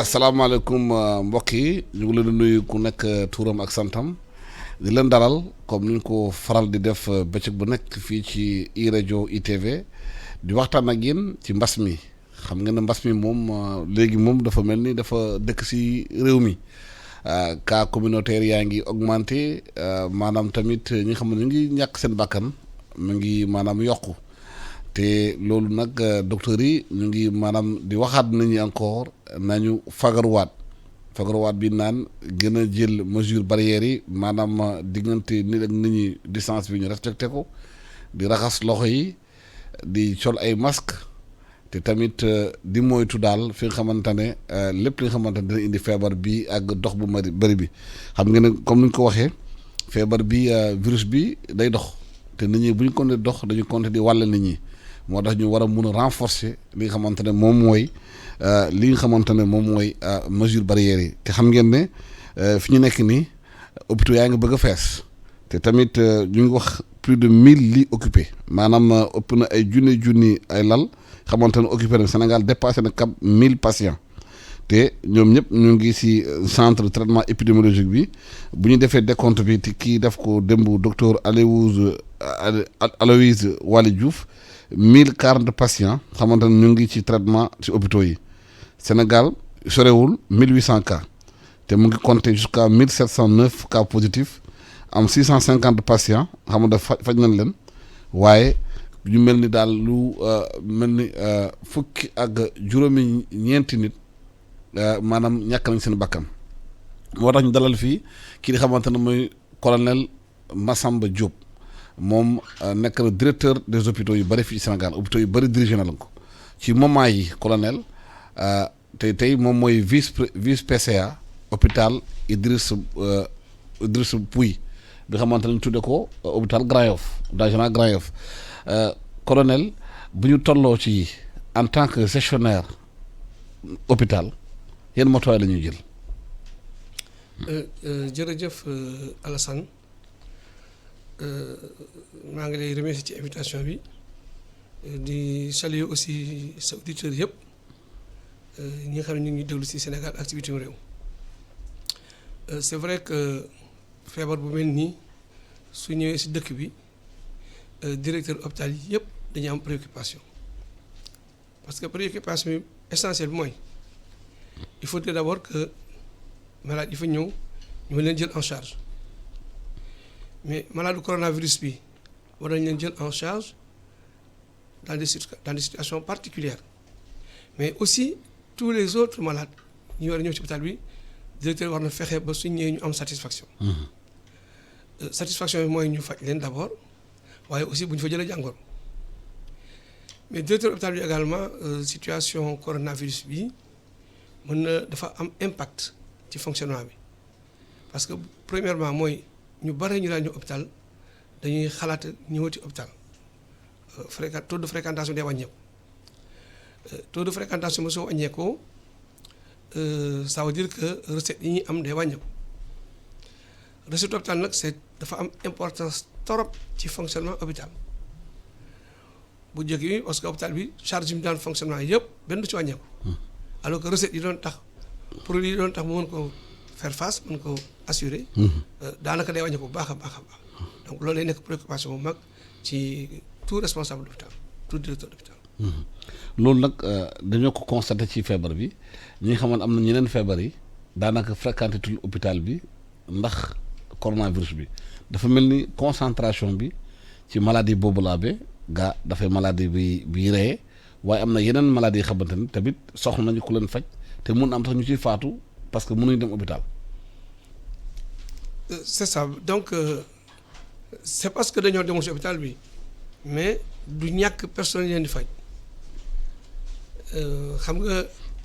asalaamaaleykum mbokk yi ñu ngi leen di nuyu ku nekk tuuram ak santam di leen dalal comme ni ñu ko faral di def bëccëg bu nekk fii ci iRadio ITV di waxtaan ak yéen ci mbas mi xam nga ne mbas mi moom léegi moom dafa mel ni dafa dëkk si réew mi cas communautaire yaa ngi augmenté maanaam tamit ñi nga xam ne ñu ngi ñàkk seen bakkan mu ngi maanaam yokku te loolu nag docteur yi ñu ngi maanaam di waxaat nit ñi encore nañu fagaruwaat bi naan gën a jël mesure barrières yi maanaam diggante nit ak nit ñi distance bi ñu respecté ko di raxas loxo yi di sol ay masque te tamit di moytu daal fi nga xamante ne lépp li nga xamante ne dina indi feebar bi ak dox bu bëri bi xam nga ne comme ni ñu ko waxee feebar bi virus bi day dox te nit ñi bu ñu compté dox dañu compté di wàll nit ñi moo tax ñu war a mun a renforcer li nga xamante ne moom mooy mesure barrières yi te xam ngeen ne fi ñu nekk nii hôpitaux yaa ngi bëgg a fees te tamit ñu ngi wax plus de 1000 lits occupés maanaam ëpp na ay junni ay lal xamante ne occupé na Sénégal dépassé na cap 1000 patients te ñoom ñëpp ñu ngi ci centre de traitement épidémiologique bi bu ñu defee décompte bi te kii def ko démb docteur Aloyse Waly Diouf 1040 patients xamante ne ñu ngi ci traitement ci hôpitaux yi Sénégal sorewul 1800 cas te mu ngi compté jusqu'à 1709 cas positifs am 650 patients xam nga faj nañ leen waaye ñu mel ni daal lu mel ni fukki ak juróomi ñeenti nit maanaam ñàkk nañ seen bakkan moo tax ñu dalal fii kii di xamante ne mooy colonel Massamba Diop moom nekk na directeur des hôpitaux yu bëri fii Sénégal hôpitaux yu bëri dirigé na la ko ci moment yi colonel tey moom mooy vice PCA hôpital Idriss Pouye bi xamante ne ñu tudde ko hôpital Grand Yoff d'Agena Grand Yoff colonel bu ñu tolloo ci en tant que gestionnaire hôpital yenn matuwaay la ñuy jël. jërëjëf Alassane maa ngi lay remercier ci invitation bi di saluer aussi sa auditeurs yëpp ñi nga xam ne ñu ngi déglu ci Sénégal ak ci bitim réew c'est vrai que feebar bu mel nii su ñëwee ci dëkk bi directeur hôpital yi yëpp dañuy am préoccupation parce que préoccupation bi essentielle bi mooy il faut d'abord que malade yi fa ñëw ñu leen jël en charge mais malade du coronavirus bi war nañ leen jël en charge dans des situations particulières mais aussi tous les autres malades ñu war a ñëw ci hôpital bi directeur war na fexe ba suñ ñëwee ñu am satisfaction. Satisfaction bi mooy ñu faj leen d'abord waaye aussi bu ñu fa jëlee jàngoro mais directeur hôpital bi également situation coronavirus bi mën na dafa am impact ci fonctionnement bi parce que premièrement mooy ñu bare ñu daan ñëw hôpital dañuy xalaat ñëwati hôpital taux de fréquentation day wàññeeku taux de fréquentation ba soo wàññeekoo ça veut dire que recette yi ñuy am day wàññeeku recette hôpital nag dafa am importance trop ci fonctionnement hôpital bu njëkk bi parce que hôpital bi charge yi mu daan fonctionnement yëpp benn du ci wàññeeku alors que recette yi doon tax produit yi doon tax mu mën ko faire face mën ko assurer daanaka day wàññeeku bu baax a baax donc loolu lay nekk préoccupation bu mag ci tout responsable d'hôpital tout directeur d'hôpital loolu nag dañoo ko constaté ci feebar bi ñi nga xamante am na ñeneen feebar yi daanaka fréquenté tul hôpital bi ndax coronavirus bi dafa mel ni concentration bi ci maladie boobu laabe gaa dafay maladie bi reye waaye am na yeneen maladie yi xamante ni tamit soxla nañu ku leen faj te mun am tax ñu ciy faatu parce que mënuñu dem hôpital. C'est ça donc c'est parce que dañoo demoon ci hôpital bi mais du ñàkk personne leen di faj xam nga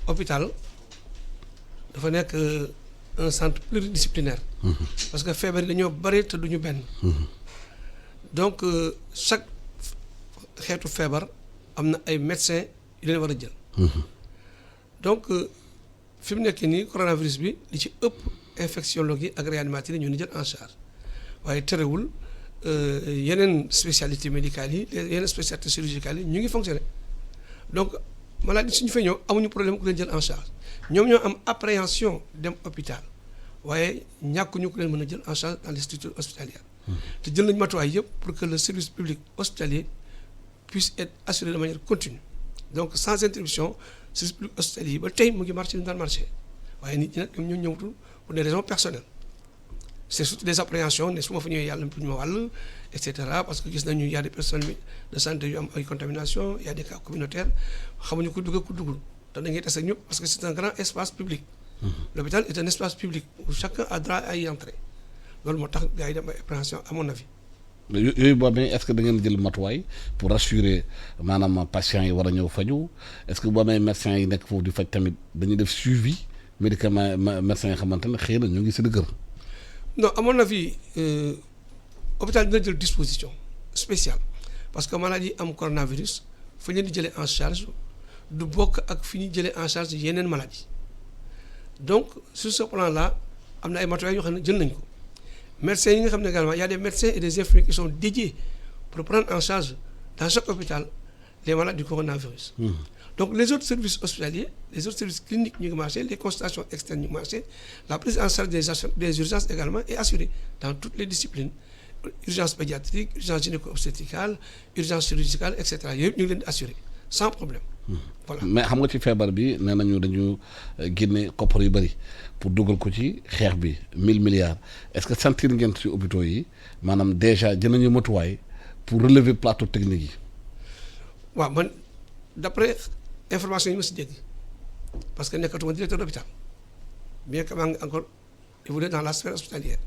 hôpital dafa nekk un centre pluridisciplinaire. Parce que feebar yi dañoo bari te duñu benn. donc chaque xeetu feebar am na ay médecins yu leen war a jël. donc fi mu nekk nii coronavirus bi li ci ëpp infectiologue yi ak réanimateurs yi ñu ni jël en charge waaye terewul yeneen spécialités médicales yi yeneen spécialités chirurgicales yi ñu ngi fonctionner donc maladie suñu fay ñëw amuñu problème ku leen jël en charge ñoom ñoo am appréhension dem hôpital waaye ñàkkuñu ku leen mën a jël en charge dans les structures hospitalières te jël nañu matuwaay yëpp pour que le service public hospitalier puisse être assuré de manière continue donc sans interruption service public hospitalier yi ba tey mu ngi marché ni daan marché waaye nit ñi nag ñoom ñoo ñëwtul pour des raisons personnelles c'est surtout des appréhensions ne su ma fa ñëwee yàlla pour ñu ma wàll et cetera parce que gis nañu y a des personnes de santé yu am ay contamination y a des cas communautaires xamuñu ku dugg ku duggul te dañuy tase ñëpp parce que c'est un grand espace public. L'hôpital est un espace public où chacun a droit à y entrer loolu moo tax gars yi dem ay appréhension à mon avis. yooyu boobee est-ce que da ngeen jël matuwaay pour rassurer maanaam patients yi war a ñëw faju est-ce que boo amee médecins yi nekk foofu di faj tamit dañuy def suivi médicament médecins yi xamante ne xëy na ñu ngi seen kër. non à mon avis hôpital dina jël disposition spéciale parce que maladie am coronavirus fa ñu di jëlee en charge du bokk ak fi ñu jëlee en charge yeneen maladie donc sur ce plan là am na ay matuwaay yoo xam ne jël nañ ko médecins yi nga xam ne également y a des médecins et des infirmiers qui sont dédiés pour prendre en charge dans chaque hôpital les malades du coronavirus. Donc les autres services hospitaliers les autres services cliniques ñu ngi marché les consultations externes ñu ngi marché la prise en charge des urgences également est assurée dans toutes les disciplines urgence pédiatrique urgence gynéco-obstétricale urgence chirurgicale et cetera yooyu ñu ngi leen di assurer sans problème. Voilà mais xam nga ci feebar bi nee nañu dañu génne koppar yu bëri pour dugal ko ci xeex bi 1000 milliards est-ce que sentir ngeen ci hôpitaux yi maanaam déjà jël nañu matuwaay pour relever plateau technique yi. waaw man d'après information yi ma si dégg parce que nekkatuma directeur d'hôpital bien que maa ngi encore évolué dans la sphère hospitalière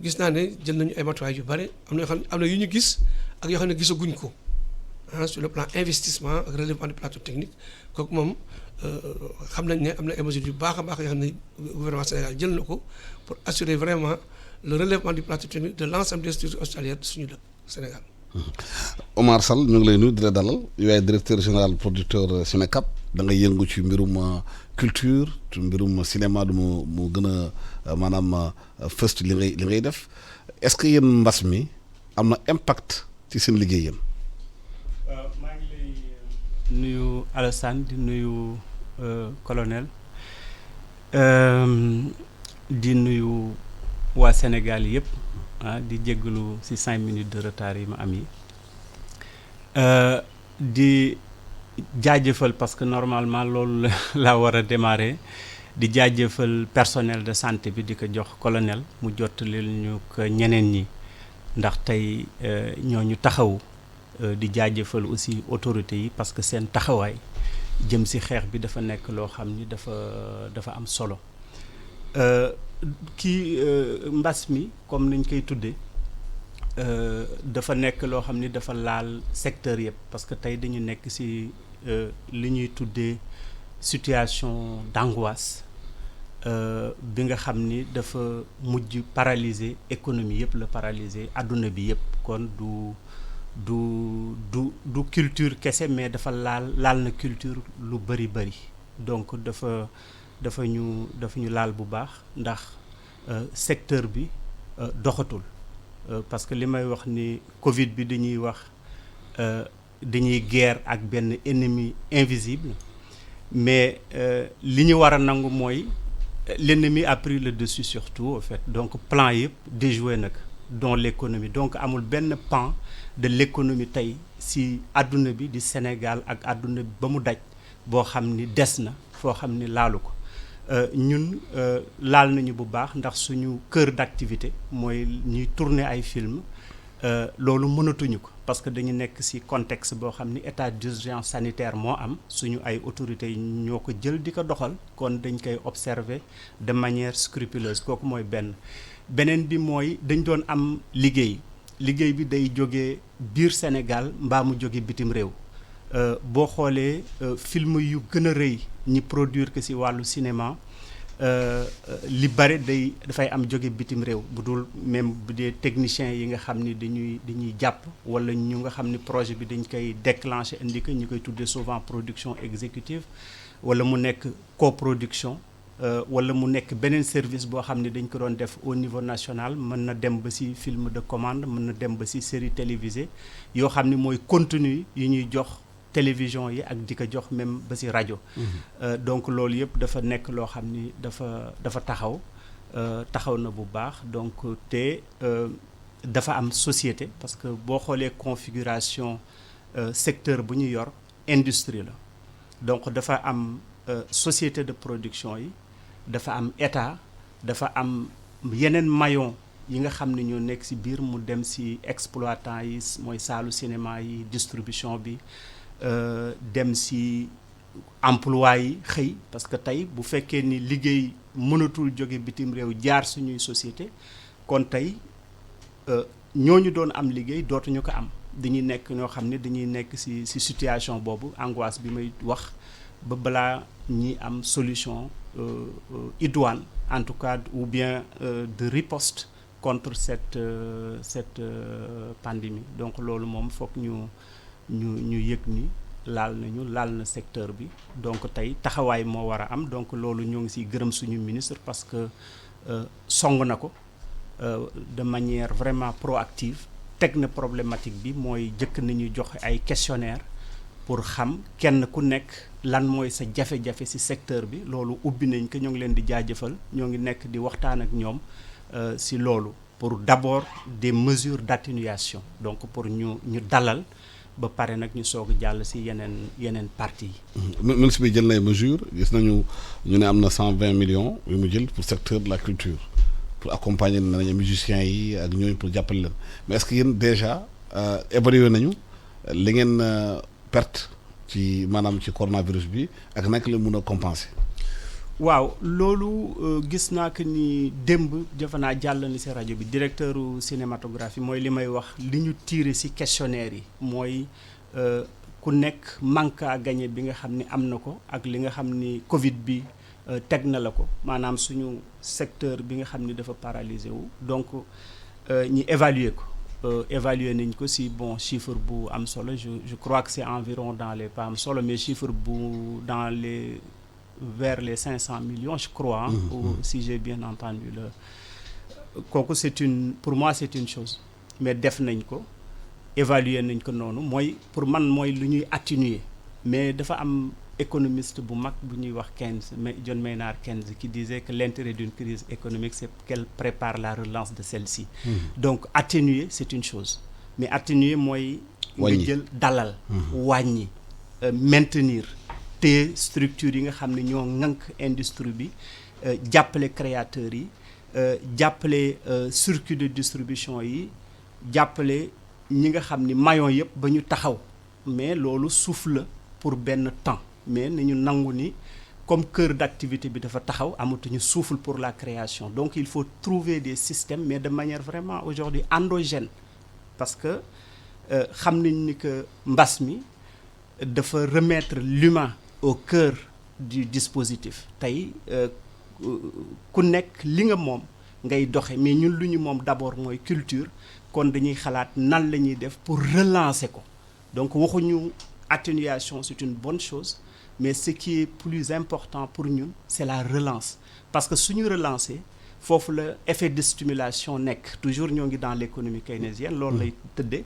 gis naa ne jël nañu ay matuwaay yu bëri am na yoo xam ne am na yu ñu gis ak yoo xam ne gisaguñ ko sur le plan investissement ak relèvement du plateau technique kooku moom xam nañ ne am na ay mesures yu baax a baax yoo xam ne gouvernement Sénégal jël na ko pour assurer vraiment le relèvement du plateau technique de l'ensemble des structures hospitalières de suñu dëkk Sénégal. Omar Sall ñu ngi lay nuyu di la dalal yaay directeur général producteur Sénécap da ngay yëngu ci mbirum culture ci mbirum cinéma du mu gën a maanaam fës li ngay def est-ce que yéen mbas mi am na impact ci seen liggéey yéen. maa ngi lay nuyu Alassane di nuyu colonel di nuyu waa Sénégal yëpp. di jéggalu ci 5 minutes de retard yi ma am yi di jaajëfal parce que normalement loolu la war a démarrer di jaajëfal personnel de santé bi di ko jox colonel mu jottali ñu ko ñeneen ñi ndax tey ñooñu taxawu di jaajëfal aussi autorités yi parce que seen taxawaay jëm ci xeex bi dafa nekk loo xam ni dafa am solo mbas mi comme niñ koy tuddee dafa nekk loo xam ni dafa laal secteur yëpp parce que tey dañu nekk ci li ñuy tuddee situation d'angoisse bi nga xam ni dafa mujj paralyser économie yëpp la paralyser àdduna bi yëpp kon du culture kese mais dafa laal na culture lu bari donc dafa ñu laal bu baax ndax secteur bi doxatul parce que li may wax ni Covid bi dañuy wax dañuy guerre ak benn ennemi invisible mais li ñu war a nangu mooy l'ennemi a pris le dessus sur tout en fait donc plan yëpp déjoué nag dans l'économie donc amul benn pan de l'économie tey si àdduna bi di Sénégal ak àdduna bi ba mu daj boo xam ni des na foo xam ni laalu ko ñun laal nañu bu baax ndax suñu cœur d'activité mooy ñuy tourner ay film loolu mënatuñu ko parce que dañu nekk ci contexte boo xam ni état d'urgence sanitaire moo am suñu ay autorités ñoo ko jël di ko doxal kon dañ koy observer de manière scrupuleuse kooku mooy beneen bi mooy dañ doon am liggéey bi day jógee biir Sénégal mbaa mu jóge bitim réew boo xoolee film yu gën a rëy ñi produire que ci wàllu cinéma li bare dafay am jóge bitim réew bu dul même bu dee techniciens yi nga xam ni dañuy jàpp wala ñu nga xam ni projet bi dañ koy déclencher indi ko ñu koy tuddee souvent production exécutive wala mu nekk coproduction wala mu nekk beneen service boo xam ni dañ ko doon def au niveau national mën na dem ba ci film de commande mën na dem ba ci série télévisée yoo xam ni mooy contenu yi ñuy jox télévision yi ak di ko jox même ba ci rajo. Donc loolu yëpp dafa nekk loo xam ni dafa taxaw na bu baax donc te dafa am société parce que boo xoolee configuration secteur bu ñu yor industrie la donc dafa am société de production yi dafa am état dafa am yeneen maillon yi nga xam ne ñoo nekk ci biir mu dem ci exploitant yi mooy saalu cinéma yi distribution bi dem ci emploi yi xëy parce que tey bu fekkee ni liggéey mënatul jóge bitim réew jaar suñuy société kon tey ñooñu doon am liggéey dootuñu ko am dañuy nekk ñoo xam ne dañuy nekk ci situation boobu angoisse bi may wax ba balaa ñi am solution idoine en tout cas ou bien de riposte contre cette pandémie donc loolu moom foog ñu yëg ni laal na secteur bi donc tey taxawaay moo war a am donc loolu ñoo ngi ciy gërëm suñu ministre parce que song na ko de manière vraiment proactive teg na problématique bi mooy jëkk nañu joxe ay questionnaire pour xam kenn ku nekk lan mooy sa jafe-jafe ci secteur bi loolu ubbi nañ ko ñoo ngi leen di jaajëfal ñoo ngi nekk di waxtaan ak ñoom ci loolu pour d'abord des mesures d'atténuation donc pour ñu dalal ba pare nag ñu soog a jàll ci yeneen parties yi. ministre bi jël na ay mesures gis nañu ñu ne am na 120 millions yu mu jël pour secteur de la culture pour accompagner nañu musiciens yi ak ñooñu pour jàppale leen mais est-ce que yéen déjà évalué nañu li ngeen perte ci maanaam ci coronavirus bi ak naka la mun a compenser. waaw loolu gis naa que ni démb defe naa jàll ni ci rajo bi directeur cinématographie mooy li may wax li ñu tiré ci questionnaire yi mooy ku nekk manque à gagner bi nga xam ni am na ko ak li nga xam ni Covid bi teg na la ko maanaam suñu secteur bi nga xam ni dafa paralysé wu donc ñi évaluer ko évaluer nañ ko ci bon chiffre bu am solo je crois que c'est environ dans les pas am solo mais chiffre bu dans les vers les 500 millions je crois ou si j'ai bien entendu kooku pour moi c'est une chose mais def nañ ko évaluer nañ ko noonu mooy pour man mooy lu ñuy atténuer mais dafa am économiste bu mag bu ñuy wax John Maynard Keynes qui disait que l'intérêt d'une crise économique c'est qu'elle prépare la relance de celle-ci donc atténuer c'est une chose mais atténuer mooy nga jël dalal wàññi maintenir te structure yi nga xam ne ñoo ŋànk industrie bi jàppale créateurs yi jàppale circuit de distribution yi jàppale ñi nga xam ni maillon yëpp ba ñu taxaw mais loolu souffle la pour benn temps mais nañu nangu ni comme cœur d'activité bi dafa taxaw amatuñu souffle pour la création donc il faut trouver des systèmes mais de manière vraiment aujourd'hui endogène parce que xam nañ ni que mbas mi dafa remettre l'humain au cœur du dispositif tey ku nekk li nga moom ngay doxe mais ñun lu ñu moom d'abord mooy culture kon dañuy xalaat nan la ñuy def pour relancer ko donc waxuñu atténuation c'est une bonne chose mais ce qui est plus important pour ñun c'est la relance parce que suñu relancer foofu la effet de stimulation nekk toujours ñoo ngi dans l'économie keynésienne loolu lay tëddee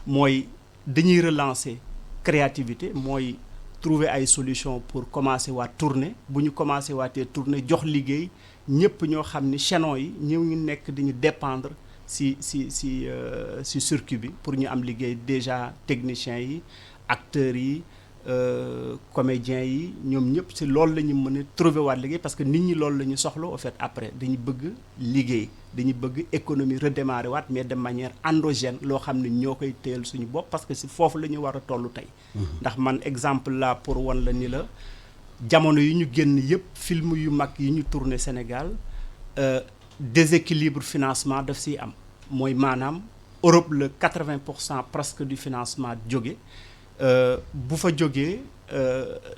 mooy dañuy relancer créativité mooy trouver ay solutions pour commencer waat tourner bu ñu commencer waatee tourner jox liggéey ñëpp ñoo xam ni chaînon yi ñu ngi nekk dañu dépendre ci circuit bi pour ñu am liggéey déjà techniciens yi acteurs yi comédiens yi ñoom ñëpp ci loolu la ñu mën a trouver waat liggéey parce que nit ñi loolu la ñu soxla au fait après dañu bëgg liggéey dañu bëgg économie redémarrer waat mais de manière endogène loo xam ne ñoo koy téyel suñu bopp parce que ci foofu la ñu war a toll tey ndax man exemple là pour wan la ni la jamono yi ñu génn yëpp film yu mag yi ñu tourné Sénégal déséquilibre financement daf ciy am mooy maanaam Europe le 80% presque du financement jóge bu fa jógee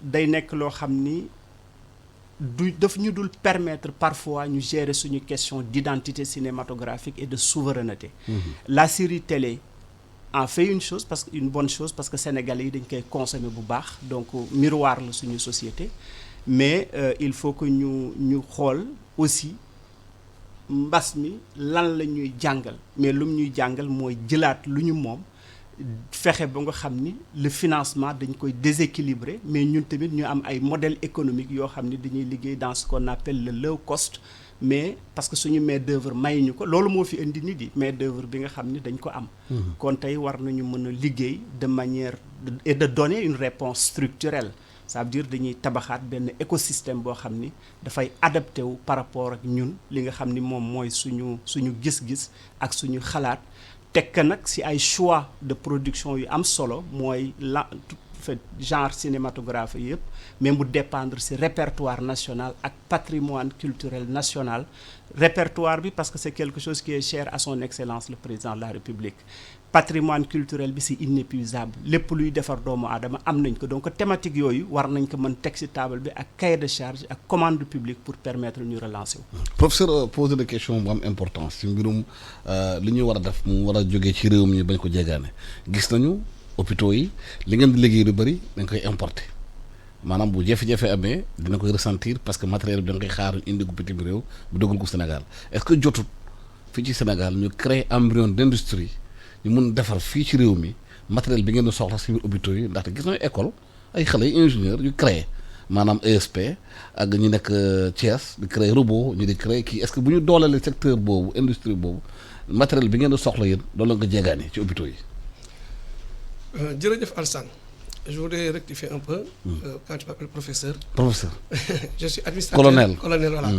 day nekk loo xam ni daf ñu dul permettre parfois ñu gérer suñu question d'identité cinématographique et de souveraineté la série télé en fait une bonne chose parce que sénégalais yi dañ koy consommer bu baax donc miroir la suñu société mais il faut que ñu xool aussi mbas mi lan la ñuy jàngal mais lu mu ñuy jàngal mooy jëlaat lu ñu moom fexe ba nga xam ni le financement dañ koy déséquilibrer mais ñun tamit ñu am ay modèle économique yoo xam ni dañuy liggéey dans ce qu'on appelle le low cost mais parce que suñu main d'œuvre mayuñu ko loolu moo fi indi nit yi main d'œuvre bi nga xam ni dañ ko am kon tey war nañu mën a liggéey de manière et de donner une réponse structurelle ça veut dire dañuy tabaxaat benn écosystème boo xam ni dafay adapté wu par rapport ak ñun li nga xam ni moom mooy suñu gis-gis ak suñu xalaat tekk nag si ay choix de production yu am solo mooy genre cinématographe yëpp mais mu dépendre si répertoire national ak patrimoine culturel national répertoire bi parce que c'est quelque chose qui est cher à son excellence le président de la République patrimoine culturel bi c'est inépuisable lépp luy defar doomu aadama am nañ ko donc thématique yooyu war nañ ko mën teg ci table bi ak cahier de charge ak commande publique pour permettre ñu relancer wu. professeur poser des questions bu am importance ci mbirum li ñuy war a def mu war a jógee ci réew mi bañ ko jéegaane gis nañu hôpitaux yi li ngeen di liggéey lu bëri dañ koy importer maanaam bu jafe-jafe amee dina koy ressentir parce que matériel bi da nga koy xaar indi ko bitim réew bu duggal ko Sénégal est-ce que jotut fii ci Sénégal ñu créer embryon d'industrie ñu mun defar fii ci réew mi matériel bi ngeen di soxla si biir hôpitaux yi ndaxte gis nañu école ay xale yi ingénieur yu créé maanaam ESP ak ñu nekk Thiès di créer robot ñu di créer kii est-ce que bu ñu dooleele secteur boobu industrie boobu matériel bi ngeen di soxla yéen doon la nga jéegaane ci hôpitaux yi. jërëjëf Alassane je voudrais rectifier un peu quand tu m'appelles professeur. Professeur. Je suis administrateur. Colonel Voilà.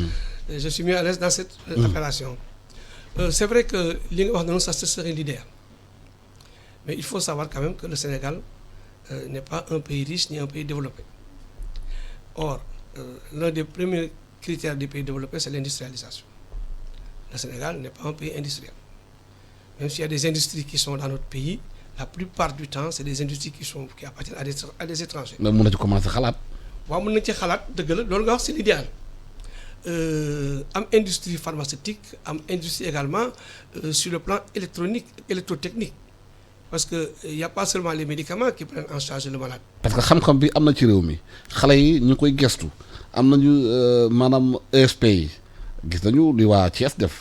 Je suis mis à l'aise dans cette appellation. C'est vrai que li nga wax noonu ça serait l'idéal mais il faut savoir quand même que le Sénégal n'est pas un pays riche ni un pays développé. Or l'un des premiers critères des pays développés c'est l'industrialisation. Le Sénégal n'est pas un pays industriel. Même s'il y a des industries qui sont dans notre pays, la plupart du temps c'est des industries qui appartiennent à des étrangers. mais mun na ci commencer xalaat. waaw mën nañ ci xalaat dëgg la loolu nga wax c'est l'idéal. Am industrie pharmaceutique am industrie également sur le plan électrotechnique parce que y a pas seulement les médicaments qui prennent en charge le malade. parce que xam-xam bi am na ci réew mi xale yi ñu koy gestu am nañu maanaam ESP yi gis nañu li waa Thiès def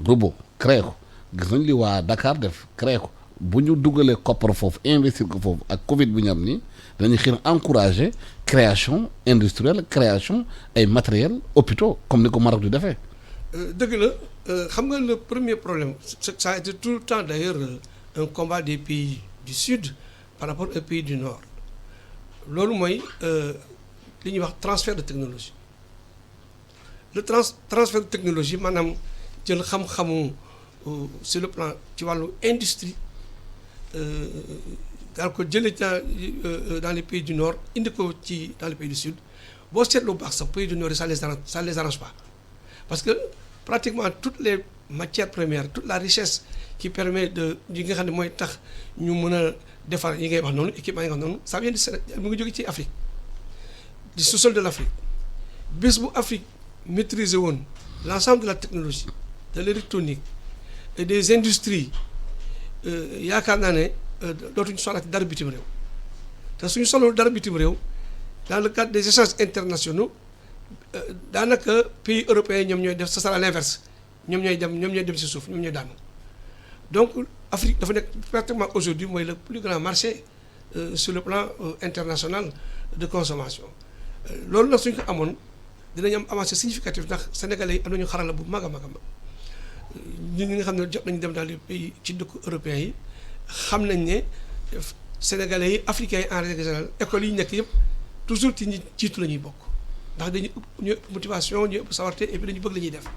robot créé ko gis nañu li waa Dakar def créé ko bu ñu dugalee koppar foofu investir ko foofu ak Covid bi ñu am nii dañuy xëy na encourager création industrielle création ay matériels hôpitaux comme ni ko Maroc di defee. dëgg la xam nga le premier problème ça a été tout le temps d'ailleurs un combat des pays du sud par rapport aux pays du nord loolu mooy li ñuy wax transfert de technologie le transfert de technologie maanaam jël xam-xamu sur le plan ci wàllu industrie daal ko jëlee dans les pays du nord indi ko ci dans les pays du sud boo seetloo baax sax pays du nord ça les arrange pas parce que pratiquement toutes les matières premières toute la richesse qui permet de yi nga xam ne mooy tax ñu mën a defar yi ngay wax noonu équipement yi nga wax noonu ça vient du Sénégal mu ngi jóge ci Afrique du sous-sol de l'Afrique bés bu Afrique maîtriser woon l'ensemble de la technologie de l'électronique et des industries yaakaar naa ne dootuñu soxlaati dara bitim réew te suñu soxla dara bitim réew dans le cadre des échanges internationaux daanaka pays européens ñoom ñooy def ce sera l'inverse ñoom ñooy dem ci suuf ñoom ñooy daanu donc Afrique dafa nekk pratiquement aujourd'hui mooy le plus grand marché sur le plan international de consommation loolu nag suñ ko amoon dinañ am avancée significative ndax sénégalais yi am nañu xarala bu mag a mag a mag ñi nga xam ne jot nañu dem dans les pays ci dëkk européens yi xam nañ ne sénégalais yi africains yi en règle générale écoles yi nekk yëpp toujours ci ñi jiitu la ñuy bokk ndax dañu ñu ëpp motivation ñu ëpp sawarte et puis dañu bëgg la ñuy def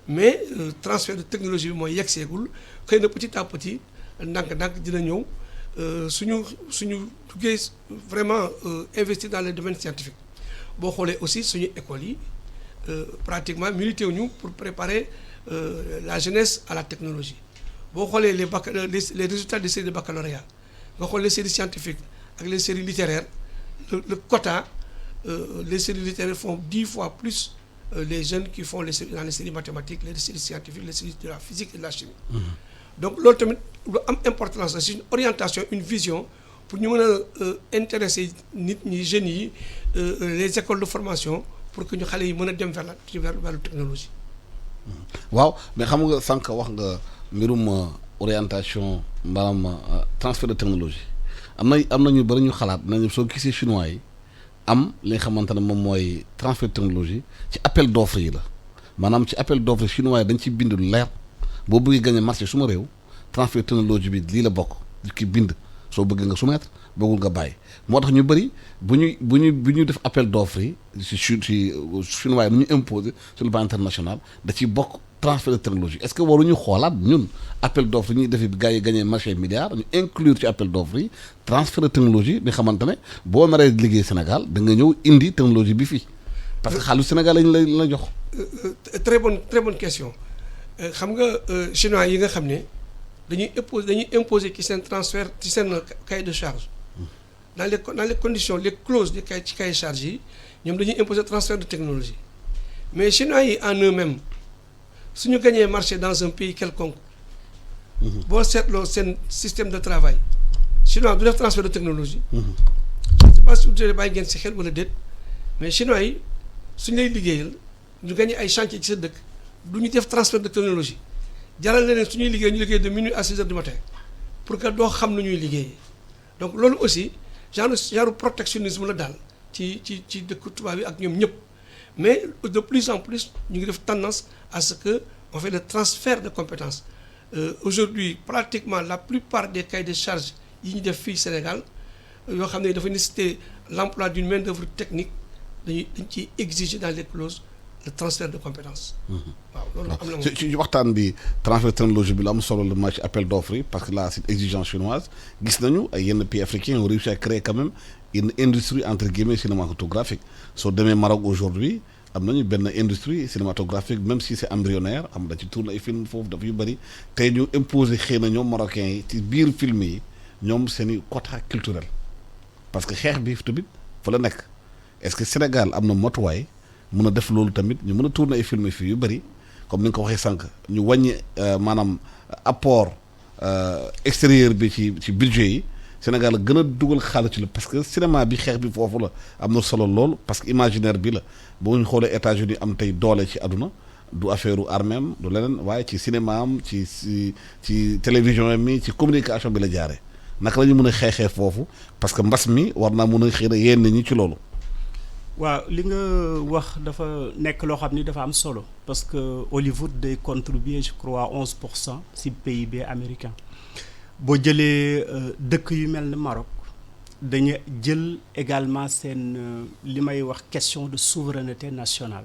mais transfert de technologie bi mooy yeggseegul xëy na petit à petit ndànk-ndànk dina ñëw suñu duggee vraiment investir dans le domaine scientifique boo xoolee aussi suñu écoles yi pratiquement milité wuñu pour préparer la jeunesse à la technologie boo xoolee les résultats des séries de baccalauréat nga xool les séries scientifiques ak les séries littéraires le quota les séries littéraires font 10 fois plus les jeunes qui font dans les séries mathématiques les séries scientifiques les séries de la physique et de la chimie. Donc loolu tamit lu am importance la c'est une orientation une vision pour ñu mën a intéresser nit ñi jeunes yi les écoles de formation pour que ñu xale yi mën a dem vers la technologie. waaw mais xam nga sànq wax nga mbirum orientation maanaam transfert de technologie am na ñu bëri ñu xalaat nañu soo gisee chinois yi am li nga xamante ne moom mooy transfert de technologie ci appel d'offre yi la maanaam ci appel d'offre chinois yi dañ ci bind lu leer boo bëggee gagner marché suma réew transfert de technologie bi lii la bokk ki bind soo bëggee nga soumettre bëggul nga bàyyi moo tax ñu bëri bu ñuy def appel d'offre yi ci chinois yi nu ñu imposer sur le plan international da ciy bokk transfert de technologie est-ce que waruñu xoolaat ñun appel d'offre yi ñuy defi gars yi gagné marché milliard ñu inclure ci appel d'offre yi transfert de technologie bi xamante ne boo naree liggéey Sénégal da nga ñëw indi technologie bi fii parce que xaalis Sénégal lañ la jox. très bonne question xam nga chinois yi nga xam ne dañuy imposer ci seen transfert ci seen cahier de charge dans les conditions les clauses ci cahier de charge yi ñoom dañuy imposer transfert de technologie mais chinois yi en eux-mêmes suñu gagné marché dans un pays quelconque boo seetloo seen système de travail chinois du def transfert de technologie je ne sais pas si vous bàyyi ngeen si xel wala déet mais chinois yi suñu lay liggéeyal ñu gagné ay chantier ci sa dëkk du ñu def transfert de technologie jaral na leen suñuy liggéey ñu liggéey de minuit à 6 heures du matin pour que doo xam nu ñuy liggéeyee donc loolu aussi genre protectionnisme la daal ci dëkk tubaab yi ak ñoom ñëpp mais de plus en plus ñu ngi def tendance à ce que on fait le transfert de compétences aujourd'hui pratiquement la plupart des cahiers de charges yi ñu def fii Sénégal yoo xam ne dafa nécessiter l'emploi d'une main d'œuvre technique dañ ciy exiger dans les clauses le transfert de compétences. waaw loolu am na ci waxtaan bi transfert de technologie bi la am solo le match appel d'offres yi parce que là c'est exigence chinoise gis nañu ay yenn pays africains ont réussi à créer quand même une industrie entre guillemets cinématographique soo demee Maroc aujourd'hui am nañu benn industrie cinématographique même si c'est embryonnaire am da ci tourne ay film foofu dafa yu bëri tey ñu imposer xëy na ñoom marocains yi ci biir film yi ñoom seeni quota culturel parce que xeex bi tamit fa la nekk est-ce que Sénégal am na motuwaay mun a def loolu tamit ñu mën a tourner ay film fii yu bëri comme ni nga ko waxee sànq ñu wàññi maanaam apport extérieur bi ci budget yi Sénégal a gën a dugal xaalis ci la parce que cinéma bi xeex bi foofu la am na solo lool parce que imaginaire bi la boo ñu xoolee États-Unis am tey doole ci àdduna du affaire u armée du leneen waaye ci cinéma am ci télévision mi ci communication bi la jaaree naka la ñu mën a xeexee foofu parce que mbas mi war naa mën a xëy na yéen ñi ci loolu. waaw li nga wax dafa nekk loo xam ni dafa am solo parce que Hollywood day contribuer je crois 11% ci PIB américain boo jëlee dëkk yu mel ne Maroc dañu jël également seen li may wax question de souveraineté nationale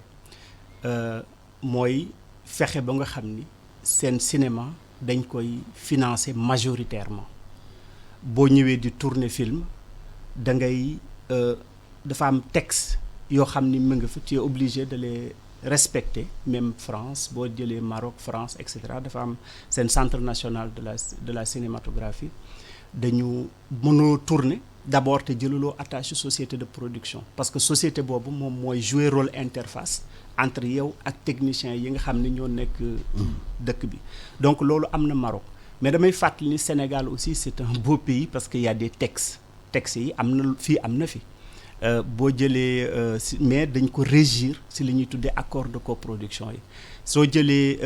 mooy fexe ba nga xam ni seen cinéma dañ koy financer majoritairement boo ñëwee di tourner film da ngay dafa am texte yoo xam ni mu nga fa tu es obligé de les respecter même France boo jëlee Maroc France et cetera dafa am seen centre national de la cinématographie dañu mënoo tourner d'abord te jëlaloo attaché société de production parce que société boobu moom mooy jouer rôle interface entre yow ak techniciens yi nga xam ne ñoo nekk dëkk bi donc loolu am na Maroc mais damay fàttali ni Sénégal aussi c'est un beau pays parce que y a des textes yi am na fii am na fi boo jëlee mais dañ ko régir si li ñuy tuddee accord de coproduction yi soo jëlee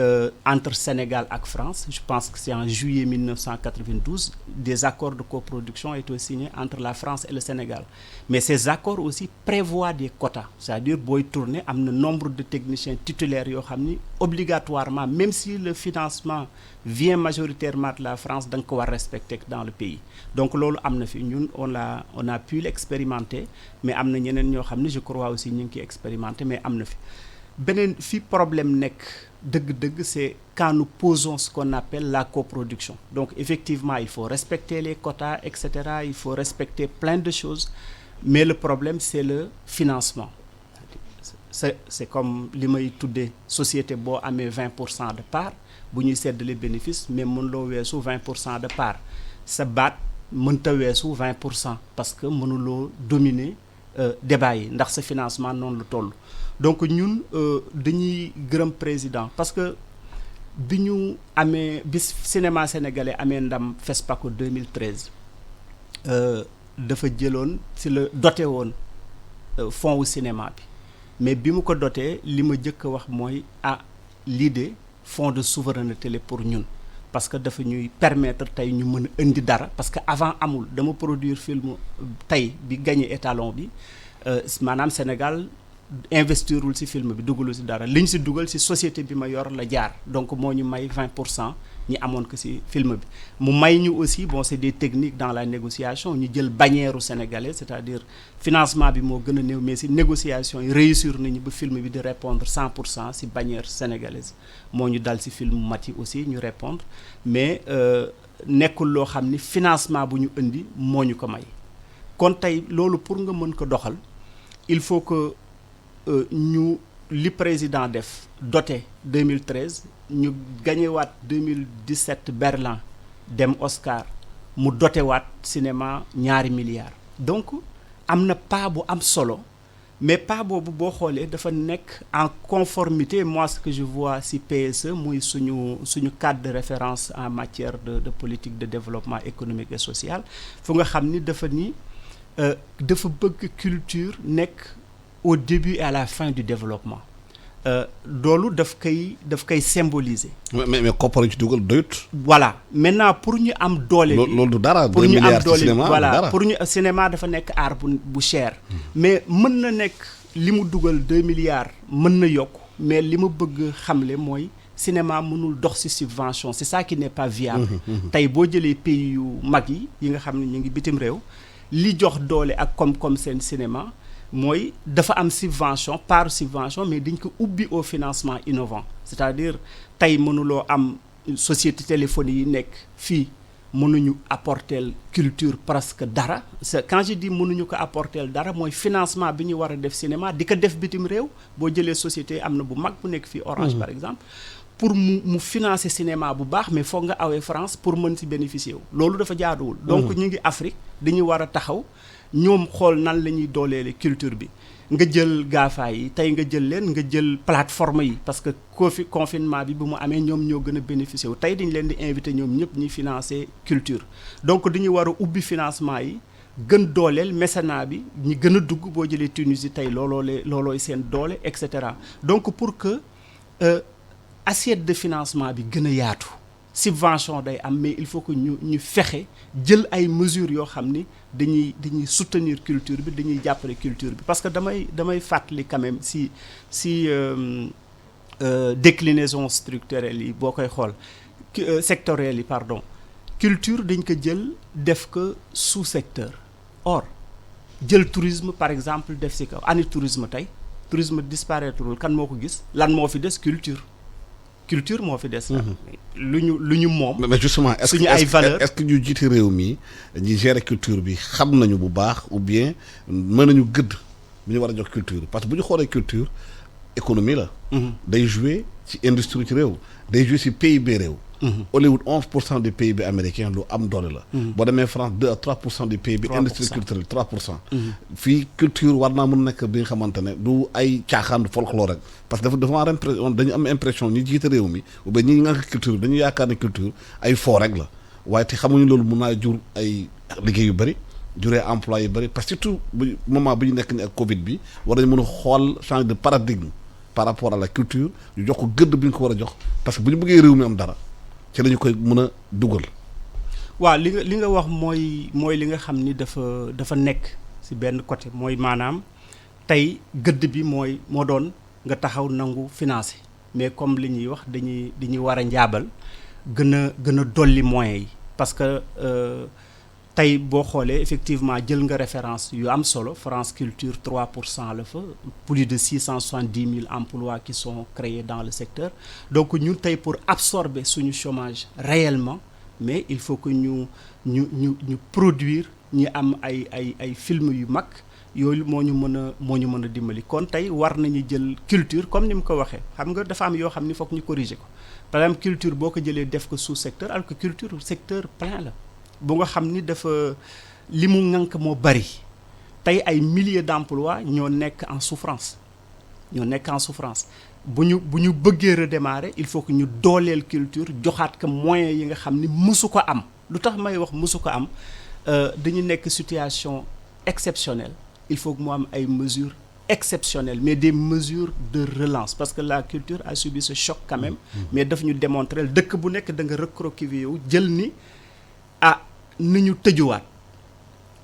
entre Sénégal ak France je pense que c'est en juillet 1992 des accords de coproduction ont été signés entre la France et le Sénégal mais ces accords aussi prévoient des quotas c'est-à-dire booy tourner am na nombre de techniciens titulaires yoo xam ni obligatoirement même si le financement vient majoritairement de la France da nga ko war respecter dans le pays donc loolu am na fi ñun on a pu l'expérimenter mais am na ñeneen ñoo xam ne je crois aussi ñu ngi koy expérimenter mais am na fi beneen fi problème nekk dëgg-dëgg c'est quand nous posons ce qu'on appelle la coproduction donc effectivement il faut respecter les quotas etc il faut respecter plein de choses mais le problème c'est le financement c'est comme li may tuddee société boo amee 20% de part bu ñuy seddale bénéfice mais mën loo weesu 20% de part sa baat mënta weesu 20% parce que mënuloo dominer débat yi ndax sa financement noonu la toll donc ñun dañuy gërëm président parce que bi ñu amee bis cinéma sénégalais amee ndam FESPACO 2013 dafa jëloon si la doté woon fonds wu cinéma bi mais bi mu ko doté li ma jëkk a wax mooy lii de fonds de souveraineté la pour ñun parce que dafa ñuy permettre tey ñu mën a indi dara parce que avant amul dama produire film tey bi gagné étalon bi maanaam Sénégal investirul ci film bi dugalul ci dara li ñu ci dugal ci société bi ma yor la jaar donc moo ñu may 20% ñi amoon ko ci film bi mu may ñu aussi bon c'est des techniques dans la négociation ñu jël bannière sénégalaise c'est-à-dire financement bi moo gën a néew mais ci négociation yi réussir nañu ba film bi di répondre 100% ci bannière sénégalaise moo ñu dal ci film Mati aussi ñu répondre mais nekkul loo xam ni financement bu ñu indi moo ñu ko may kon tey loolu pour nga mën ko doxal il faut que ñu li président def doté 2013 ñu gagné-waat 2017 Berlin dem Oscar mu doté waat cinéma ñaari milliards donc am na pas bu am solo mais pas boobu boo xoolee dafa nekk en conformité moi ce que je vois ci PSE muy suñu cadre de référence en matière de politique de développement économique et social fu nga xam ni dafa dafa bëgg culture nekk au début et à la fin du développement loolu daf koy symboliser. mais koppar yi ci dugal doyut. voilà maintenant pour ñu am doole. loolu du dara. pour ñu am doole cinéma voilà pour ñu cinéma dafa nekk art bu cher. mais mën na nekk li mu dugal 2 milliards mën na yokk mais li ma bëgg xamle mooy cinéma mënul dox ci subvention c'est ça qui n'est pas viable. tey boo jëlee pays yu mag yi nga xam ne ñu ngi bitim réew li jox doole ak comme seen cinéma. mooy dafa am subvention par subvention mais dañ ko ubbi au financement innovant c'est-à-dire tey mënuloo am société téléphonie yi nekk fii mënuñu apporter culture presque dara quand je dis mënuñu ko apporter dara mooy financement bi ñu war a def cinéma di ko def bitim réew boo jëlee société am na bu mag bu nekk fii Orange par exemple pour mu financer cinéma bu baax mais foog nga awee France pour mën ci bénéficier wu loolu dafa jaaduwul donc ñu ngi Afrique dañuy war a taxaw ñoom xool nan la ñuy dooleele culture bi nga jël GAFA yi tey nga jël leen nga jël plateforme yi parce que confinement bi bu mu amee ñoom ñoo gën a bénéficier wu tey dañ leen di invité ñoom ñëpp ñuy financer culture donc dañuy war a ubbi financement yi gën dooleel mécénat bi ñi gën a dugg boo jëlee Tunisie tey loolooy seen doole et cetera donc pour que assiette de financement bi gën a yaatu subvention day am mais il faut que ñu fexe jël ay mesures yoo xam ni dañuy soutenir culture bi dañuy jàppale culture bi parce que damay fàttali quand même si déclinaison structurelle yi boo koy xool sectorielle yi pardon culture dañ ko jël def ko sous-secteur or jël tourisme par exemple def si kaw ani tourisme tey tourisme disparaîtrul kan moo ko gis lan moo fi des culture moo fi des. lu ñu moom. mais justement suñu ay valeurs est-ce que ñu jiite réew mi ñi gérer culture bi xam nañu bu baax ou bien mën nañu gëdd bu ñu war a jox culture parce que bu ñu xoolee culture économie la. day jouer ci industrie ci réew. day jouer ci PIB réew. Hollywood 11% du PIB américain lu am doole la. boo demee France 2 à 3% du PIB. industrie culturelle 3%. fii culture war naa mun nekk bi nga xamante ne du ay caaxaan folklore rek parce que dañu am impression ñi jiite réew mi ou bien ñi nga culture dañu yaakaar ne culture ay fo rek la waaye te xamuñu loolu mun naa jur ay liggéey yu bëri juree emploi yu bëri parce que surtout bu moment bi ñu nekk ni ak Covid bi war nañu mën a xool changer de paradigme par rapport à la culture ñu jox ko gëdd bi ñu ko war a jox parce que bu ñu bëggee réew mi am dara. ci la ñu koy mën a dugal. waaw li nga wax mooy li nga xam ni dafa nekk ci benn côté mooy maanaam tey gëdd bi moo doon nga taxaw nangu financer mais comme li ñuy wax dañuy war a njaabal gën a dolli moyens yi parce que tey boo xoolee effectivement jël nga référence yu am solo France Culture 3% la fa plus de 670 000 emplois qui sont créés dans le secteur donc ñun tey pour absorber suñu chômage réellement mais il faut que ñu produire ñu am ay film yu mag yooyu moo ñu mën a dimbali kon tey war nañu jël culture comme ni mu ko waxee xam nga dafa am yoo xam ni foog ñu corriger ko par exemple culture boo ko jëlee def ko sous secteur alors que culture secteur plein la bu nga xam ni dafa li mu ŋànk moo bari tey ay milliers d'emplois ñoo nekk en souffrance bu ñu bëggee redémarrer il faut que ñu dooleel culture joxaat ko moyens yi nga xam ni mësu ko am lu tax may wax mësu ko am dañu nekk situation exceptionnelle il faut que mu am ay mesures exceptionnelles mais des mesures de relance parce que la culture a subi ce choc quand même mais daf ñu démontrer dëkk bu nekk da nga recroquevillé wu jël ni ni ñu tëjuwaat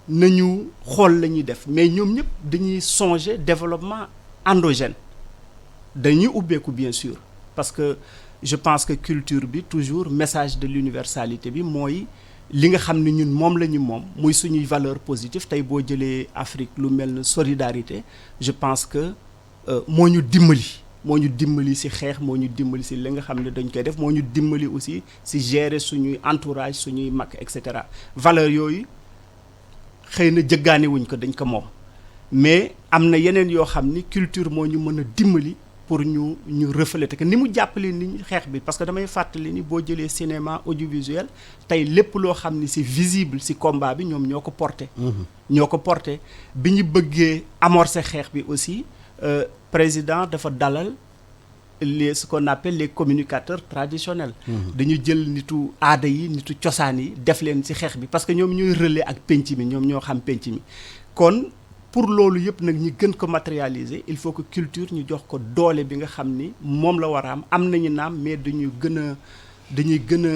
nañu xool la ñuy def mais ñoom ñëpp dañuy songer développement endogène dañuy ubbeeku bien sûr parce que je pense que culture bi toujours message de l'universalité bi mooy li nga xam ne ñun moom la ñu moom muy suñuy valeur positive tey boo jëlee Afrique lu mel ne solidarité je pense que moo ñu dimbali ci xeex moo ñu dimbali ci li nga xam ne dañ koy def moo ñu dimbali aussi ci gérer suñuy entourage suñuy mag et cetera valeur yooyu xëy na jëggaane wuñ ko dañ ko moom mais am na yeneen yoo xam ni culture moo ñu mën a dimbali pour ñu refléter que ni mu jàppale ni xeex bi parce que damay fàttali ni boo jëlee cinéma audiovisuel tey lépp loo xam ni c'est visible ci combat bi ñoom ñoo ko porté bi ñu bëggee amorcer xeex bi aussi président dafa dalal ce qu'on appelle les communicateurs traditionnels dañu jël nitu aada yi nitu cosaan yi def leen ci xeex bi parce que ñoom ñooy relais ak penc mi ñoom ñoo xam penc mi kon pour loolu yëpp nag ñi gën ko matérialiser il faut que culture ñu jox ko doole bi nga xam ni moom la war a am nañu naam mais dañuy gën a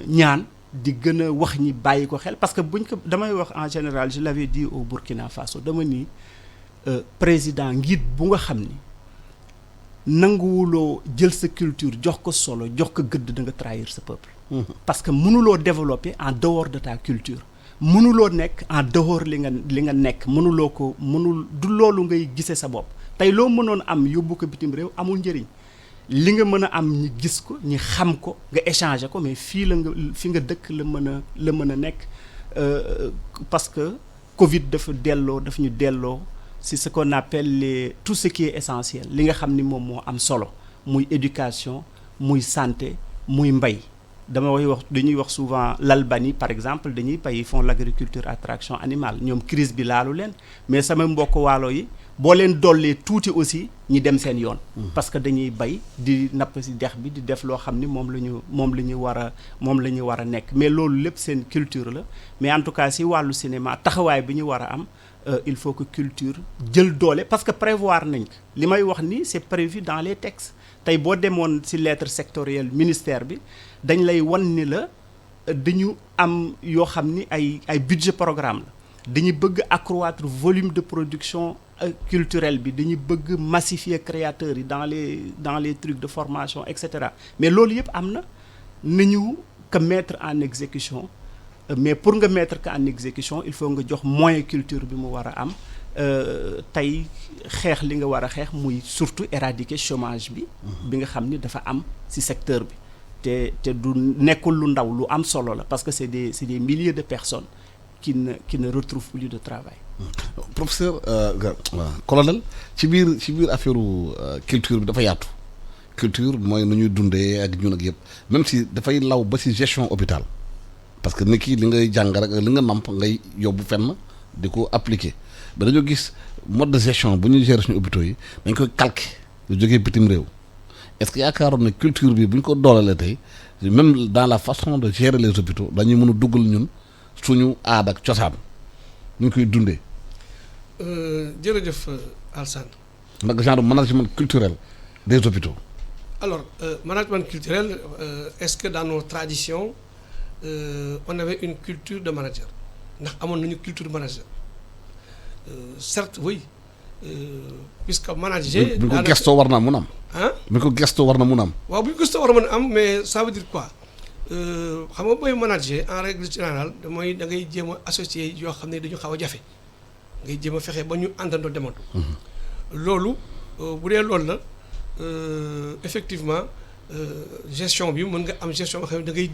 ñaan di gën a wax ñi bàyyi ko xel parce que buñ ko damay wax en général je l'avais dit au Burkina Faso dama ni président njiit bu nga xam ni nanguwuloo jël sa culture jox ko solo jox ko gëdd da nga trahir sa peuple parce que mënuloo développer en dehors de ta culture mënuloo nekk en dehors li nga nekk mënul du loolu ngay gisee sa bopp tey loo mënoon am yóbbu ko bitim réew amul njëriñ li nga mën a am ñi gis ko ñi xam ko nga échanger ko mais fi nga dëkk la mën a nekk parce que Covid daf ñu delloo c'est ce qu'on appelle tout ce qui est essentiel li nga xam ni moom moo am solo muy éducation muy santé muy mbay dañuy wax souvent l'Albanie par exemple dañuy ils font l'agriculture à traction animale ñoom crise bi laalu leen mais sama mbokk waalo yi boo leen dollee tuuti aussi ñi dem seen yoon parce que dañuy bay di napp ci dex bi di def loo xam ni moom la ñu war a nekk mais loolu lépp seen culture la mais en tout cas ci wàllu cinéma taxawaay bi ñu war a am il faut que culture jël doole parce que prévoir nañ ko li may wax ni c'est prévu dans les textes tey boo demoon ci lettre sectorielle ministère bi dañ lay wan ni la dañu am yoo xam ni ay budget programme la dañu bëgg accroître volume de production culturelle bi dañu bëgg massifier créateurs yi dans les trucs de formation et cetera mais loolu yëpp am na nañu ko mettre en exécution mais pour nga mettre ko en exécution il faut nga jox moyen culture bi mu war a am tey xeex li nga war a xeex muy surtout éradiquer chômage bi nga xam ni dafa am ci secteur bi te du nekkul lu ndaw lu am solo la parce que c'est des milliers de personnes qui ne retrouvent plus de travail. Professeur colonel ci biir affaire culture bi dafa yaatu culture mooy nu ñuy dundee ak ñun ak yëpp même si dafay law ba ci gestion hôpital parce que nit ki li ngay jàng rek li nga namp ngay yóbbu fenn di ko appliquer ba dañoo gis mode de gestion bu ñuy gérer suñu hôpitaux yi dañ koy calquer lu jógee bitim réew est-ce que yaakaaroon ne culture bi bu ñu ko doolelee tey même dans la façon de gérer les hôpitaux dañuy mën a duggal ñun suñu aada ak cosaan ñu ngi koy dundee. jërëjëf Alassane. nag genre management culturel des hôpitaux. alors management culturel est-ce que dans nos traditions on avait une culture de manager ndax amoon nañu culture de manager certes oui puisque manager. bu ko gëstoo war naa mun am. bu ko gëstoo war na mun am. waaw bu ñu gëstoo war na mun am mais ça veut dire quoi xam nga booy manager en règle générale mooy da ngay jéem a associé yoo xam ne dañu xaw a jafe ngay jéem a fexe ba ñu àndandoo demandoo. loolu bu dee loolu la effectivement gestion bi mën nga am gestion boo xam ne da ngay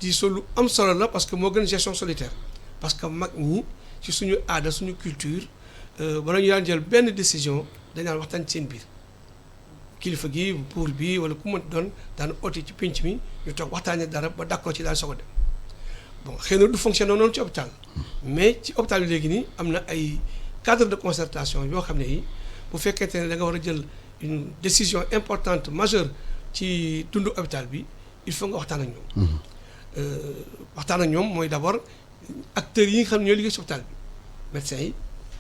diisoo lu am solo la parce que moo gën gestion solitaire parce que mag ñi ci suñu aada suñu culture bala ñu daan jël benn décision dañ daan waxtaan ci seen biir kilifa gi buur bi wala ku mën doon daan oti ci pénc mi ñu toog waxtaanee dara ba d'accord ci daal soog a dem bon xëy na du fonctionner noonu ci hôpital mais ci hôpital bi léegi nii am na ay cadre de concertation yoo xam ne yi bu fekkente ne da nga war a jël une décision importante majeure ci dundu hôpital bi il faut nga waxtaan ak ñoom. waxtaan ak ñoom mooy d'abord acteurs yi nga xam ne ñooy liggéey ci hôpital bi médecins yi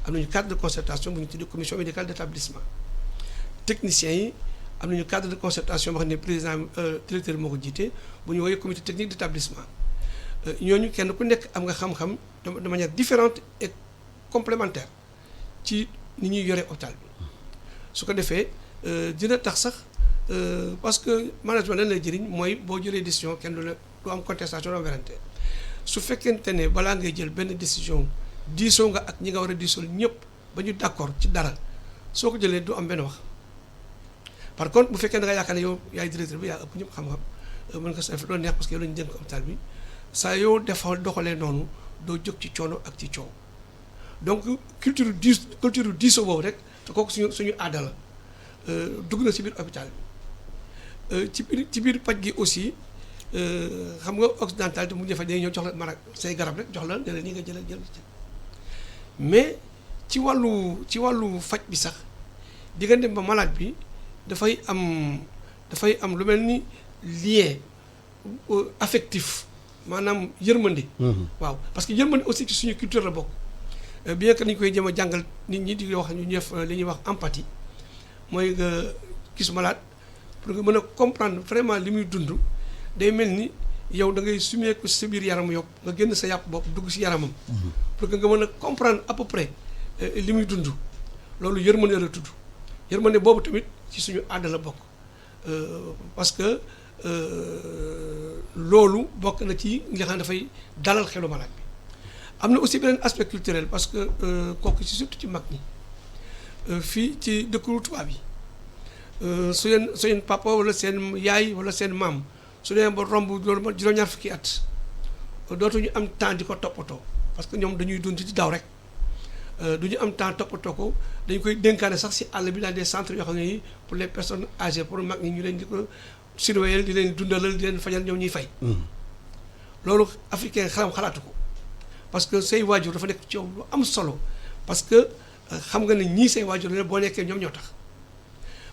am nañu cadre de concertation bu ñu tuddee commission médicale d'établissement techniciens yi am nañu cadre de concertation boo xam ne président directeur moo ko jiite bu ñu woowee comité technique d'établissement ñooñu kenn ku nekk am nga xam-xam de manière différente et complémentaire ci ni ñuy yore hôpital bi su ko defee dina tax sax parce que management lan lay jëriñ mooy boo jëlee décision kenn du am contestation du am werante su fekkente ne balaa ngay jël benn décision diisoo nga ak ñi nga war a diisoo ñëpp ba ñu d'accord ci dara soo ko jëlee du am benn wax par contre bu fekkee da nga yaakaar ne yow yaay directeur bi yaa ëpp ñëpp xam-xam mën nga sa def loolu neex parce que yow la ñu dénk hôpital bi saa yow doxalee noonu doo jóg ci coono ak ci coow donc culture diisoo boobu rek te kooku suñu aada la dugg na ci biir hôpital bi ci biir paj gi aussi xam nga occidental te mu jafe day ñëw jox la mara say garab rek jox la ne la nii nga jël mais ci wàllu faj bi sax di nga dem ba malade bi dafay am lu mel ni lien affectif maanaam yërmande. waaw parce que yërmande aussi ci suñu culture la bokk bien que ni ñu koy jëm a jàngal nit ñi di wax ñu def li ñuy wax empathie mooy nga gis malade pour nga mën a comprendre vraiment li muy dund day mel ni yow da ngay sumeeku sa biir yaram yokk nga génn sa yàpp bopp dugg si yaramam. pour que nga mën a comprendre à peu près li muy dund loolu yërmande la tudd yërmande boobu tamit ci suñu aada la bokk parce que loolu bokk na ci nga xam ne dafay dalal xelu malade bi am na aussi beneen aspect culturel parce que kooku ci surtout ci mag ñi fii ci dëkku tubaab yi seen papa wala seen yaay wala seen maam su dee ba romb juróom-ñaar fukki at dootuñu am temps di ko toppatoo parce que ñoom dañuy dund ci daw rek du ñu am temps toppatoo ko dañu koy dénkaane sax si àll bi dans des centres yoo xam ne yi pour les personnes âgées pour mag ñi ñu leen di ko surveiller di leen dundalal di leen fajal ñoom ñuy fay. loolu africain xalaatu ko parce que say waajur dafa nekk ci yow lu am solo parce que xam nga ne ñii say waajur la boo nekkee ñoom ñoo tax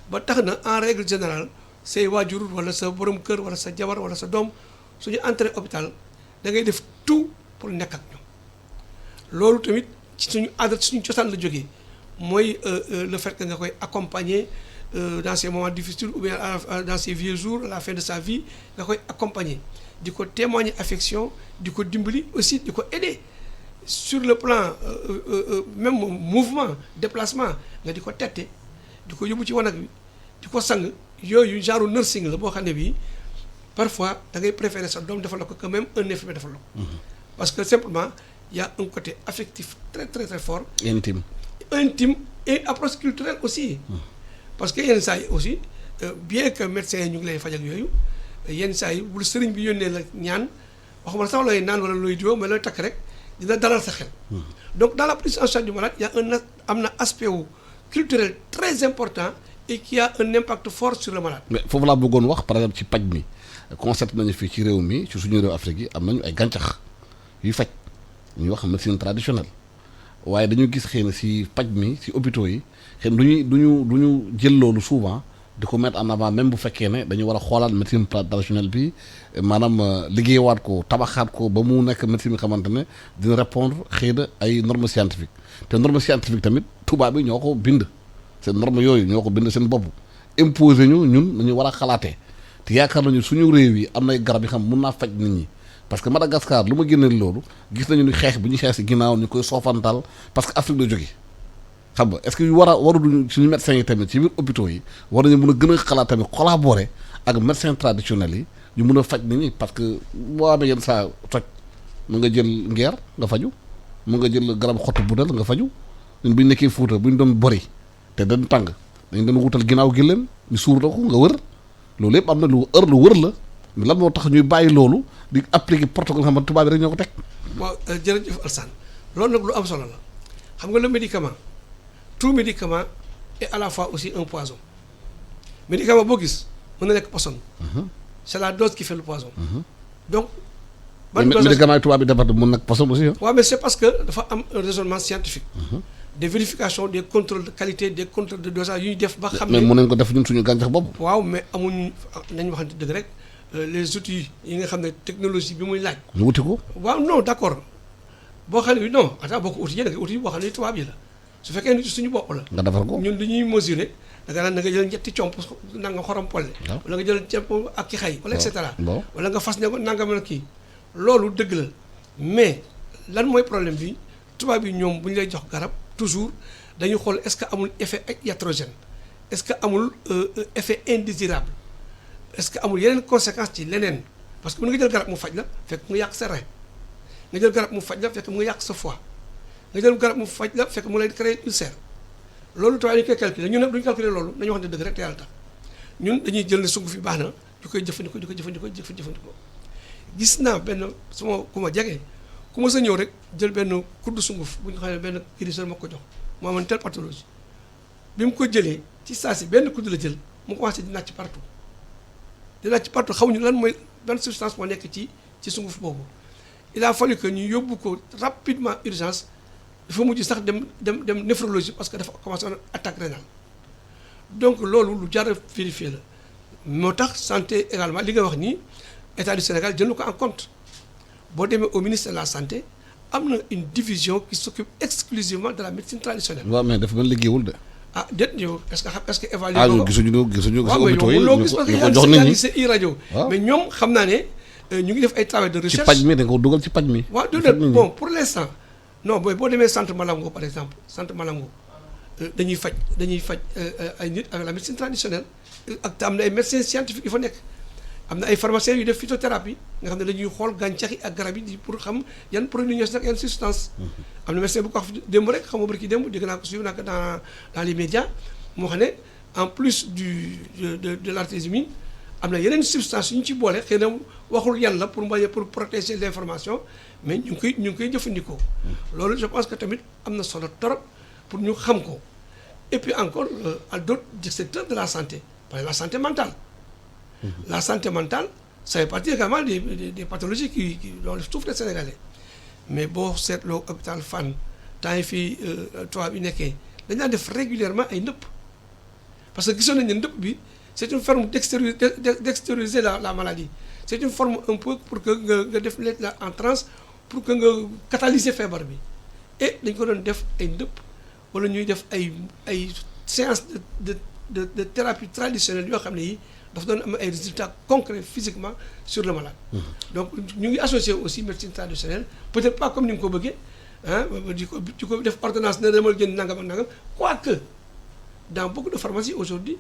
ba tax na en règle générale say waajur wala sa borom kër wala sa jabar wala sa doom suñu entré hôpital da ngay def tout pour nekk ak ñoom loolu tamit ci suñu aada suñu cosaan la jógee mooy le fait que nga koy accompagner dans ces moments difficiles ou bien dans ces vieux jours à la fin de sa vie nga koy accompagner di ko témoigner affection di ko dimbali aussi di ko aider sur le plan même mouvement déplacement nga di ko tette di ko yóbbu ci wanag bi di ko sang yooyu genre nursing la boo xam ne bii parfois da ngay préférer sa doom defal la ko que même un infirmier defal la ko parce que simplement il y a un côté affectif très très très fort intime et approche culturelle aussi parce que yenn saa yi aussi bien que médecins yi ñu ngi lay faj ak yooyu yenn saa yi bul sëriñ bi yónnee la ñaan waxuma la sax looy naan wala looy diwoo mais looy takk rek dina dalal sa xel donc dans la prise en charge du malade il y a am na aspect wu culturel très important et qui a un impact fort sur le malade. mais foofu laa bëggoon wax par exemple ci paj mi concept nañu fii ci réew mi ci suñu réew Afrique yi am nañu ay gàncax yuy faj ñuy wax médecine traditionnelle waaye dañu gis xëy na si paj mi si hôpitaux yi xëy na duñu jël loolu souvent di ko mettre en avant même bu fekkee ne dañu war a xoolaat médecine traditionnelle bi maanaam liggéeyawaat ko tabaxaat ko ba mu nekk médecine bi xamante ne dina répondre xëy na ay normes scientifiques te normes scientifiques tamit tubaab bi ñoo ko bind seen normes yooyu ñoo ko bind seen bopp imposé ñu ñun nañu war a xalaatee te yaakaar nañu suñu réew yi am nay garab yi xam mun naa faj nit ñi parce que Madagascar lu ma génneel loolu gis nañu ni xeex bi ñu xeex si ginnaaw ñu koy soofantal parce que Afrique la jóge xam nga est-ce que waruñu suñu médecins yi tamit ci biir hôpitaux yi war nañu mën a gën a xalaat tamit collaborer ak médecins traditionnels yi ñu mën a faj nit ñi parce que boo amee yenn saa toj mu nga jël ngeer nga faju mu nga jël garab xottu budal nga faju ñun bu ñu nekkee Fuuta bu ñu doon bori te dañ tàng dañ doon wutal ginnaaw gi leen ñu suur la ko nga wër loolu yëpp am na lu wër la mais lan moo tax ñuy bàyyi loolu di appliquer protocole xam nga tubaab bi rek ñoo ko teg. waaw jërëjëf Alassane loolu nag lu am solo la xam nga le médicament tout médicament est à la fois aussi un poison médicament boo gis mën na nekk poison. c'est la dose qui fait le poison. donc ban dose médicament yi tubaab bi defar mën nag poison aussi. waaw mais c'est parce que dafa am un raisonnement scientifique. des vérifications des contrôles de qualité des contrôles de dosage yu ñu def ba xam ne mais mën nañ ko def ñun suñu gàncax bopp. waaw mais amuñ nañ waxante dëgg rek les outils yi nga xam ne technologie bi muy laaj. ñu wuti ko. waaw non d'accord boo xam ne non attends boo ko uti da nga uti boo xam ne tubaab yi la su fekkee ni suñu bopp la. nga defar ko ñun dañuy mesurer da nga naan da nga jël ñetti comp nanga xorom polle. wala nga jël ceeb ak ki xay. wala et cetera. wala nga fas ne ko nangam la kii. loolu dëgg la mais lan mooy problème bi tubaab yi ñoom bu ñu lay jox garab toujours dañuy xool est-ce que amul effet iatrogène est-ce que amul effet indésirable est-ce que amul yeneen conséquences ci leneen parce que mën nga jël garab mu faj la fekk mu yàq sa rein nga jël garab mu faj la fekk mu yàq sa foie nga jël garab mu faj la fekk mu lay créer ulcère loolu tubaab yi ñu koy calculer ñun nag duñu calculer loolu nañu wax ne dëgg rek te yàlla tax ñun dañuy jël ne sunguf yi baax na ñu koy jëfandikoo gis naa benn suma ku ma jege ku ma sa ñëw rek jël benn kuddu sunguf bu ñu xam ne benn guérisseur ma ko jox moo amoon telle pathologie bi mu ko jëlee ci saa si benn kuddu la jël mu commencé di nàcc partout xamuñu lan mooy ban substance moo nekk ci sunguf boobu il a fallu que ñu yóbbu ko rapidement urgence dafa mujj sax dem néphrologie parce que dafa commencé woon attaque rénale donc loolu lu jar a vérifier la moo tax santé également li nga wax nii État du Sénégal jël ko en compte boo demee au ministère de la santé am na une division qui s'occupe exclusivement de la médecine traditionnelle. waaw mais dafa mën liggéeyul de. ah déet yow est-ce que évalué ah ko gisuñu waaw mais yow loo gis parce que yaa ngi si rajo mais ñoom xam naa ne ñu ngi def ay travail de recherche. ci paj mi da nga ko dugal ci paj mi. waaw bon pour l'instant non boo demee centre Malamgo par exemple centre Malamgo dañuy faj ay nit avec la médecine traditionnelle ak am na ay médecins scientifiques yu fa nekk. am na ay pharmaciens yu def phytothérapie nga xam ne dañuy xool gàncax yi ak garab yi pour xam yan produits ñoo si nag yan substance am na médecin bu ko wax démb rek xam nga bari ki démb dégg naa ko suivre naa ko dans les médias moo xam ne en plus de l'artésimine am na yeneen substance yu ñu ci boole xëy na waxul yan la pour protéger l'information mais ñu ngi koy jëfandikoo loolu je pense que tamit am na solo trop pour ñu xam ko et puis encore à d'autres secteurs de la santé par exemple la santé mentale. La santé mentale, ça fait partie également des pathologies dont souffrent les Sénégalais. Mais boo seetloo hôpital Fann temps yi fii tubaab yi nekkee dañ daan def régulièrement ay ndëpp parce que gisoon nañ ne ndëpp bi c'est une forme d'extérioriser la maladie. C'est une forme un peu pour que nga def la en transe pour que nga catalyser feebar bi et dañ ko doon def ay ndëpp wala ñuy def ay séances de thérapie traditionnelle yoo xam ne yi dafa doon am ay résultats concrets physiquement sur le malade. Donc ñu ngi associé aussi médecine traditionnelle peut-être pas comme ni nga ko bëggee di ko def ordonnance ne demal jënd nangam ak nangam quoique dans beaucoup de pharmacies aujourd'hui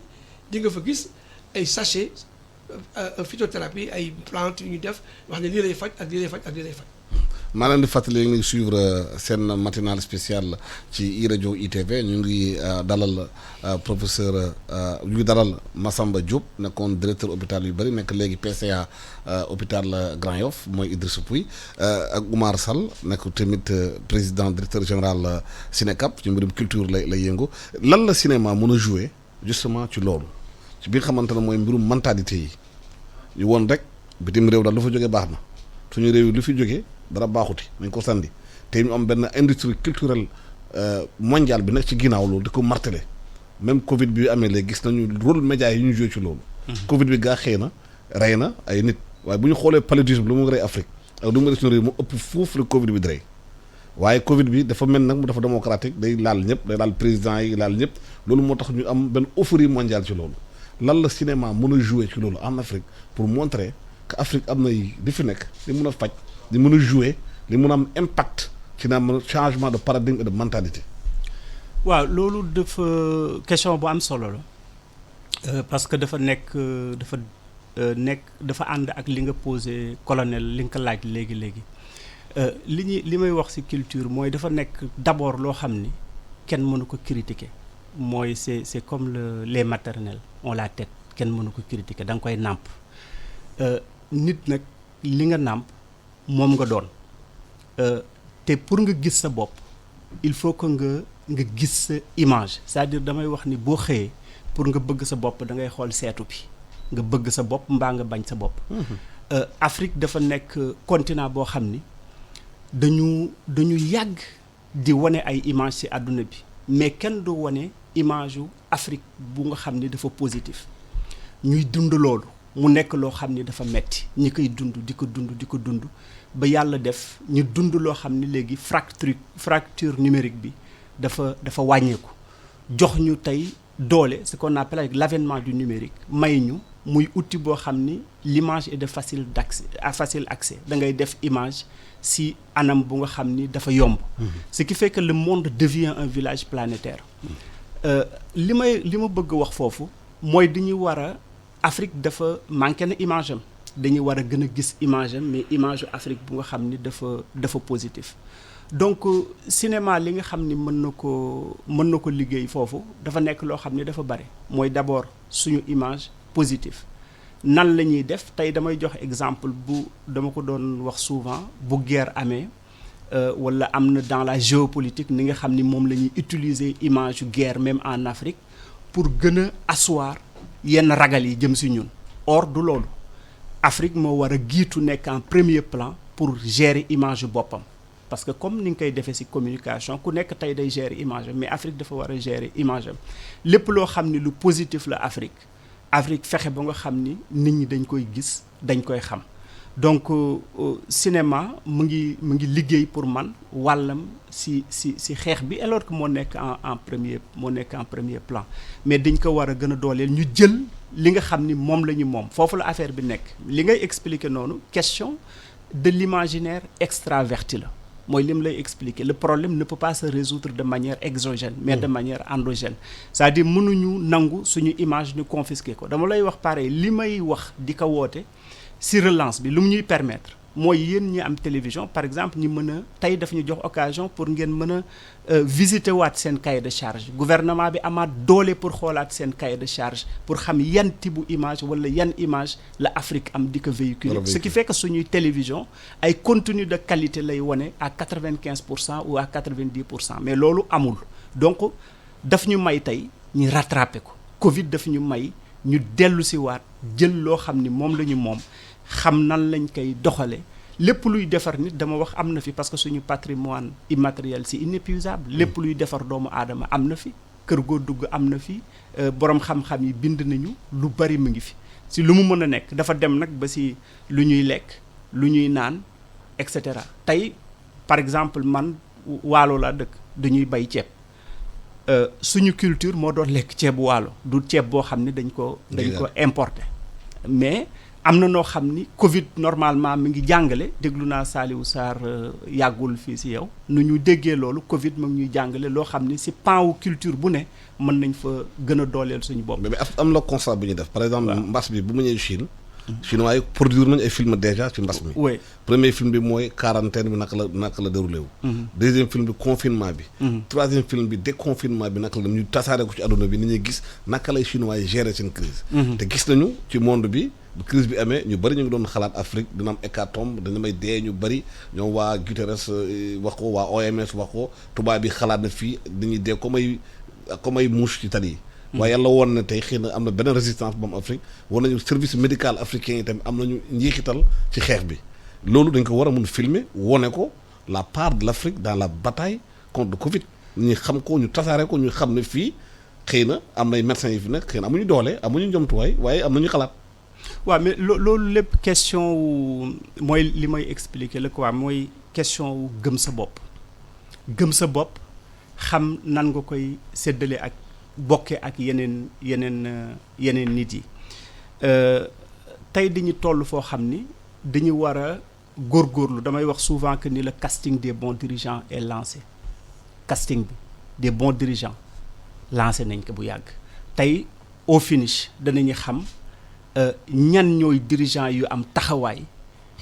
di nga fa gis ay sachets phytothérapie ay plantes yu ñu def wax ne lii lay faj ak lii lay faj ak lii lay faj. maa leen di fàttali ñu ngi suivre seen matinale spéciale ci iRadio ITV ñu ngi dalal professeur ñu ngi dalal Massamba Diop nekkoon directeur hôpital yu bëri nekk léegi PCA hôpital Grand Yoff mooy Idrissa Pouye ak Oumar Sall nekk tamit président directeur général Cinecap ci mbirum culture lay yëngu lan la cinéma mën a jouer justement ci loolu ci bi nga xamante ne mooy mbirum mentalité yi ñu woon rek bitim réew daal lu fa jógee baax na suñu réew yi lu fi jógee dara baaxuti nañ ko sandi te ñu am benn industrie culturelle mondiale bi nekk ci ginnaaw loolu di ko martelé même Covid bi amee léegi gis nañu rôle média yi ñu joué ci loolu. Covid bi gaa xëy na rey na ay nit waaye bu ñu xoolee paludisme lu mu rey Afrique ak lu mu rey suñu réew mu ëpp foofu la Covid bi di rey waaye Covid bi dafa mel nag mu dafa démocratique day laal ñëpp day laal président yi laal ñëpp loolu moo tax ñu am benn euphorie mondiale ci loolu lan la cinéma mën a joué ci loolu en Afrique pour montrer que Afrique am na di fi nekk di mën a faj. di mën a jouer di mën a am impact ci na mën changement de paradigme et de mentalité. waaw loolu dafa question bu am solo la parce que dafa nekk dafa ànd ak li nga posé colonel li nga ko laaj léegi li may wax ci culture mooy dafa nekk d'abord loo xam ni kenn mënu ko critiquer mooy c'est comme les maternelles ont la tête kenn mënu ko critiquer da nga koy nàmp nit nag li nga nàmp moom nga doon te pour nga gis sa bopp il faut que nga gis sa image c'est-à-dire damay wax ni boo xëyee pour nga bëgg sa bopp da ngay xool seetu bi nga bëgg sa bopp mbaa nga bañ sa bopp. Afrique dafa nekk continent boo xam ni dañu yàgg di wane ay image ci àdduna bi mais kenn du wane image yu Afrique bu nga xam ni dafa positif ñuy dund loolu mu nekk loo xam ni dafa metti ñi koy dund di ko dund ba yàlla def ñu dund loo xam ni léegi fracture numérique bi dafa wàññeeku jox ñu tey doole ce qu'on appelle avec l'avènement du numérique may ñu muy outil boo xam ni l'image est de facile accès da ngay def image si anam bu nga xam ni dafa yomb ce qui fait que le monde devient un village planétaire li ma bëgg wax foofu mooy dañuy war a Afrique dafa manqué na image am dañuy war a gën a gis image am mais image Afrique bu nga xam ni dafa positif donc cinéma li nga xam ni mën na ko liggéey foofu dafa nekk loo xam ni dafa bare mooy d'abord suñu image positive nan la ñuy def tey damay jox exemple bu dama ko doon wax souvent bu guerre amee wala am na dans la géopolitique ni nga xam ni moom la ñuy utiliser image guerre même en Afrique pour gën a asseoir yenn ragal yi jëm si ñun or du loolu Afrique moo war a jiitu nekk en premier plan pour gérer image boppam parce que comme ni nga koy defee ci communication ku nekk tey day gérer image am mais Afrique dafa war a gérer image am lépp loo xam ni lu positif la Afrique fexe ba nga xam ni nit ñi dañ koy gis dañ koy xam donc cinéma mu ngi liggéey pour man wàllam ci xeex bi alors que moo nekk en premier plan mais dañ ko war a gën a dooleel ñu jël li nga xam ni moom la ñu moom foofu la affaire bi nekk li ngay expliquer noonu question de l'imaginaire extraverti la mooy li mu lay expliquer le problème ne peut pas se résoudre de manière exogène mais de manière endogène c'est-à-dire mënuñu nangu suñu image ñu confisquer ko dama lay wax pareil li may wax di ko woote ci relance bi lu mu ñuy permettre mooy yéen ñi am télévision par exemple ñi mën a tey daf ñu jox occasion pour ngeen mën a visiter waat seen cahier de charge gouvernement bi amaat doole pour xoolaat seen cahier de charge pour xam yan type image wala yan image la Afrique am di ko véhiculer ce qui fait que suñuy télévision ay contenu de qualité lay wone à 95% ou à 90% mais loolu amul donc daf ñu may tey ñu rattraper ko Covid daf ñu may ñu dellu si waat jël loo xam ni moom la ñu moom xam nan lañ koy doxale lépp luy defar nit dama wax am na fi parce que suñu patrimoine immatériel c'est inépuisable lépp luy defar doomu aadama am na fi kër goo dugg am na fi borom xam-xam yi bind nañu lu bari mu ngi fi si lu mu mën a nekk dafa dem nag ba si lu ñuy lekk lu ñuy naan et cetera tey par exemple man waalo laa dëkk dañuy bay ceeb suñu culture moo doon lekk ceebu waalo du ceeb boo xam ne dañ ko importer mais am na noo xam ni Covid normalement mi ngi jàngale déglu naa Saliou Sarr yàggul fii si yow nu ñu déggee loolu Covid mu ngi ñuy jàngale loo xam ni si pan wu culture bu ne mën nañ fa gën a dooleel suñu bopp. mais am na constat bu ñu def par exemple mbas bi bu mu ñëwee Chine. Chinois yi produire nañu ay film déjà ci mbas mi. oui premier film bi mooy quarantaine bi naka la déroulé wu. deuxième film bi confinement bi. troisième film bi déconfinement bi naka la ñu tasaare ko ci àdduna bi ni ñuy gis naka lay Chinois yi gérer seen crise te gis nañu ci monde bi bu crise bi amee ñu bëri ñu ngi doon xalaat Afrique dina am hécatombe dina may dee ñu bëri ñoom waa Guterres wax ko waa OMS wax ko tubaab bi xalaat na fii dañuy dee comme ay mouche ci tali yi. waaye yàlla woon na tey xëy na am na beneen résistance bu am Afrique war nañu service médical africain yi tamit am nañu njeexital ci xeex bi loolu dañ ko war a mun filmer wone ko la part de l'Afrique dans la bataille contre le Covid ñu xam ko ñu tasaare ko ñu xam ne fii xëy na am nay médecins yi fi nekk xëy na amuñu doole amuñu njomtuwaay waaye am nañu xalaat. waaw mais loolu lépp question wu mooy li may expliquer la quoi mooy question wu gëm sa bopp xam nan nga koy séddale ak. bokke ak yeneen nit yi tey dañu toll foo xam ni dañu war a góorgóorlu damay wax souvent que ni le casting des bons dirigeants est lancé casting bi des bons dirigeants lancé nañ ko bu yàgg tey au finish danañu xam ñan ñooy dirigeants yu am taxawaay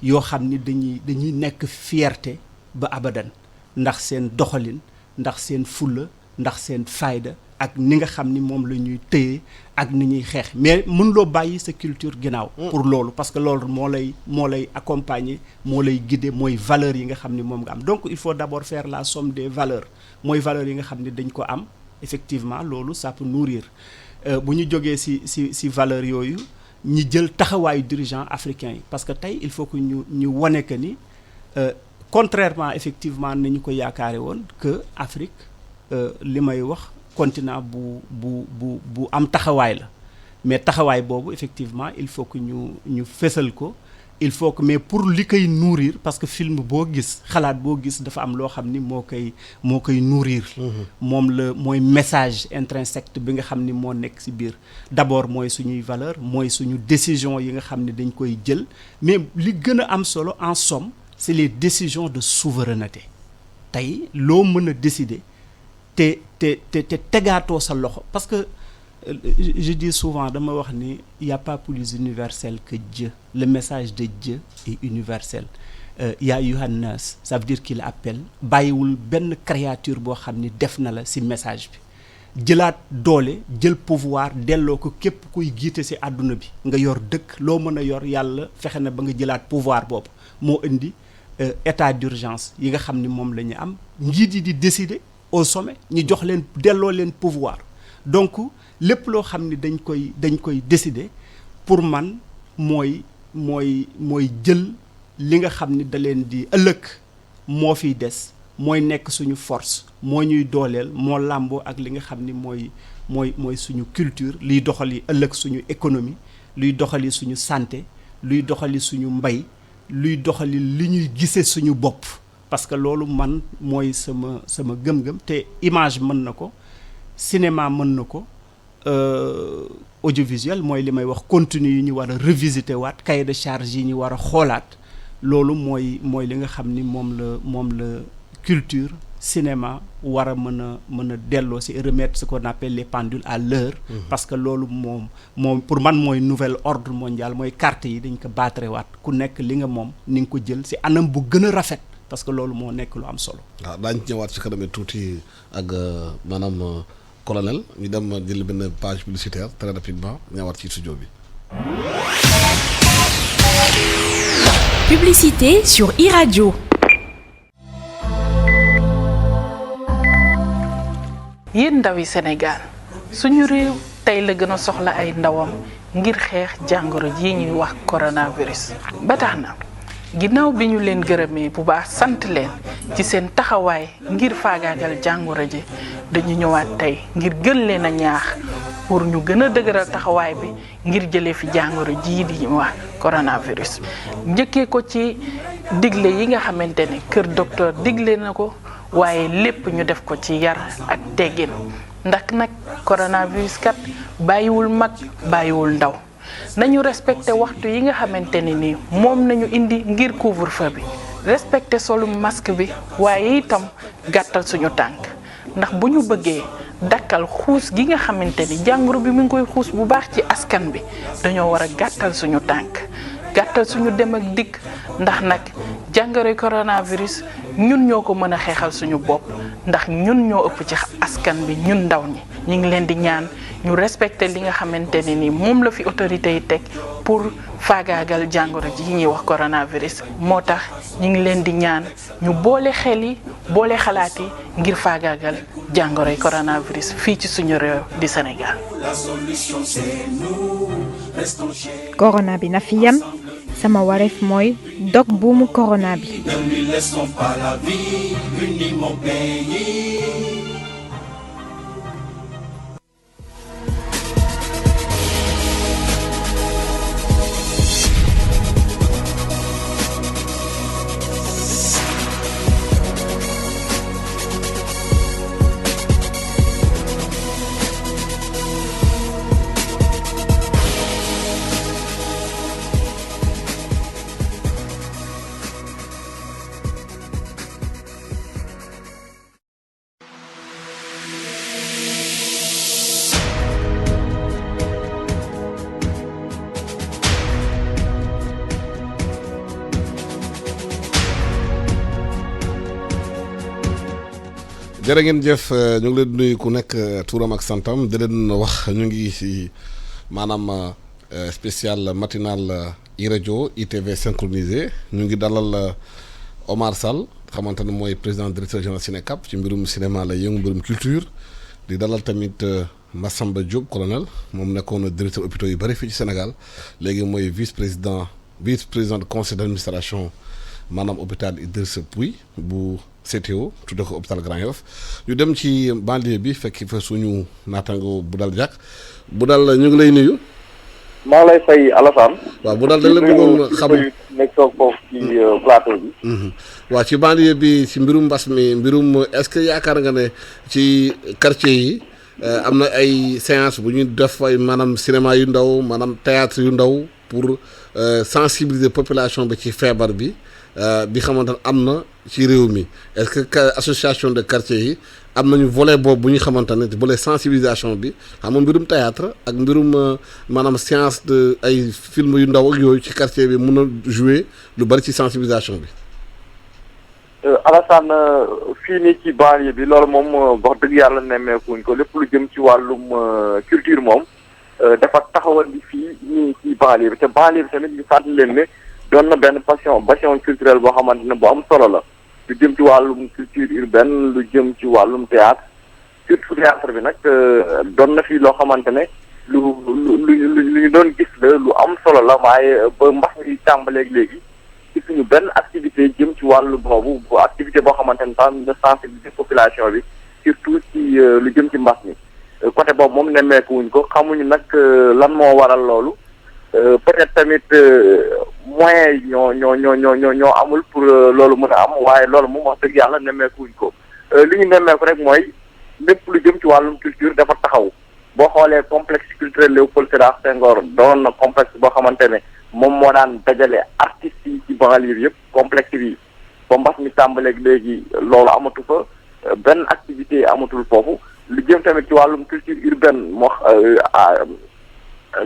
yoo xam ni dañuy nekk fierté ba abadan ndax seen doxalin ndax seen fulla ndax seen fayda ak ni nga xam ni moom la ñuy téye ak ni ñuy xeex mais mën loo bàyyi sa culture ginnaaw pour loolu parce que loolu moo lay accompagner moo lay guider mooy valeurs yi nga xam ni moom nga am donc il faut d'abord faire la somme des valeurs mooy valeurs yi nga xam ni dañ ko am effectivement loolu ça peut nourrir bu ñu jógee ci valeurs yooyu ñi jël taxawaayu dirigeants africains yi parce que tey il faut que ñu wane que ni contrairement effectivement ni ñu ko yaakaare woon que Afrique li may wax continent bu am taxawaay la mais taxawaay boobu effectivement il faut que ñu fésal ko il faut que mais pour li koy nourrir parce que film boo gis xalaat boo gis dafa am loo xam ni moo koy nourrir moom la mooy message intrinsèque bi nga xam ni moo nekk ci biir d'abord mooy suñuy valeur mooy suñu décision yi nga xam ne dañ koy jël mais li gën a am solo en somme c'est les décisions de souveraineté tey loo mën a décider te tegaatoo sa loxo parce que je dis souvent dama wax ni il y a pas plus universel que Dieu le message de Dieu est universel yaa ayyuhan nas ça veut dire qu'il appelle bàyyiwul benn créature boo xam ni def na la ci message bi jëlaat doole jël pouvoir delloo ko képp kuy jiite ci àdduna bi nga yor dëkk loo mën a yor yàlla fexe na ba nga jëlaat pouvoir boobu moo indi état d'urgence yi nga xam ni moom la ñu am njiit yi di décider au sommet ñu jox leen delloo leen pouvoir donc lépp loo xam ni dañ koy décider pour man mooy jël li nga xam ni da leen di ëllëg moo fiy des mooy nekk suñu force moo ñuy dooleel moo làmboo ak li nga xam ni mooy suñu culture liy doxali ëllëg suñu économie luy doxali suñu santé luy doxali suñu mbay luy doxali li ñuy gisee suñu bopp parce que loolu man mooy sama gëm-gëm te image mën na ko cinéma mën na ko audiovisuel mooy li may wax contenu yi ñu war a revisiter waat cahier de charge yi ñu war a xoolaat loolu mooy li nga xam ni moom la culture cinéma war a mën a delloo ci remettre ce qu'on appelle les pendules à l'heure parce que loolu moom pour man mooy nouvel ordre mondial mooy carte yi dañ ko battre waat ku nekk li nga moom ni nga ko jël ci anam bu gën a rafet parce que loolu moo nekk lu am solo. waaw daañu ñëwaat ci kanam tuuti ak maanaam colonel ñu dem jël benn page publicitaire très rapidement ñëwaat ci studio bi. Publicité sur iRadio. yéen ndawi Sénégal suñu réew tey la gën a soxla ay ndawam ngir xeex jàngoro ji ñuy wax coronavirus ba tax na ginnaaw bi ñu leen gërëmee bu baax sant leen ci seen taxawaay ngir faagaagal jàngoro ji dañu ñëwaat tey ngir gën leen a ñaax pour ñu gën a dëgëral taxawaay bi ngir jëlee fi jàngoro jii di ñu wax coronavirus njëkkee ko ci digle yi nga xamante ne kër docteur digle na ko waaye lépp ñu def ko ci yar ak teggin ndax nag coronavirus kat bàyyiwul mag bàyyiwul ndaw nañu respecté waxtu yi nga xamante ne ni moom nañu indi ngir couvre-feu bi respecté solu masque bi waaye itam gàttal suñu tànk ndax bu ñu bëggee dakkal xuus gi nga xamante ni jàngoro bi mu ngi koy xuus bu baax ci askan bi dañoo war a gàttal suñu tànk gàttal suñu dem ak dikk ndax nag jàngoroy coronavirus ñun ñoo ko mën a xeexal suñu bopp ndax ñun ñoo ëpp ci askan bi ñun ndaw ñi ñu ngi leen di ñaan ñu respecté li nga xamante ne ni moom la fi autorité yi teg pour faagaagal jàngoro ji ñuy wax coronavirus moo tax ñu ngi leen di ñaan ñu boole xel yi boole xalaat yi ngir faagaagal jàngoroy coronavirus fii ci suñu réew di Sénégal. corona bi na fi yem sama wareef mooy dog buumu corona bi. jërë ngeen jëf ñu ngi leen di nuyu ku nekk turam ak santam di leen wax ñu ngi ci maanaam spécial matinal iRadio ITV synchronisé ñu ngi dalal Omar Sall xamante ne mooy président directeur général Cinecap ci mbirum cinéma la yëngu mbirum culture di dalal tamit Massamba Diop colonel moom nekkoon directeur hôpitaux yu bëri fii ci Sénégal léegi mooy vice président de conseil d'administration maanaam hôpital Idrissa Pouye bu CTO tudde ko hôpital Grand Yoff ñu dem ci banlieue bi fekk fa suñu naataango bu dal jàkk bu dal ñu ngi lay nuyu. maa ngi lay fay Alassane. waaw bu daal dañ la bëggoon xam nekk toog foofu ci plateau bi. waaw ci banlieue bi ci mbirum mbas mi est-ce que yaakaar nga ne ci quartier yi am na ay séance bu ñuy def ay maanaam cinéma yu ndaw maanaam théâtre yu ndaw pour sensibiliser population bi ci feebar bi xamante ne am na ci réew mi est-ce que association de quartier yi am nañu volet boobu bu ñu xamante ne volet sensibilisation bi xam nga mbirum théâtre ak mbirum maanaam séance de ay film yu ndaw ak yooyu ci quartier bi mun a jouer lu bari ci sensibilisation bi. Alassane fii nii ci banlieue bi loolu moom wax dëgg yàlla nemmeekuñ ko lépp lu jëm ci wàllum culture moom dafa taxawal di fii nii ci banlieue bi te banlieue bi tamit ñu fàttali leen ne doon na benn passion culturelle boo xamante ne bu am solo la lu jëm ci wàllum culture urbaine lu jëm ci wàllum théâtre surtout théâtre bi nag doon na fii loo xamante ne lu ñu doon gis la lu am solo la waaye ba mbax mi tàmbaleeg léegi gisuñu benn activité jëm ci wàllu boobu activité boo xamante ne sax ñu sensibiliser population bi surtout ci lu jëm ci mbas mi côté boobu moom nemmeekuwuñ ko xamuñu nag lan moo waral loolu peut-être tamit moyens yi ñoo amul pour loolu mën a am waaye loolu moom wax dëgg yàlla nemmeekuwuñ ko li ñu nemmeeku rek mooy lépp lu jëm ci wàllum culture dafa taxaw boo xoolee complexe culturel Léopold Sédar Senghor doon na complexe boo xamante ne moom moo daan dajale artistes yi ci banlieue bi yëpp complexe bi ba mbas mi tàmbaleeg léegi loolu amatu fa benn activité amatul foofu lu jëm tamit ci wàllum culture urbaine moo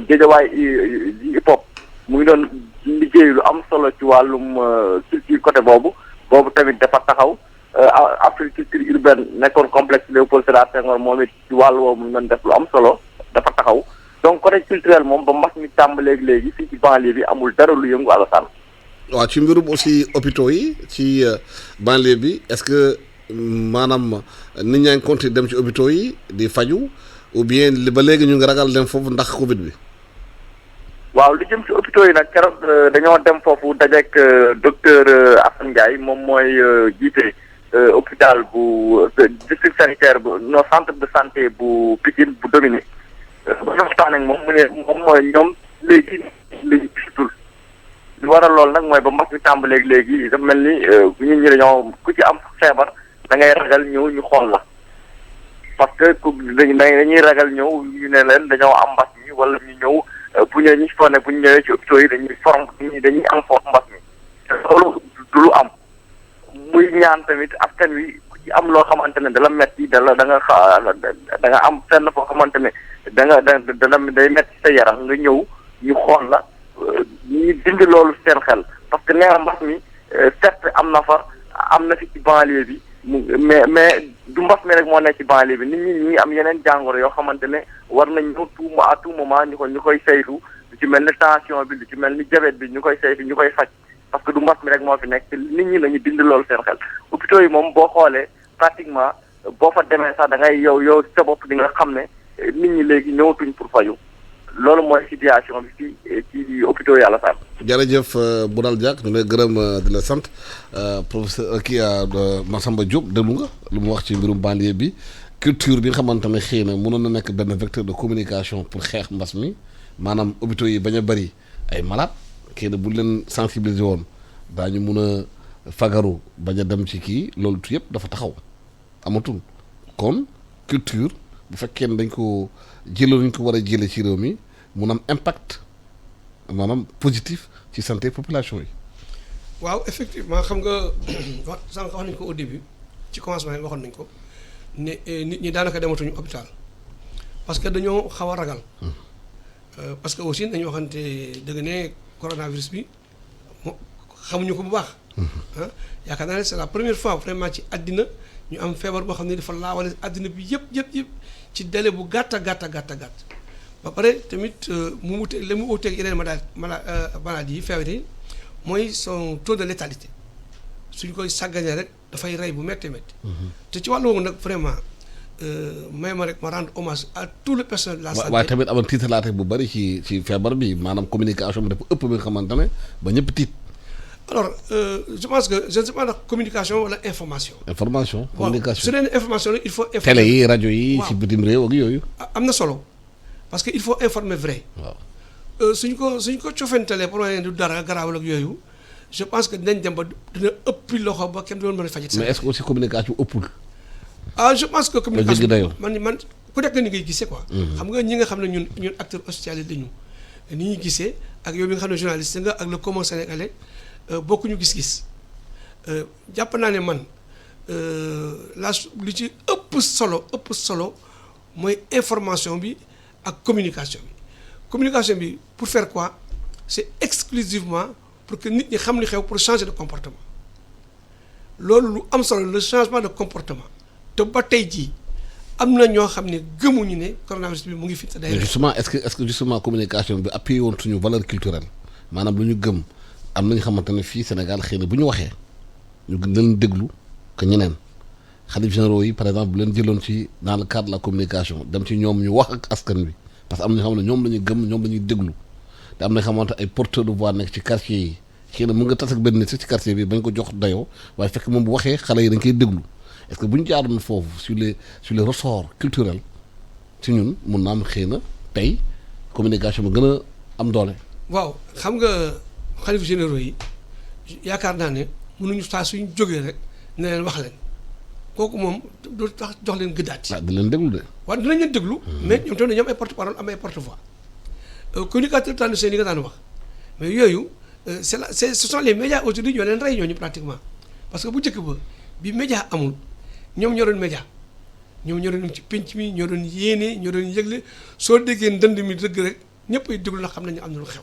géejawaay hip hop mu ngi doon liggéey lu am solo ci wàllum culture côté boobu tamit dafa taxaw Afrique culture urbaine nekkoon complexe Léopold Sédar Senghor moom it ci wàllu woowu mu ngi doon def lu am solo dafa taxaw donc côté culturel moom ba mbas mi tàmbaleeg léegi fii ci banlieue bi amul dara lu yëngu Alassane. waaw ci mbirum aussi hôpitaux yi ci banlieue bi est-ce que maanaam nit ñaa ngi continuer dem ci hôpitaux yi di faju ou bien ba léegi ñu ngi ragal dem foofu ndax Covid bi. waaw lu jëm ci hôpitaux yi nag keroog dañoo dem foofu dajeek docteur Assane Ndiaye moom mooy jiite hôpital bu district sanitaire bu non centre de santé bu Pikine bu Dominique. ba ñu waxtaan ak moom mu ne moom mooy ñoom léegi gisatul lu waral loolu nag mooy ba mbas mi tàmbaleeg léegi dafa mel ni nit ñi dañoo ku ci am feebar da ngay ragal ñëw ñu xool la parce que dañuy ragal ñëw ñu ne leen dañoo am mbas mi wala ñu ñëw bu ñëwee ñu foog ne bu ñu ñëwee ci hôpitaux yi dañuy am foofu mbas mi te loolu du lu am muy ñaan tamit askan wi ku ci am loo xamante ne dala metti da nga am fenn foo xamante ne day metti sa yaram nga ñëw ñu xool la ñu dindi loolu seen xel parce que nee na mbas mi certes am na fi ci banlieue bi mais du mbas mi rek moo nekk ci banlieue bi nit ñi ñu ngi am yeneen jàngoro yoo xamante ne war nañ ñëw à tout moment ñu koy saytu lu ci mel ni tension bi lu ci mel ni diabète bi ñu koy saytu ñu koy faj parce que du mbas mi rek moo fi nekk te nit ñi nañu dindi loolu seen xel hôpitaux yi moom boo xoolee pratiquement boo fa demee sax da ngay yow sa bopp di nga xam ne nit ñi léegi ñëwatuñ pour faju loolu mooy situation bi fii ci hôpitaux yàlla sax. jërëjëf Bounal Diack ñu lay gërëm di la sant professeur Massamba Diop déglu nga lu mu wax ci mbirum banlieue bi culture bi nga xamante ne xëy na mënoon na nekk benn vecteur de communication pour xeex mbas mi maanaam hôpitaux yi bañ a bëri ay malade xëy na bu leen sensibiliser woon daañu mun a fagaru bañ a dem ci kii loolu tu yëpp dafa taxaw amatul kon culture bu fekkee ne dañ ko jëlee ñu ko war a jëlee ci réew mi mun am impact maanaam positif ci santé population yi. waaw effectivement xam nga sànq wax nañ ko au début ci commencement yi waxoon nañ ko ne nit ñi daanaka dematuñu hôpital parce que dañoo xaw a ragal. parce que aussi dañu waxante dëgg ne coronavirus bi xamuñu ko bu baax. yaakaar naa ne c'est la première fois vraiment ci àddina ñu am feebar boo xam ne dafa laawale àddina bi yëpp ci délai bu gàtt ba pare tamit mu wute la mu wuteeg yeneen maladies yi feebar yi mooy son taux de létalité suñ koy sàgganee rek dafay rey bu méttee te ci wàllu woowu nag vraiment may ma rek ma rendre hommage à tout le personnel de la santé. waaye tamit amoon tiitalaate bu bari ci feebar bi maanaam communication bi dafa ëpp bi nga xamante ne ba ñëpp tiit. alors je pense que je ne sais pas ndax communication wala information. communication su dee information il faut. télé yi rajo yi. ci bitim réew ak yooyu. am na solo parce que il faut informer vrai. waaw suñ ko cofentalee pour wane du dara garaawal ak yooyu je pense que dinañ dem ba dina ëppi loxo ba kenn doon mën a fajit. mais est-ce que aussi communication ëppul. Je pense que communication man ku nekk ni ngay gisee quoi. xam nga ñi nga xam ne ñun acteurs hospitaliers lañu ni ñuy gisee ak yow mi nga xam ne journaliste nga ak le commun sénégalais bokkuñu gis-gis jàpp naa ne man li ci ëpp solo mooy information bi ak communication bi pour faire quoi c'est exclusivement pour que nit ñi xam li xew pour changer de comportement loolu lu am solo le changement de comportement te ba tey jii am na ñoo xam ne gëmuñu ne coronavirus bi mu ngi fi te day. justement est-ce que justement communication bi appuyé woon suñu valeur culturelle maanaam lu ñu gëm am nañu xamante ne fii Sénégal xëy na bu ñu waxee ñu gën leen déglu que ñeneen xalif généraux yi par exemple bu leen jëloon ci dans le cadre de la communication dem ci ñoom ñu wax ak askan bi parce que am na ñoo xam ne ñoom la ñuy gëm ñoom la ñuy déglu te am na xamante ay porteurs de voix nekk ci quartier yi xëy na mën nga tas ak benn nit sax ci quartier bi bañ ko jox dayoo waaye fekk moom bu waxee xale yi dañ koy déglu. est-ce que bu ñu jaaroon foofu sur les ressorts culturels ci ñun mun na am xëy na tey communication bi gën a am doole. waaw xam nga xalif généraux yi yaakaar naa ne mënuñu saa suñu jógee rek ne leen wax leen kooku moom du tax jox leen gëddaat. di leen déglu de. waaw dinañ leen déglu. mais ñoom tamit dañoo am ay porte-parole am ay porte-voix communicateur traditionnel yi nga daan wax mais yooyu ce sont les médias aujourd'hui ñoo leen rey ñooñu pratiquement parce que bu njëkk ba bi média amul. ñoom ñoo doon média ñoom ñoo doon ci penc mi ñoo doon yéene ñoo doon yëgle soo déggee ndënd mi dëgg rek ñëpp ay déglu na xam nañu am na lu xew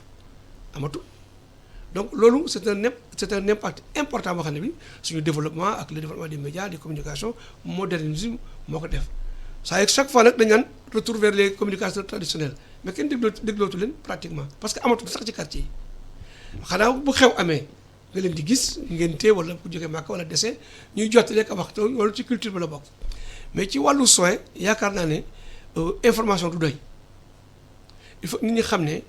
amatul donc loolu c'est un impact important boo xam ne bi suñu développement ak le développement des médias des communications modernisme moo ko def saa yeeg chaque fois nag dañ naan retour vers les communications traditionnelles mais kenn déglootu leen pratiquement parce que amatul sax ci quartier yi xanaa bu xew amee nga leen di gis ngeen tee wala ku jógee màkk wala dese ñuy jottali ak wax loolu ci culture bi la bokk mais ci wàllu soin yaakaar naa ne information du doy il faut nit ñi xam ne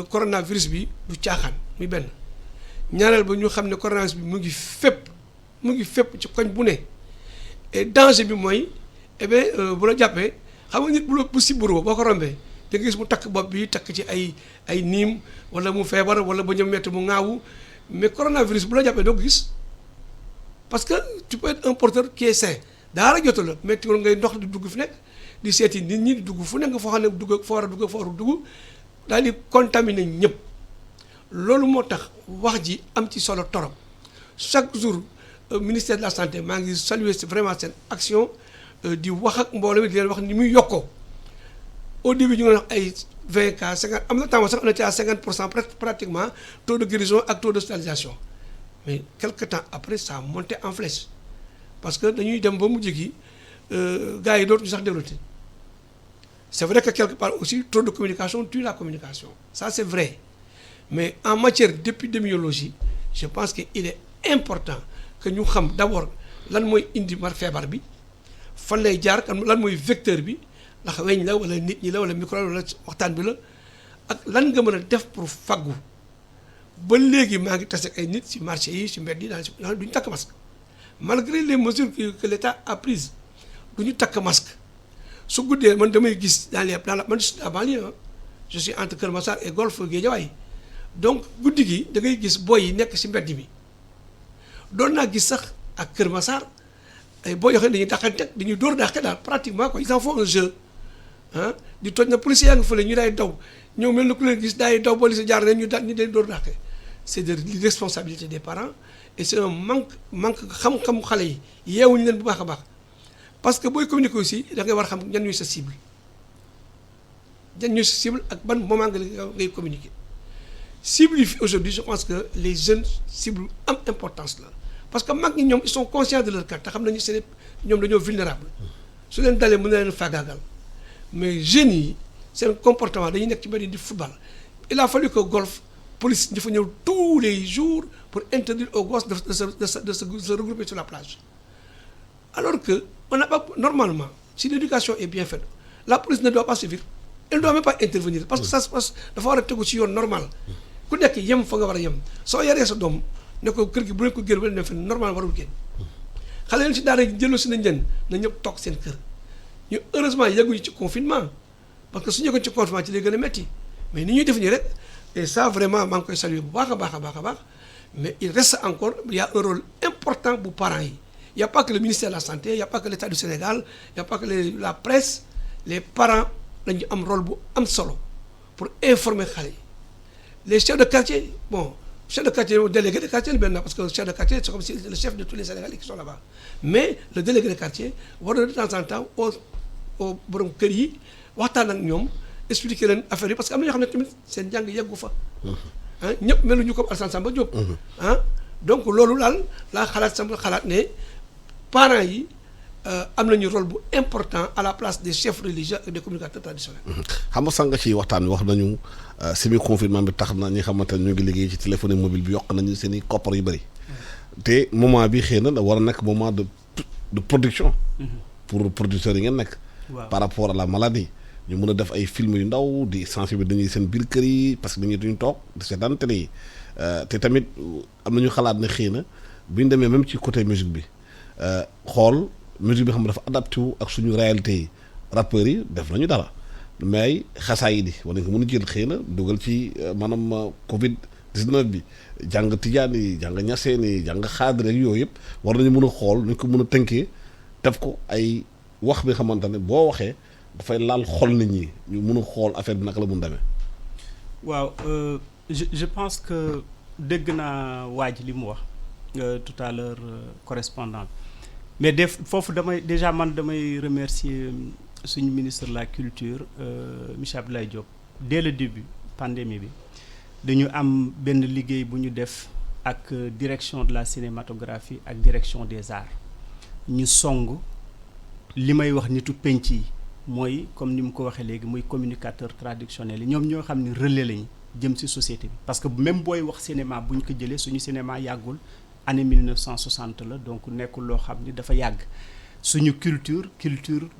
coronavirus bi du caaxaan muy benn ñaareel ba ñu xam ne coronavirus bi mu ngi fépp ci koñ bu ne et danger bi mooy eh bien bu la jàppee xam nga nit bu sibbiru boo ko rombee da nga gis mu takk bopp bi takk ci ay niim wala mu feebar wala ba ñu metti mu ŋaawu. mais coronavirus bu la jàppee doo ko gis parce que tu peux être un porteur qui est sain daara jotu la mais teewul ngay ndox di dugg fi nekk di seeti nit ñi di dugg fu nekk nga foo xam ne dugg foo war a dugg foo war a dugg daal di contaminer ñëpp loolu moo tax wax ji am ci solo torop chaque jour ministère de la santé maa ngi saluer vraiment seen action di wax ak mbooloo mi di leen wax ni muy yokkoo au début ñu ngi wax ay 20 cas 50 am na temps sax on était à 50% pratiquement taux de guérison ak taux d'hospitalisation mais quelque temps après ça a monté en flèche parce que dañuy dem ba mujj gi gars yi dootuñu sax développé c'est vrai que quelque part aussi trop de communication tue la communication ça c'est vrai mais en matière d'épidémiologie je pense que il est important que ñu xam d'abord lan mooy indi feebar bi fan lay jaar kan lan mooy vecteur bi ndax weñ la wala nit ñi la wala micro wala waxtaan bi la ak lan nga mën a def pour faggu ba léegi maa ngi tase ak ay nit ci marché yi ci mbedd yi daal yoo xam ne du ñu takk masque malgré les mesures que l'État a prises du ñu takk masque su guddee man damay gis dans la man banlieue je suis entre Kër Massar et Golf Guédiawaye donc guddi gi da ngay gis boy yi nekk ci mbedd mi doon naa gis sax ak Kër Massar ay boy yoo xam ne dañuy dàqante dañuy dóor dàqe daal pratiquement quoi ils en font un jeu ah di toj na policier yaa ngi fële ñu day daw ñëw mel na ku leen gis daay daw police jaar ne ñu day dóor dàqe c'est de l'irresponsabilité des parents et c'est un manque xam-xamu xale yi yeewuñu leen bu baax a baax parce que booy communiquer aussi da ngay war a xam ñan ñooy sa cible ak ban moment nga ngay communiquer cible yi fi aujourd'hui je pense que les jeunes cibles am importance la parce que mag ñi ñoom ils sont conscients de leur cas te xam nañu seen ñoom dañoo vulnérable su leen dalee mën na leen faagaagal mais jeunes yi seen comportement dañuy nekk ci mbedd di football il a fallu que Golf police dafa ñëw tous les jours pour interdire aux gosses de se regrouper sur la plage alors que on n'a pas normalement si l'éducation est bien faite la police ne doit pas suivre elle ne doit même pas intervenir parce que ça se passe dafa war a tegu ci yoon normal ku nekk yem fa nga war a yem soo yaree sa doom ne ko kër gi bu leen ko génn ba leen def normal warul génn xale leen si daara jëloo si nañ leen na ñëpp toog seen kër ñu heureusement yegguñu ci confinement parce que su ñu yeggoon ci confinement ci lay gën a metti mais ni ñuy def nii rek et ça vraiment maa ngi koy saluer bu baax a baax mais il reste encore il y a un rôle important pour parents yi. Il n'y a pas que le ministère de la Santé, il n'y a pas que l'État du Sénégal, il n'y a pas que la presse. Les parents ont un rôle solo pour informer les enfants. Les chefs de quartier, bon, chef de quartier, le délégué de quartier, parce que le chef de quartier, c'est comme si c'est le chef de tous les Sénégalais qui sont là-bas. Mais le délégué de quartier, de temps en temps, au borom kër yi waxtaan ak ñoom expliquer leen affaire yi parce que am na ñoo xam ne tamit seen njàng yeggu fa. ah ñëpp meluñu comme Alassane Samba Diop. ah donc loolu daal laa xalaat ne. Parents yi am nañu rôle bu important à la place des chefs religieux et des communicateurs traditionnels. xam nga sànq ci waxtaan bi wax nañu semi confinement bi tax na ñi xamante ne ñu ngi liggéey ci téléphone mobile bi yokk nañu seen i koppar yu bëri. te moment bi xëy na da war a nekk moment de production. pour producteurs yi ngeen nekk. par rapport à la maladie. ñu mën a def ay film yu ndaw di sensibiliser dañuy seen biir kër yi parce que dañuy duñ toog di seetaan télé yi te tamit am nañu xalaat ne xëy na bu ñu demee même ci côté musique bi. xool musique bi xam ne dafa adapté wu ak suñu réalité yi rappeurs yi def nañu dara mais xasaay yi di war nañ ko mën a jël xëy na dugal ci maanaam Covid 19 bi jàng tijaan yi jàng ñaseen yi jàng xaadir ak yooyu yëpp war nañu mën a xool ñu ko mën a tënkee def ko ay wax bi xamante ne boo waxee dafay laal xol nit ñi ñu mën a xool affaire bi naka la mun demee. waaw je pense que dégg naa waa ji li mu wax tout à l'heure correspondant. Mais foofu damay remercier suñu ministre de la culture monsieur Abdoulaye Diop dès le début pandémie bi dañu am benn liggéey bu ñu def ak direction de la cinématographie ak direction des arts ñu song li may wax nitu penc yi mooy comme ni mu ko waxee léegi muy communicateur traditionnel yi ñoom ñoo xam ne relais lañu jëm ci société bi parce que même booy wax cinéma bu ñu ko jëlee suñu cinéma yàggul année 1960 la donc nekkul loo xam ni dafa yàgg suñu culture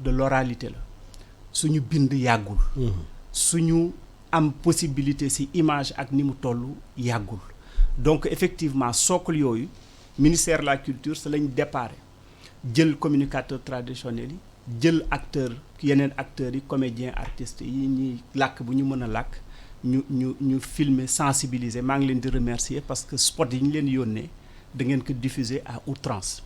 de l'oralité la suñu bind yàggul suñu am possibilité ci image ak ni mu toll yàggul donc effectivement socle yooyu ministère de la culture sa lañ déparé jël communicateur traditionnel yi jël acteur yeneen acteurs yi comédiens artistes yi ñuy làkk bu ñu mën a làkk ñu filmer sensibiliser maa ngi leen di remercier parce que spot yi ñu leen yónnee da ngeen ko diffuser à outrance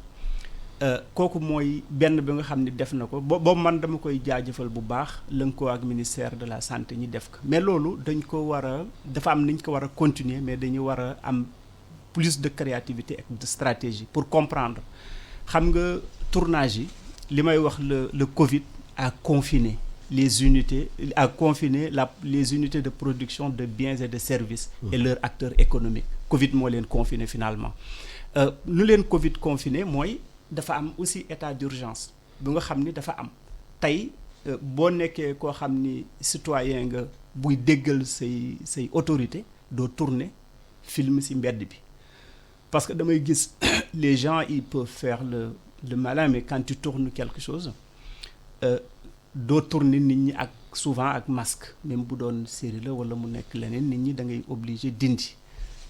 kooku mooy benn bi nga xam ni def na ko boobu man dama koy jaajëfal bu baax lënkoo ak ministère de la santé ñi def ko mais loolu dañ ko war a dafa am niñ ko war a continuer mais dañu war a am plus de créativité et de stratégie pour comprendre xam nga tournage yi li may wax le Covid a confiné les unités les unités de production de biens et de services et leurs acteurs économiques Covid moo leen confiné finalement lu leen Covid confiné mooy dafa am aussi état d'urgence bu nga xam ni dafa am tey boo nekkee koo xam ni citoyen nga buy déggal say autorité doo tourner film ci mbedd bi parce que damay gis les gens ils peuvent faire le malin mais quand tu tournes quelque chose doo tourner nit ñi ak souvent ak masque même bu doon série la wala mu nekk leneen nit ñi da ngay obligé dindi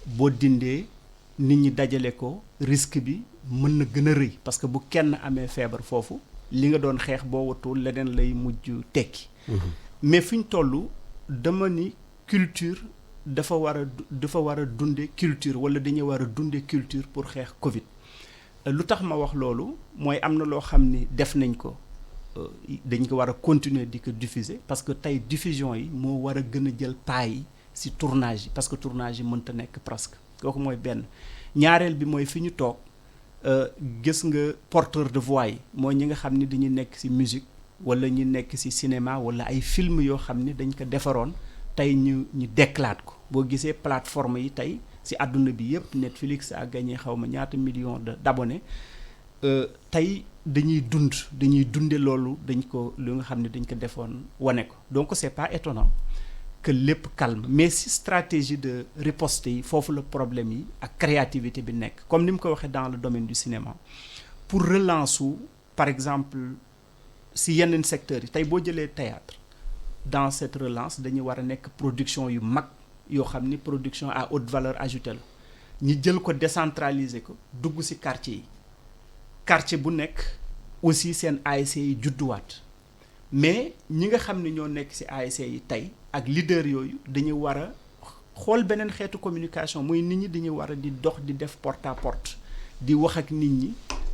boo dindee nit ñi dajale ko risque bi mën na gën a rëy parce que bu kenn amee feebar foofu li nga doon xeex boo watul leneen lay mujj tekki mais fi ñu toll dama ni culture dafa war a dunde culture wala dañu war a dunde culture pour xeex Covid lu tax ma wax loolu mooy am na loo xam ni def nañ ko dañ ko war a continuer di ko diffuser parce que tey diffusion yi moo war a gën a jël pas yi ci tournage yi parce que tournage yi mënta nekk presque kooku mooy benn ñaareel bi mooy fi ñu toog gis nga porteur de voix yi mooy ñi nga xam ni dañuy nekk ci musique wala ñu nekk ci cinéma wala ay film yoo xam ni dañ ko defaroon tey ñu déclate ko boo gisee plateforme yi tey ci àdduna bi yépp Netflix a gagné xaw ma ñaata millions d'abonnés tey dañuy dunde loolu dañ ko lu nga xam ne dañ ko defoon wane ko donc c'est pas étonnant que lépp calme mais si stratégie de riposte yi foofu la problème yi ak créativité bi nekk comme ni mu ko waxee dans le domaine du cinéma pour relance par exemple si yeneen secteurs yi tey boo jëlee théâtre dans cette relance dañuy war a nekk production yu mag yoo xam ni production à haute valeur ajoutée la ñi jël ko décentraliser ko dugg ci quartier bu nekk aussi seen ASC yi judduwaat mais ñi nga xam ne ñoo nekk ci ASC yi tey ak leader yooyu dañu war a xool beneen xeetu communication mooy nit ñi dañuy war a di dox di def porte à porte di wax ak nit ñi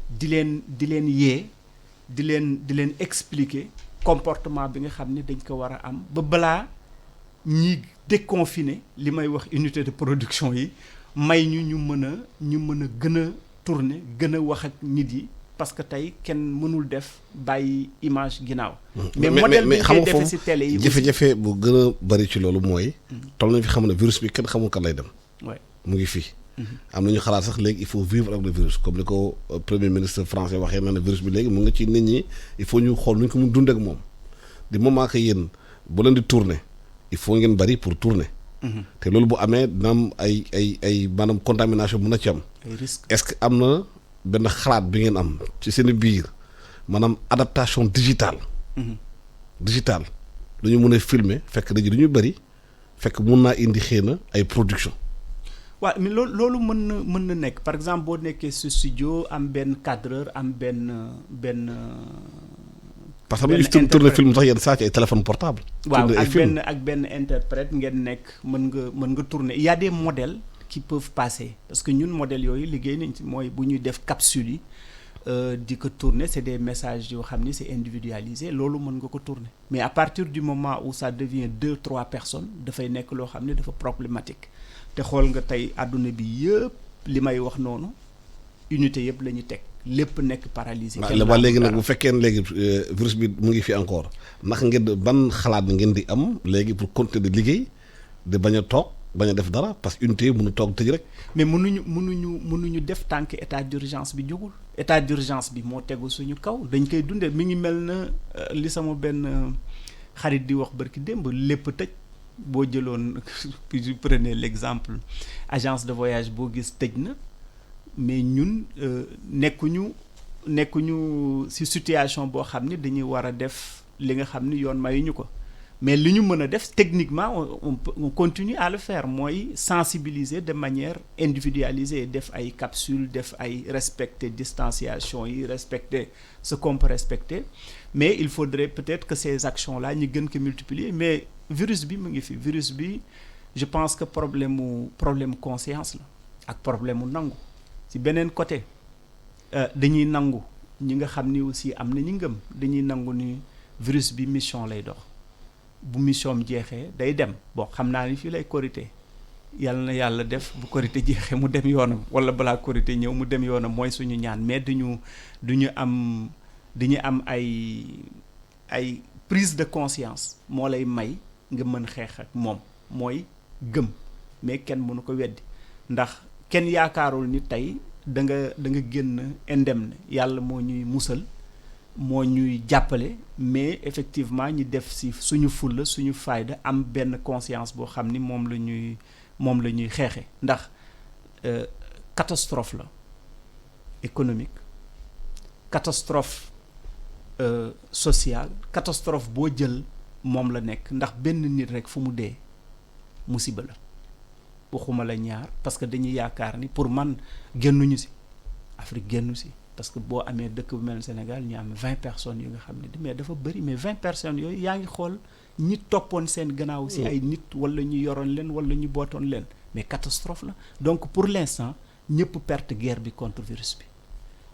di leen yee di leen expliquer comportement bi nga xam ne dañ ko war a am ba balaa ñi déconfiné li may wax unité de production yi may ñu mën a gën a tourner gën a wax ak nit yi parce que tey kenn mënul def bàyyi image ginnaaw. mais modèle bi ngay defee ci télé yi jafe-jafe bu gën a bari ci loolu mooy. toll nañ fi xam ne virus bi kenn xamul kan lay dem. mu ngi fii. am na ñu xalaat sax léegi il faut vivre avec le virus comme ni ko premier ministre français waxee na ne virus bi léegi mu nga ci nit ñi il faut ñu xool nu ñu ko mun dund ak moom di moment que yéen bu leen di tourner il faut ngeen bari pour tourner. te loolu bu amee dina am ay maanaam contamination mën na ci am. ay risques est-ce que am na benn xalaat bi ngeen am ci seen biir maanaam adaptation digitale. digitale dañu mën a filmer fekk dañu dañuy bari fekk mun naa indi xëy na ay production. waaw mais loolu mën na nekk par exemple boo nekkee sa studio am benn cadreur am benn. parce que ñu tourner film sax yenn saa ci ay téléphone portable. waaw ak benn interprète ngeen nekk mën nga tourner il y a des modèles qui peuvent passer parce que ñun modèles yooyu liggéey nañ ci mooy bu ñuy def capsule yi di ko tourner c'est des messages yoo xam ni c'est individualisé loolu mën nga ko tourner mais à partir du moment où ça devient 2-3 personnes dafay nekk loo xam ne dafa problématique te xool nga tey àdduna bi yëpp li may wax noonu unité yëpp la ñu teg lépp nekk paralysé. waaw léegi nag bu fekkee ne léegi virus bi mu ngi fi encore ndax ngeen ban xalaat ngeen di am léegi pour continuer di liggéey di bañ a toog bañ a def dara parce que unité yi mënu toog tëj rek. mais mënuñu def tant que état d'urgence bi jógul état d'urgence bi moo tegu suñu kaw dañ koy dundee mi ngi mel na li sama benn xarit di wax barki démb lépp tëj boo jëloon je prenais l'exemple agence de voyage boo gis tëj na. mais ñun nekkuñu ci situation boo xam ni dañuy war a def li nga xam ni yoon mayuñu ko mais li ñu mën a def techniquement on continue à le faire mooy sensibiliser de manière individualisée def ay capsules def ay respecter distanciation yi respecter ce qu'on peut respecter mais il faudrait peut-être que ces actions-là ñu gën ko multiplier mais virus bi mu ngi fi virus bi je pense que problème conscience la ak problème mu nangu. ci beneen côté dañuy nangu ñi nga xam ni aussi am na ñu ngëm dañuy nangu ni virus bi mission lay dox bu mission am jeexee day dem bon xam naa ni fii lay korité yàlla na yàlla def bu korité jeexee mu dem yoonam wala balaa korité ñëw mu dem yoonam mooy suñu ñaan mais duñu am ay prise de conscience moo lay may nga mën xeex ak moom mooy gëm mais kenn mënu ko weddi ndax kenn yaakaarul ni tey da nga génn indemne yàlla moo ñuy musal moo ñuy jàppale mais effectivement ñi def ci suñu fulla suñu fayda am benn conscience boo xam ni moom la ñuy xeexe ndax catastrophe la économique catastrophe sociale catastrophe boo jël moom la nekk ndax benn nit rek fu mu dee musiba la waxuma la ñaar parce que dañuy yaakaar ni pour man génnuñu ci Afrique génnu ci parce que boo amee dëkk bu mel Sénégal ñu am 20 personnes yu nga xam ne mais dafa bari mais 20 personnes yooyu yaa ngi xool ñi toppoon seen gannaaw ci ay nit wala ñu yoroon leen wala ñu bootoon leen mais catastrophe la donc pour l'instant ñëpp perte guerre bi contre virus bi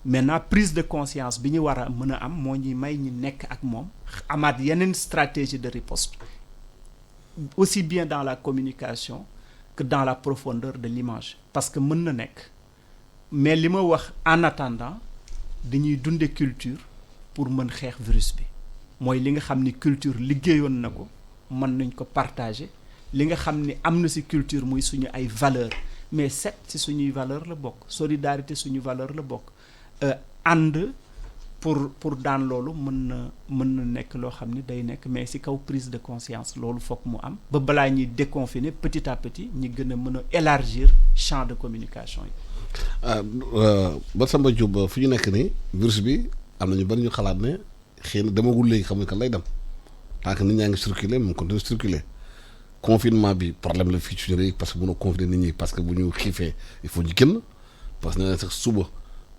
maintenant prise de conscience bi ñu war a mën a am moo ñuy may ñi nekk ak moom amaat yeneen stratégie de riposte aussi bien dans la communication que dans la profondeur de l'image parce que mën na nekk mais li ma wax en attendant dañuy dunde culture pour mën xeex virus bi mooy li nga xam ni culture liggéeyoon na ko mën nañ ko partager li nga xam ni am na ci culture muy suñu ay valeur mais set ci suñuy valeur la bokk solidarité suñu valeur la bokk ànd pour daan loolu mën na nekk loo xam ni day nekk mais ci kaw prise de conscience loolu fokk mu am ba balaa ñuy déconfiner petit à petit ñi gën a mën a élargir champ de communication yi. ba Samba Diop fu ñu nekk nii virus bi am na ñu bari ñu xalaat ne xëy na demagul léegi xamuñ kan lay dem tant que nit ñaa ngi circuler mu continue circuler confinement bi problème la fii ci réew parce que mënoo confiner nit ñi parce que bu ñu xiifee il faut ñu génn parce que nee na sax suba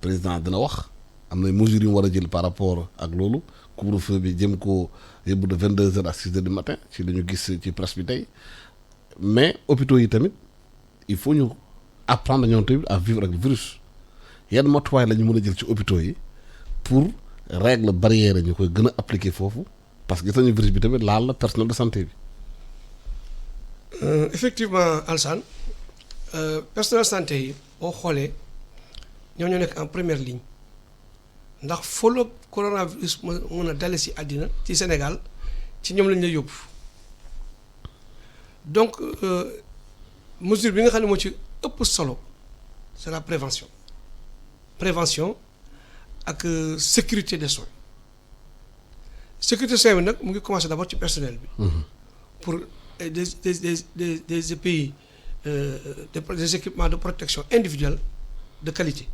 président dina wax. am na mesures yu mu war a jël par rapport ak loolu couvre-feu bi jëm ko yóbbu de 22h à 6h du matin ci la ñu gis ci presse bi tey mais hôpitaux yi tamit il faut ñu apprendre ñoom tamit à vivre ak le virus yan matuwaay la ñu mën a jël ci hôpitaux yi pour règle barrière ñu koy gën a appliquer foofu parce que gis nañu virus bi tamit laal la personnel de santé bi. Effectivement Alassane personnel santé yi boo xoolee ñoo nekk en première ligne ndax foo la coronavirus mën a dale si àddina ci Sénégal ci ñoom lañ lay yóbbu donc mesure bi nga xam ne moo ci ëpp solo c'est la prévention ak sécurité des soins sécurité des soins bi nag mu ngi commencer d'abord ci personnel bi. pour des EPI des équipements de protection individuelle de qualité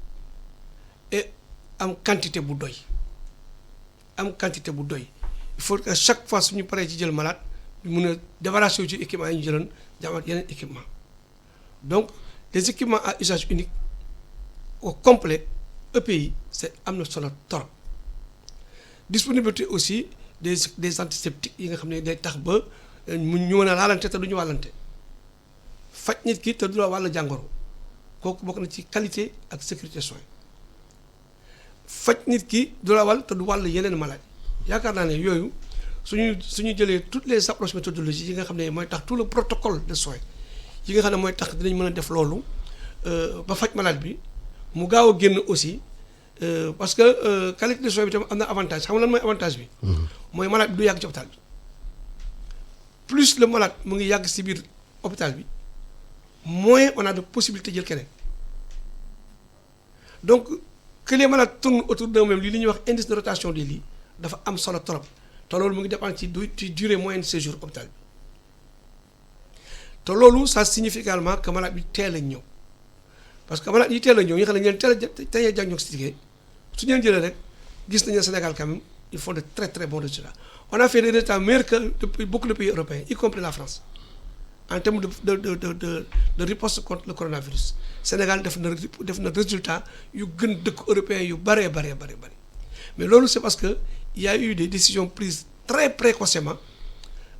et am quantité bu doy il faut que chaque fois suñu paree ci jël malade ñu mun a débarrasser ci équipement yi ñu jëloon jamaat yeneen équipement donc les équipements à usage unique au complet EPI c'est am na solo trop disponibilité aussi des antiseptiques yi nga xam ne day tax ba ñu mën a laalante te du ñu wàllante faj nit ki te du la wàll jàngoro kooku bokk na ci qualité ak sécurité soins faj nit ki du la wàll te du wàll yeneen maladie yaakaar naa ne yooyu suñu jëlee toutes les approches méthodologiques yi nga xam ne mooy tax tout le protocole de soins yi nga xam ne mooy tax dinañ mën a def loolu ba faj malade bi mu gaaw a génn aussi parce que qualité de soins bi tam am na avantage xam nga lan mooy avantage bi. mooy malade bi du yàgg ci hôpital bi plus le malade mu ngi yàgg ci biir hôpital bi moins on a de possibilité jël keneen donc que les malades tournent autour d'eux-mêmes li ñuy wax indice de rotation des lits dafa am solo trop te loolu mu ngi dépendre ci durée moyenne de séjour hôpital bi te loolu ça signifie également que malade bi teel a ñëw parce que malade yi teel a ñëw ñi xam ne ñeen teel a diagnostiqué su ñu leen jëlee rek gis nañu Sénégal quand même ils font de très très bons résultats on a fait des résultats meilleurs que depuis beaucoup de pays européens y compris la France en termes de riposte contre le coronavirus Sénégal def na résultat yu gën dëkk européens yu bëree mais loolu c'est parce que il y a eu des décisions prises très précocement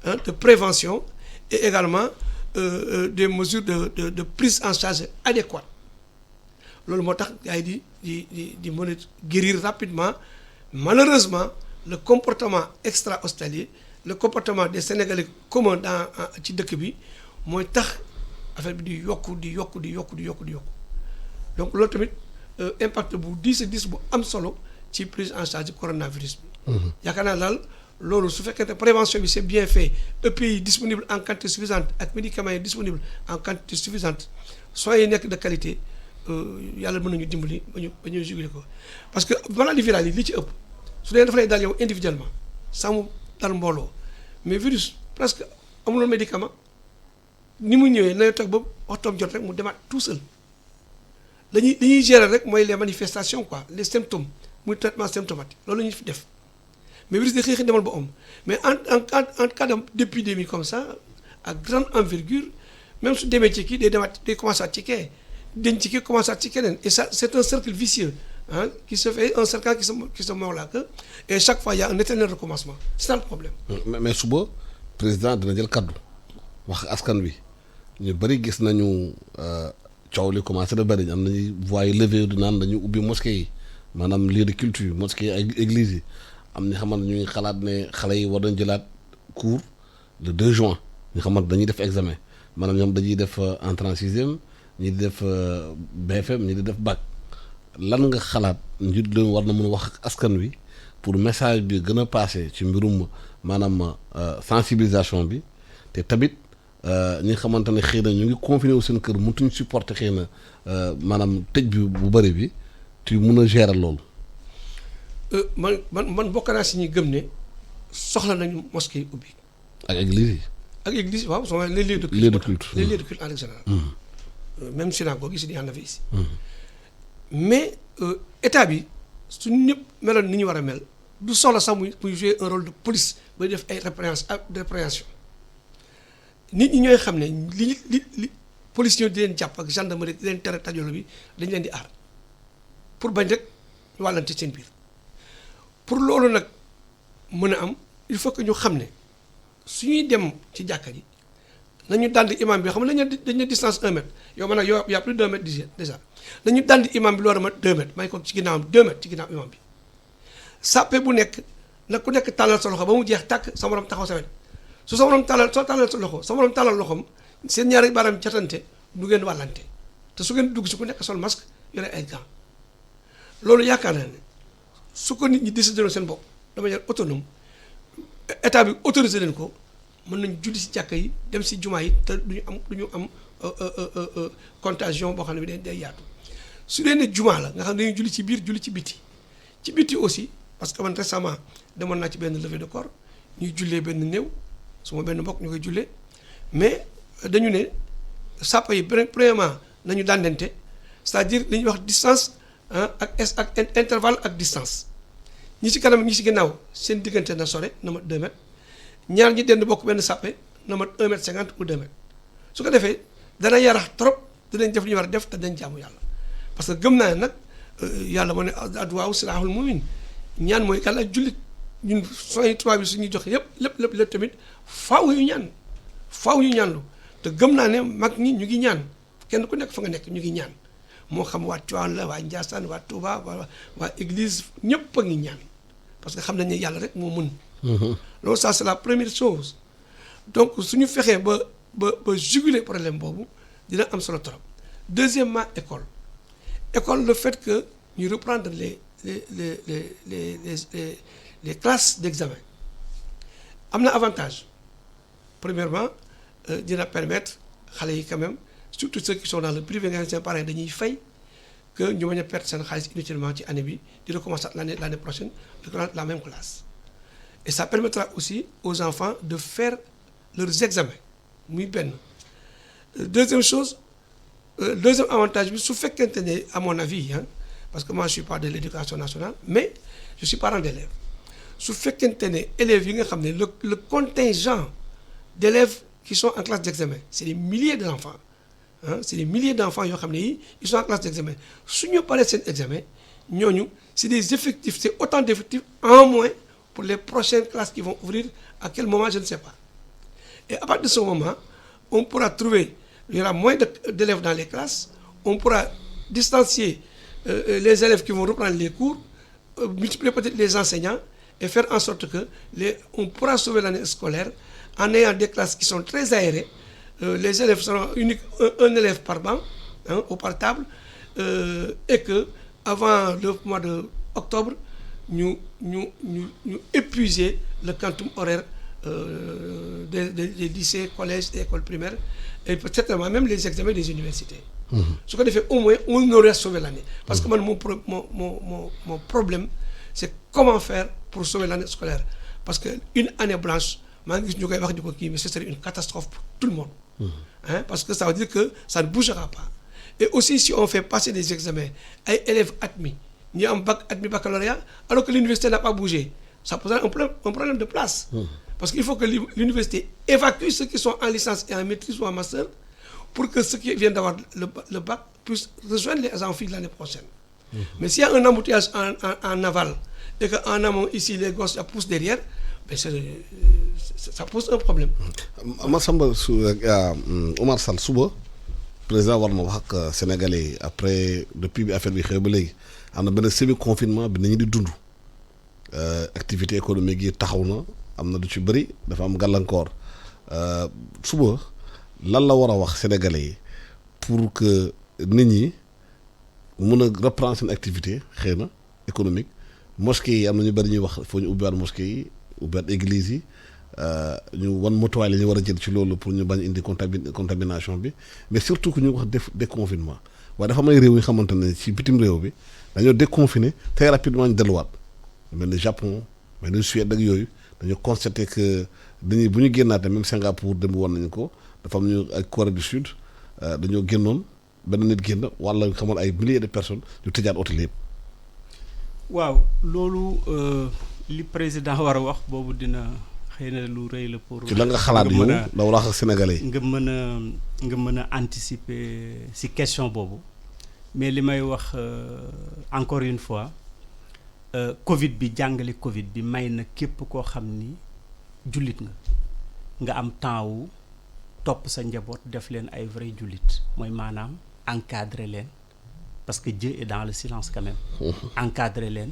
de prévention et également des mesures de prise en charge adéquate loolu moo tax gars yi di mën a guérir rapidement malheureusement le comportement extra-hospitalier le comportement des Sénégalais commun dans ci dëkk bi mooy tax affaire bi di yokku donc loolu tamit impact bu diis bu am solo ci prise en charge coronavirus bi. yaakaar naa daal loolu su fekkee prévention bi c'est bien fait EPI disponible en quantité suffisante ak médicaments yi disponible en quantité suffisante soins yi nekk de qualité yàlla mën nañu dimbali ba ñu juguler ko parce que maladie virale yi li ci ëpp su dee dafa lay dal yow individuellement saa mu dal mbooloo mais virus presque amuloo médicament ni mu ñëwee na toog ba waxtoom jot rek mu demaat tout seul li ñuy gérer rek mooy les manifestations quoi les symptômes muy traitement symptomatique loolu la ñuy fi def mais virus di xëy demal ba am mais en cas d'épidémie comme ça à grande envergure même su demee ci kii day commencer ci kee denc ci kii commencer ci keneen et ça c'est un cercle vicieux qui se fait un cercle qui se mord là que et chaque fois il y a un éternel recommencement c'est ça le problème. mais suba président dina jël kaddu wax askan wi ñu bëri gis nañu coow li commencé da bëri am nañu voix yi levé di naan dañu ubbi mosquée yi maanaam lieu de culture mosquée yi ak église yi am ni xamante ñu ngi xalaat ne xale yi war nañ jëlaat cours le 2 juin ñu xamante dañuy def examen maanaam ñoom dañuy def entrée en sixième ñi di def BFM ñi di def bac lan nga xalaat njiit leen war na mën a wax ak askan wi pour message bi gën a passé ci mbirum maanaam sensibilisation bi te tamit ñi nga xamante ne xëy na ñu ngi confiné wu seen kër mëntuñ supporter xëy na maanaam tëj bi bu bëri bi tu mun a gérer loolu. man bokk naa si ñi gëm ne soxla nañu mosquée ubbi. ak église yi. ak église waaw sont les lieux de culte. les lieux de culte en général. même synagogue yi y en avait ici. mais état bi suñu ñëpp meloon ni ñu war a mel du soxla sax muy jouer un rôle de police bay def ay répréhension nit ñi ñooy xam ne li police ñoo di leen jàpp ak gendarmerie di leen tere tajolo bi dañ leen di aar pour bañ rek wàllante seen biir pour loolu nag mën a am il faut que ñu xam ne suñuy dem ci jàkka ji nañu dandi imam bi xam nga dañu distance 1 mètre yow man nag yow y' a plus d' 1 mètre déjà nañu dandi imam bi lu war a mat 2 mètres may ko ci ginnaawam 2 mètres ci ginnaaw imam bi sàppe bu nekk nag ku nekk tàllal sa loxo ba mu jeex tàkk sa morom taxaw sa wet su sa morom tàllal sa loxo sa morom tàllal loxoom seen ñaari baaraam jatante du ngeen wàllante te su ngeen dugg si ku nekk sol masque yore ay gants loolu yaakaar naa ne su ko nit ñi décidé seen bopp de manière autonome état bi autorisé leen ko mën nañ julli si jàkka yi dem si jumaa yi te du ñu am contagion boo xam ne bi day yaatu su dee ne jumaa la nga xam ne dañuy julli ci biir julli ci biti aussi parce que man récemment demoon naa ci benn levée de corps ñuy jullee benn néew suma benn mbokk ñu koy jullee mais dañu ne sàppa yi premièrement nañu dàndante c'est-à-dire li ñuy wax distance ak intervalle ak distance ñi ci kanam ñi ci ginnaaw seen diggante na sore na mat 2 mètres ñaar ñi dend bokk benn sàppe na mat 1 mètre 50 ou 2 mètres su ko defee dana yarax trop dinañ def li ñu war a def te dañ jaamu yàlla parce que gëm naa ne nag yàlla moo ne adduwaaw silaahul mu'min ñaan mooy kàlla jullit ñun soins tubaab bi suñuy joxe lépp tamit faaw yu ñaanlu te gëm naa ne mag ñi ñu ngi ñaan kenn ku nekk fa nga nekk ñu ngi ñaan moo xam waa Tivaouane la waa Ndiassane waa Touba waa église ñëpp a ngi ñaan parce que xam nañ ne yàlla rek moo mën. loolu ça c'est la première chose donc suñu fexee ba juguler problème boobu dina am solo trop. Deuxièmement, école le fait que ñu reprendre les classes d'examen am na avantage. Premièrement dina permettre xale yi quand même surtout ceux qui sont dans le privé nga xam ne seen parents dañuy fay que ñu bañ a perdre seen xaalis inutilement ci année bi di recommencer l'année prochaine la même classe. Et ça permettra aussi aux enfants de faire leurs examens muy benn. Deuxième chose deuxième avantage bi su fekkente ne à mon avis parce que moi je suis pas de l'éducation nationale mais je suis parent d'élèves su fekkente ne élèves yi nga xam ne le contingent d'élèves qui sont en classe d'examen c'est des milliers d'enfants c'est des milliers d'enfants yoo xam ne yi ils sont en classe d'examen su ñu paree seen examen ñooñu c'est des effectifs c'est autant d'effectifs en moins pour les prochaines classes qui vont ouvrir à quel moment je ne sais pas. Et à partir de ce moment on pourra trouver il y aura moins d'élèves dans les classes on pourra distancier les élèves qui vont reprendre les cours multiplier peut-être les enseignants et faire en sorte que on pourra sauver l'année scolaire en ayant des classes qui sont très aérées. Les élèves seront un élève par banc ou par table et que avant le mois de octobre ñu épuiser le quantum horaire des lycées, collèges et écoles primaires et peut-être même les examens des universités. Ce qu'on fait au moins on aurait sauvé l'année. Parce que moi, mon problème c'est comment faire pour sauver l'année scolaire. Parce qu'une année blanche, mais ce serait une catastrophe pour tout le monde. Parce que ça veut dire que ça ne bougera pas. Et aussi si on fait passer des examens à élèves admis, ni en admis baccalauréat, alors que l'université n'a pas bougé, ça posera un problème de place. Parce qu'il faut que l'université évacue ceux qui sont en licence et en maîtrise ou en master pour que ceux qui viennent d'avoir le bac puissent rejoindre les amphis de l'année prochaine. Mais s'il y a un embouteillage en aval et qu'en amont ici les gosses poussent derrière, ben ça pose un problème. Massamba Omar Sall suba président war na wax ak sénégalais après depuis bi affaire bi xew ba léegi am na benn semi confinement bi nañu di dund activité économique yi taxaw na am na du ci bëri dafa am gàllankoor suba lan la war a wax sénégalais yi pour que nit ñi mun a reprendre seen activité xëy na économique mosquée yi am na ñu bëri ñuy wax foo ñu ubbiwaat mosquée yi ubbiwaat église yi ñu wan motuwaay la ñu war a jël ci loolu pour ñu bañ indi contamination bi mais surtout que ñu wax déconfinement waaye dafa am ay réew yi xamante ne ci bitim réew bi dañoo déconfiné très rapidement ñu delluwaat mel ni Japon mel ni Suède ak yooyu dañoo constaté que dañuy bu ñu génnaate même Singapour dem woon nañu ko dafa am ñu ak Corée du Sud dañoo génnoon benn nit génn wala xamal ay milliers de personnes ñu tëjaat hôtel yëpp. waaw loolu li président war a wax boobu dina xëy na lu rëy la pour. ci la nga xalaat yow la wax ak sénégalais yi. nga mën a anticiper ci question boobu mais li may wax encore une fois Covid bi jàngale Covid bi may na képp koo xam ni jullit nga am temps wu topp sa njaboot def leen ay vrai jullit mooy maanaam encadrer leen parce que Dieu est dans le silence quand même. Encadrer leen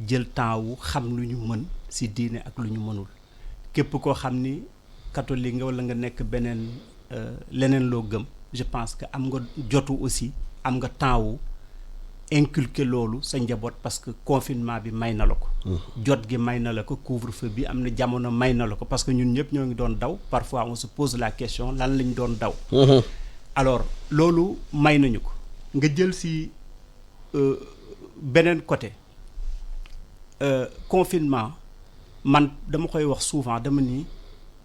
jël temps wu xam lu ñu mën ci diine ak lu ñu mënul képp koo xam ni catholique nga walla nga nekk beneen leneen loo gëm je pense que am nga jotu aussi am nga temps wu inculquer loolu sa njaboot parce que confinement bi may na la ko. jot gi may na la ko couvre-feu bi am na jamono may na la ko parce que ñun ñëpp ñoo ngi doon daw parfois on se pose la question lan lañ doon daw. alors loolu may nañu ko nga jël ci beneen côté confinement man dama koy wax souvent dama ni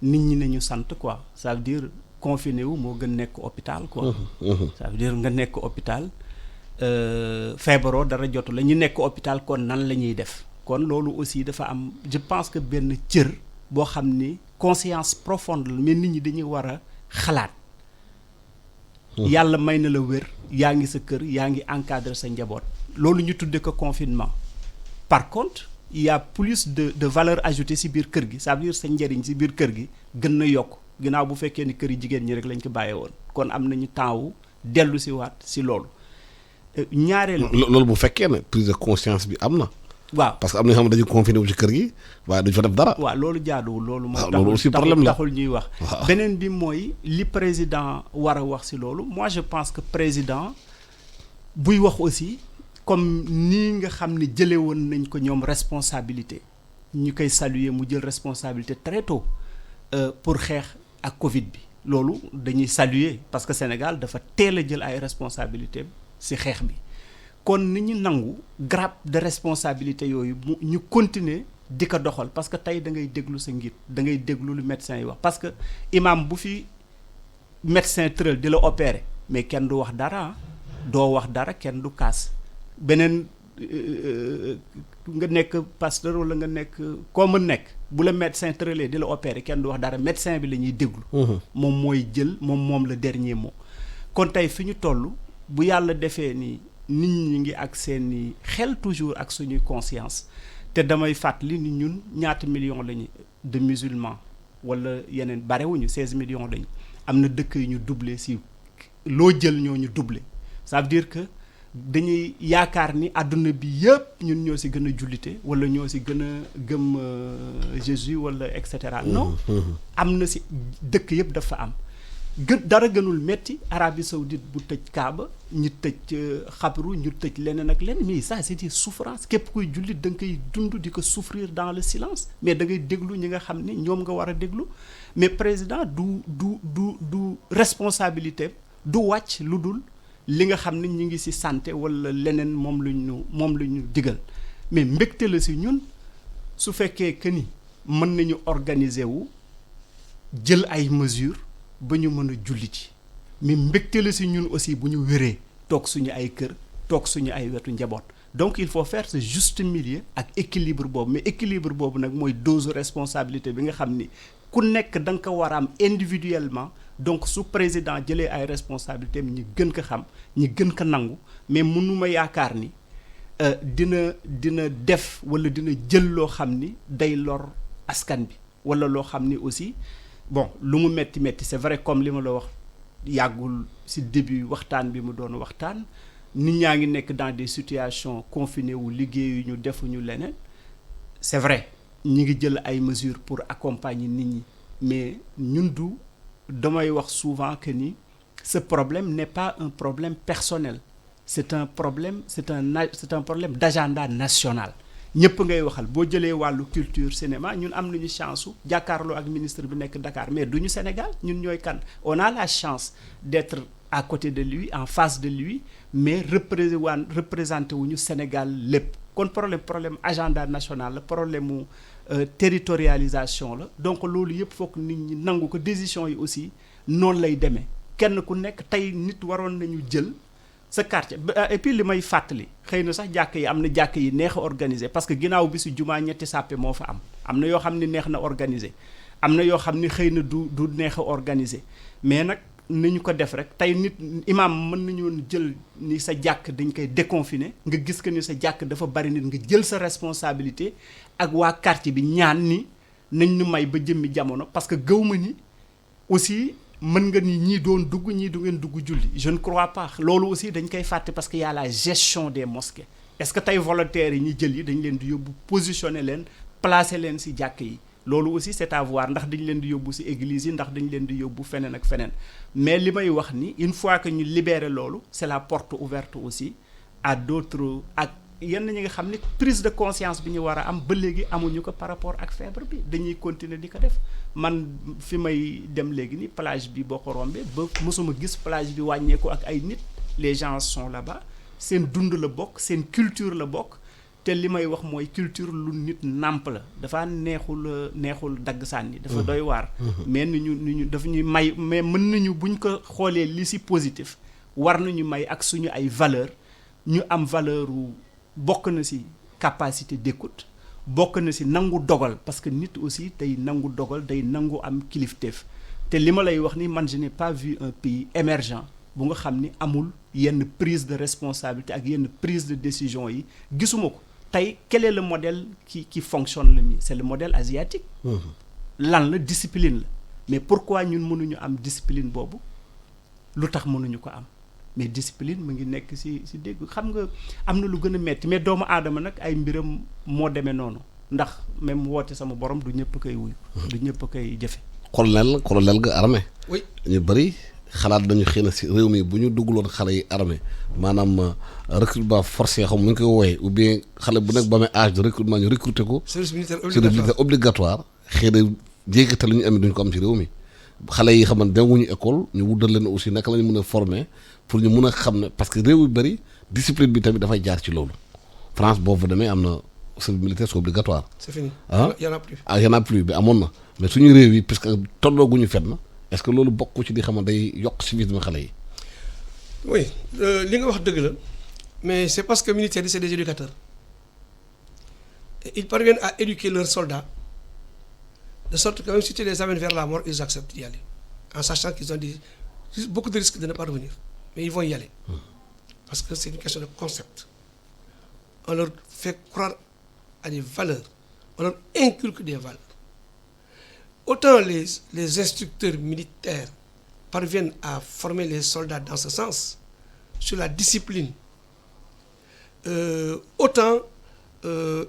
nit ñi nañu sant quoi ça veut dire confiné wu moo gën nekk hôpital quoi. ça veut dire nga nekk hôpital. feebaroo dara jotu la ñu nekk hôpital kon nan la ñuy def kon loolu aussi dafa am je pense que benn cër boo xam ni conscience profonde la mais nit ñi dañuy war a xalaat yàlla may na la wér yaa ngi sa kër yaa ngi encadrer sa njaboot loolu ñu tudde ko confinement par contre il y a plus de valeur ajoutée ci biir kër gi ça veut dire sa njëriñ ci biir kër gi gën na yokk ginnaaw bu fekkee ni kër yi jigéen ñi rek lañ ko bàyyee woon kon am nañu temps wu dellu ci waat ci loolu ñaareel loolu bu fekkee ne prise de conscience bi am na. waaw parce que am na ñoo xam ne dañu confiné wu ci kër gi waaye duñ fa def dara. waaw loolu jaaduwul loolu. moo loolu aussi problème la taxul ñuy wax. beneen bi mooy li président war a wax ci loolu moi je pense que président buy wax aussi comme nii nga xam ne jëlee woon nañ ko ñoom responsabilité ñu koy saluer mu jël responsabilité très tôt pour xeex ak Covid bi loolu dañuy saluer parce que Sénégal dafa teel a jël ay responsabilités. ci xeex bi kon ni ñu nangu grappe de responsabilité yooyu ñu continuer di ko doxal parce que tey da ngay déglu sa njiit da ngay déglu lu médecin yi wax parce que imam bu fi médecin tëral di la opérer mais kenn du wax dara doo wax dara kenn du kaas beneen nga nekk pasteur wala nga nekk koo mën nekk bu la médecin tëralee di la opérer kenn du wax dara médecin bi la ñuy déglu moom mooy jël moom le dernier mot kon tey fi ñu toll bu yàlla defee ni nit ñi ngi ak seeni xel toujours ak suñuy conscience te damay fàttali ni ñun ñaata millions lañu de musulmans wala yeneen barewuñu 16 millions lañu am na dëkk yu ñu doublé si loo jël ñoo ñu doublé ça veut dire que dañuy yaakaar ni àdduna bi yëpp ñun ñoo si gën a jullite wala ñoo si gën a gëm Jésus wala et cetera non am na si dëkk yëpp dafa am dara gënul metti Arabie Saoudite bu tëj Kaaba ñu tëj xabru ñu tëj leneen ak leneen mais ça c'est une souffrance képp kuy jullit da nga koy dund di ko souffrir dans le silence mais da ngay déglu ñi nga xam ni ñoom nga war a déglu mais président du responsabilité du wàcc lu dul li nga xam ni ñu ngi ci santé wala leneen moom la ñu digal mais mbégte la ci ñun su fekkee que ni mën nañu organiser wu jël ay mesures ba ñu mën a julli ci mais mbégte la ci ñun aussi bu ñu wéree toog suñu ay kër toog suñu ay wetu njaboot donc il faut faire ce juste milieu ak équilibre boobu mais équilibre boobu nag mooy dose responsabilité bi nga xam ni ku nekk da nga ko war a am individuellement donc su président jëlee ay responsabilités ñi gën ko xam ñi gën ko nangu mais mënuma yaakaar ni dina def wala dina jël loo xam ni day lor askan bi wala loo xam ni aussi bon lu mu metti c'est vrai comme li ma la wax yàggul ci début waxtaan bi mu doon waxtaan nit ñaa ngi nekk dans des situations confinées wu liggéeyu ñu defuñu leneen c'est vrai ñi ngi jël ay mesures pour accompagner nit ñi mais ñun damay wax souvent que ni ce problème n'est pas un problème personnel c'est un problème d'agenda national ñëpp ngay waxal boo jëlee wàllu culture cinéma ñun am nañu chance su jàkkaarloo ak ministre bi nekk Dakar mais duñu Sénégal ñun ñooy kan on a la chance d'être à côté de lui en face de lui mais représenté wuñu Sénégal lépp kon problème agenda national la problème mu territorialisation la donc loolu yëpp fokk nit ñi nangu ko décision yi aussi noonu lay demee kenn ku nekk tey nit waroon nañu jël sa quartier et puis li may fàttali xëy na sax jàkk yi am na jàkk yi neex a organiser parce que ginnaaw bi si jumaa ñetti sàppe moo fa am na yoo xam ne neex na organiser am na yoo xam ne xëy na du neex a organiser mais nag nañu ko def rek tey nit imam mën nañu woon jël ni sa jàkk dañ koy déconfiner nga gis que ni sa jàkk dafa bari nit nga jël sa responsabilité ak waa quartier bi ñaan ni nañ ñu may ba jëmmi jamono parce que gëw ma ni aussi mën nga ni ñii doon dugg ñii du ngeen dugg julli je ne crois pas loolu aussi dañ koy fàtte parce que y a la gestion des mosquées est-ce que tey volontaires yi ñu jël yi dañ leen di yóbbu positionner leen placer leen ci jàkk yi loolu aussi c'est à voir ndax dañ leen di yóbbu ci église yi ndax dañ leen di yóbbu feneen ak feneen mais li may wax ni une fois que ñu libérer loolu c'est la porte ouverte aussi à d'autres ak yenn ñi nga xam ni prise de conscience bi ñu war a am ba léegi amuñu ko par rapport ak feebar bi dañuy continuer di ko def man fi may dem léegi ni plage bi boo ko rombee ba mosuma gis plage bi wàññeeku ak ay nit les gens sont là-bas seen dund la bokk seen culture la bokk te li may wax mooy culture lu nit nàmp la dafa neexul dagg sànni dafa doy waar mais ni ñu dafa ñuy may mais mën nañu buñ ko xoolee li ci positif war nañu may ak suñu ay valeur ñu am valeur bokk na ci capacité d'écoute bokk na ci nangu dogal parce que nit aussi day nangu dogal day nangu am kilifteef te li ma lay wax ni man je n'ai pas vu un pays émergent bu nga xam ni amul yenn prise de responsabilité ak yenn prise de décision yi gisuma ko tey quel est le modèle qui fonctionne le mieux c'est le modèle asiatique lan la discipline la mais pourquoi ñun mënuñu am discipline boobu lu tax mënuñu ko am mais discipline mu ngi nekk ci dégg xam nga am na lu gën a metti mais doomu aadama nag ay mbiram moo demee noonu ndax même woote sama borom du ñëpp koy wuyu du ñëpp koy jëfe colonel ga armée oui ñu bëri xalaat nañu xëy na ci réew mi bu ñu dugaloon xale yi armée maanaam recrutement forcé xam nu ñu koy wooyee ou bien xale bu nekk ba amee âge de recrutement ñu recruter ko service militaire obligatoire xëy na jéegital lu ñu amee duñ ko am ci réew mi xale yi xamante demuñu école ñu wutal leen aussi naka lañu mën a former pour ñu mën a xam ne parce que réew yu bëri discipline bi tamit dafay jaar ci loolu France boo fa demee am na service militaire c'est obligatoire. c'est fini y en a plus bi amoon na mais suñu réew yi parce que tollooguñu fet na est-ce que loolu bokk ci di xamante day yokk civisme xale yi. oui li nga wax dëgg la mais c'est parce que militaires yi c'est des éducateurs et ils parviennent à éduquer leurs soldats de sorte que même si tu les amènes vers la mort ils acceptent d'y aller en sachant qu'ils ont beaucoup de risques de ne pas revenir mais ils vont y aller parce que c'est une question de concept. On leur fait croire à des valeurs, on leur inculque des valeurs. Autant les instructeurs militaires parviennent à former les soldats dans ce sens, sur la discipline, autant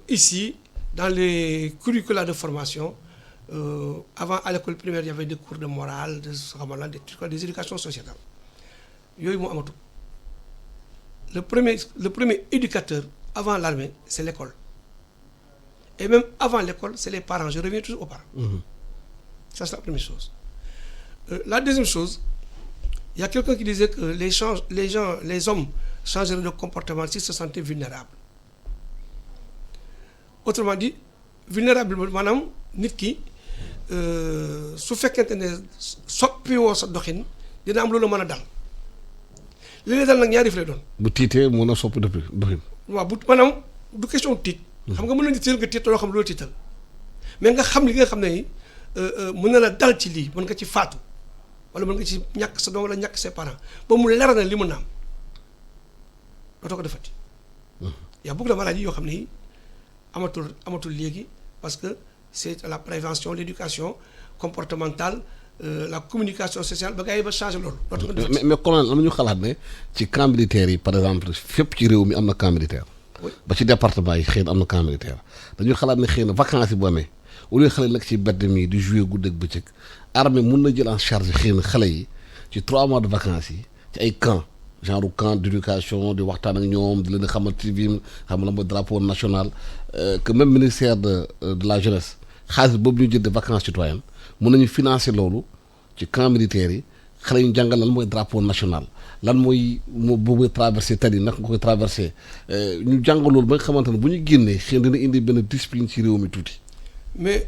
ici, dans les curricula de formation, avant à l'école primaire, il y avait des cours de morale, des éducations sociétales. Le premier éducateur avant l'armée, c'est l'école. Et même avant l'école, c'est les parents. Je reviens toujours aux parents. Ça, c'est la première chose. La deuxième chose, il y a quelqu'un qui disait que les hommes changeraient de comportement s'ils se sentaient vulnérables. Autrement dit, vulnérable, madame, nit ki su fekkente ne soppiwoo sa doxin dina am loolu mën a dal li lay dal nag ñaari fi lay doon. bu tiitee mën a soppi doxin. waaw bu maanaam du question tiit. xam nga mën nañu tiital nga tiit loo xam loolu tiital mais nga xam li nga xam ne ni mën na la dal ci lii mën nga ci faatu wala mën nga ci ñàkk sa doom wala ñàkk ses parents ba mu leer na li mu naam dootoo ko defati. y a beaucoup de maladies yoo xam ne amatul léegi parce que c'est la prévention l'éducation comportementale la communication sociale ba gars yi ba changer loolu. mais colonel am na ñu xalaat ne ci camp militaire yi par exemple fépp ci réew mi am na camp militaire. ba ci département yi xëy na am na camp militaire dañuy xalaat ne xëy na vacances yi bu amee au lieu xale nag ci bedd mi di jouer guddeeg bëccëg armée mun na jël en charge xëy na xale yi ci 3 mois de vacances yi ci ay camp genre camp d'éducation di waxtaan ak ñoom di leen xamal civisme xam la mooy drapeau national que même ministère de la jeunesse xaalis boobu ñu jël de vacances citoyennes mun nañu financer loolu ci camp militaire yi xale ñu jàngal lan mooy drapeau national lan mooy boobu traversé tali naka nga koy traversé ñu jàng loolu ba nga xamante ne bu ñu génnee xëy na dina indi benn discipline ci réew mi tuuti. mais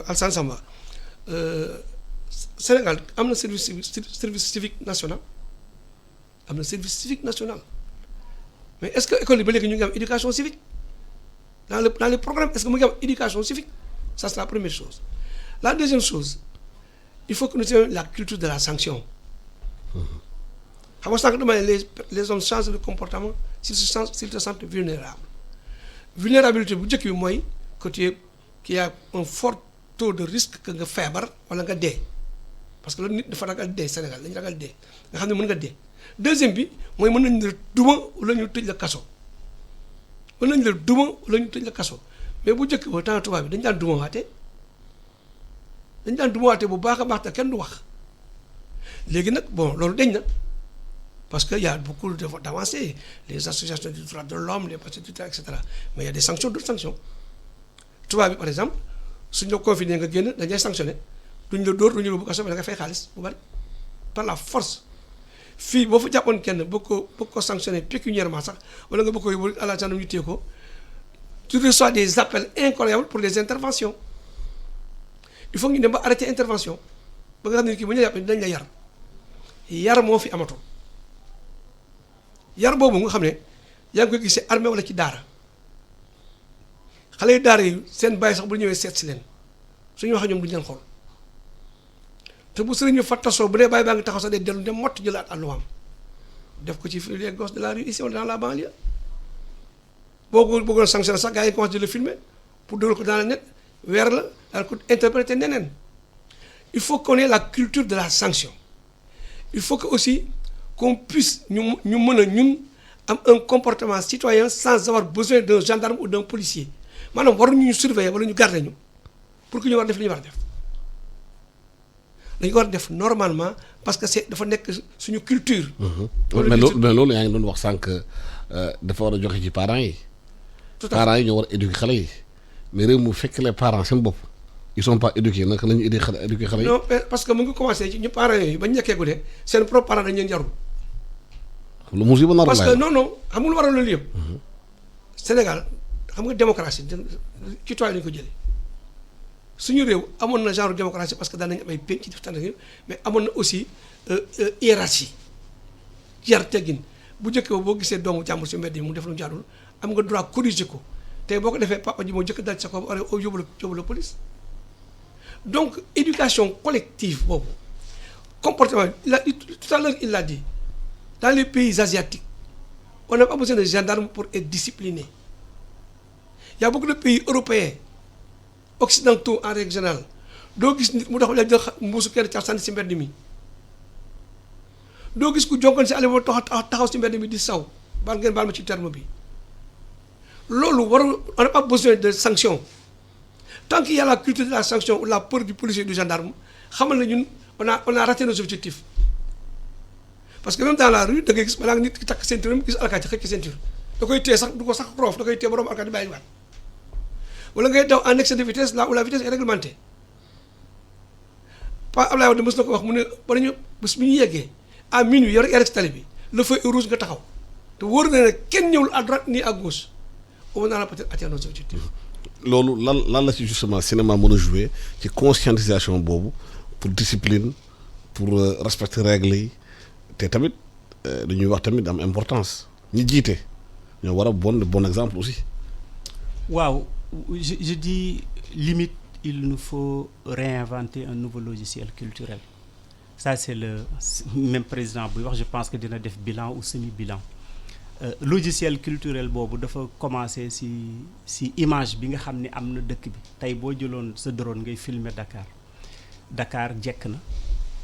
Alassane Samba Sénégal am na service civique national am na service civique national mais est-ce que école yi ba léegi ñu ngi am éducation civique dans les programmes est-ce que mu ngi am éducation civique ça c'est la première chose. La deuxième chose il faut que nous ayons la culture de la sanction. xam nga sànq dama ne les hommes changent de comportement s'ils se sentent vulnérables vulnérabilité bu njëkk bi mooy que tu es qu'il y a un fort taux de risque que nga feebar wala nga dee parce que loolu nit dafa ragal dee Sénégal dañu ragal dee nga xam ne mën nga dee. deuxième bi mooy mën nañ la duma wala ñu tëj la kaso mën nañ la duma wala ñu tëj la kaso mais bu njëkk ba temps tubaab bi dañu daan duma waate bu baax a baax te kenn du wax léegi nag bon loolu dañ na parce que y a beaucoup d'avancées les associations des droits de l'homme les partis et cetera mais il y a des sanctions d'autres sanctions tubaab bi par exemple suñ la confiné nga génn dañuy sanctionné duñ la dóor duñ la yóbbu kaso mais da nga fay xaalis bu bari par la force. fii boo fa jàppoon kenn bëgg ko sanctionner pécuniairement sax wala nga bëgg ko yóbbu à la gendarmerie ñu téye ko tu reçois des appels incroyables pour des interventions il faut que ñu dem ba arrêter intervention ba nga xam ne kii bu ñu la jàppee dañ la yar moo fi amatul yar boobu nga xam ne yaa ngi koy gisee armée wala ci daara xale yu daara yi seen bàyyi sax bu ñëwee seet si leen suñu waxee ñoom duñu leen xool. te bu sëriñ ñu fa tasoo bu dee bàyyi baa ngi taxaw sax day dellu dem mott jëlaat àlluwaam def ko ci les gosses de la rue ici wala dans la banlieue boo ko bëggoon sanctionné sax gars yi commencé di le filmer pour dugal ko dans le net weer la daal ko interpréter neneen il faut qu'on ait la culture de la sanction il faut que aussi qu'on puisse ñu mën a ñun am un comportement citoyen sans avoir besoin d'un gendarme ou d'un policier maanaam waruñu ñu surveiller wala ñu garder ñu pour que ñu war def li ñu war a def dañu war a def normalement parce que c'est dafa nekk suñu culture. mais loolu yaa ngi doon wax sànq dafa war a joxe ci parents yi. parents yi ñoo war a éduquer xale yi mais réew mu fekk les parents seen bopp ils sont pas éduqués naka la ñuy éduquer xale yi. non parce que mu ngi commencé ci ñu parents yooyu ba ñu nekkee gudde seen propre parents dañu leen jarul. lu musiba nar parce que non xam nga lu waral loolu yëpp. Sénégal xam nga démocratie ci toile lañu ko jëlee. suñu réew amoon na genre démocratie parce que daan nañu am ay penc ci tànn mais amoon na aussi hiérarchie yar teggin bu njëkk ba boo gisee doomu jàmbur si mbedd yi mu def lu jaadul am nga droit corriger ko te boo ko defee papa ji moo njëkk dal sa ko yóbbu la police donc éducation collective boobu comportement tout à l'heure il l'a dit dans les pays asiatiques on n'a pas besoin de gendarmes pour être discipliné il y a beaucoup de pays européens occidentaux en règle générale doo gis nit mu dox la jël mbuusu kenn ca sànni si mbedd mi doo gis ku jonkoon si àll ba taxaw si mbedd mi di saw baal ngeen baal ma ci terme bi loolu waru on n'a pas besoin de sanction tant qu'il y a la culture de la sanction ou la peur du policier et du gendarme xamal na ñun on a raté nos objectifs parce que même dans la rue da ngay gis balaa nit ki takk ceinture gis alkaati xëcc ceinture da koy téye sax du ko sax roof da koy téye ba romb alkaati bàyyi waat wala ngay daw en excès de vitesse là où la vitesse est réglementée pas Abdoulaye Wade mës na ko wax mu ne ba ñu bés bi ñu yeggee à minuit yor ci tali bi le feu est rouge nga taxaw te wóor na ne kenn ñëwul à droite ni à gauche on a peut-être atteint nos objectifs. loolu lan la ci justement cinéma mën a jouer ci conscientisation boobu pour discipline pour respecter règles yi te tamit dañuy wax tamit am importance ñi jiite ñoo war a bon exemple aussi. waaw je dis limite il nous faut réinventer un nouveau logiciel culturel ça c'est le même président buy wax je pense que dina def bilan ou semi-bilan logiciel culturel boobu dafa commencer si image bi nga xam ni am na dëkk bi tey boo jëloon sa drone ngay filmer Dakar jekk na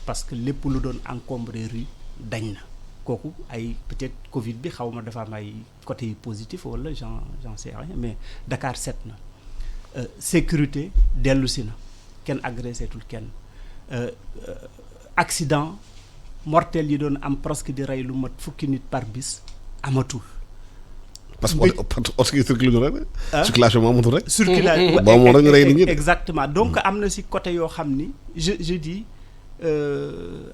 parce que lépp lu doon encombrer rue dañ na kooku ay peut-être Covid bi xaw ma dafa am ay côté yu positif wala j'en sais rien mais Dakar set na sécurité dellu si na kenn agresseetul kenn accident mortel yi doon am presque di rey lu mat fukki nit par bis amatul. parce que oto yi circulé rek. circulation moo amatul rek. circulation boo moo rek rey nit ñi exactement donc am na si côté yoo xam ni je dis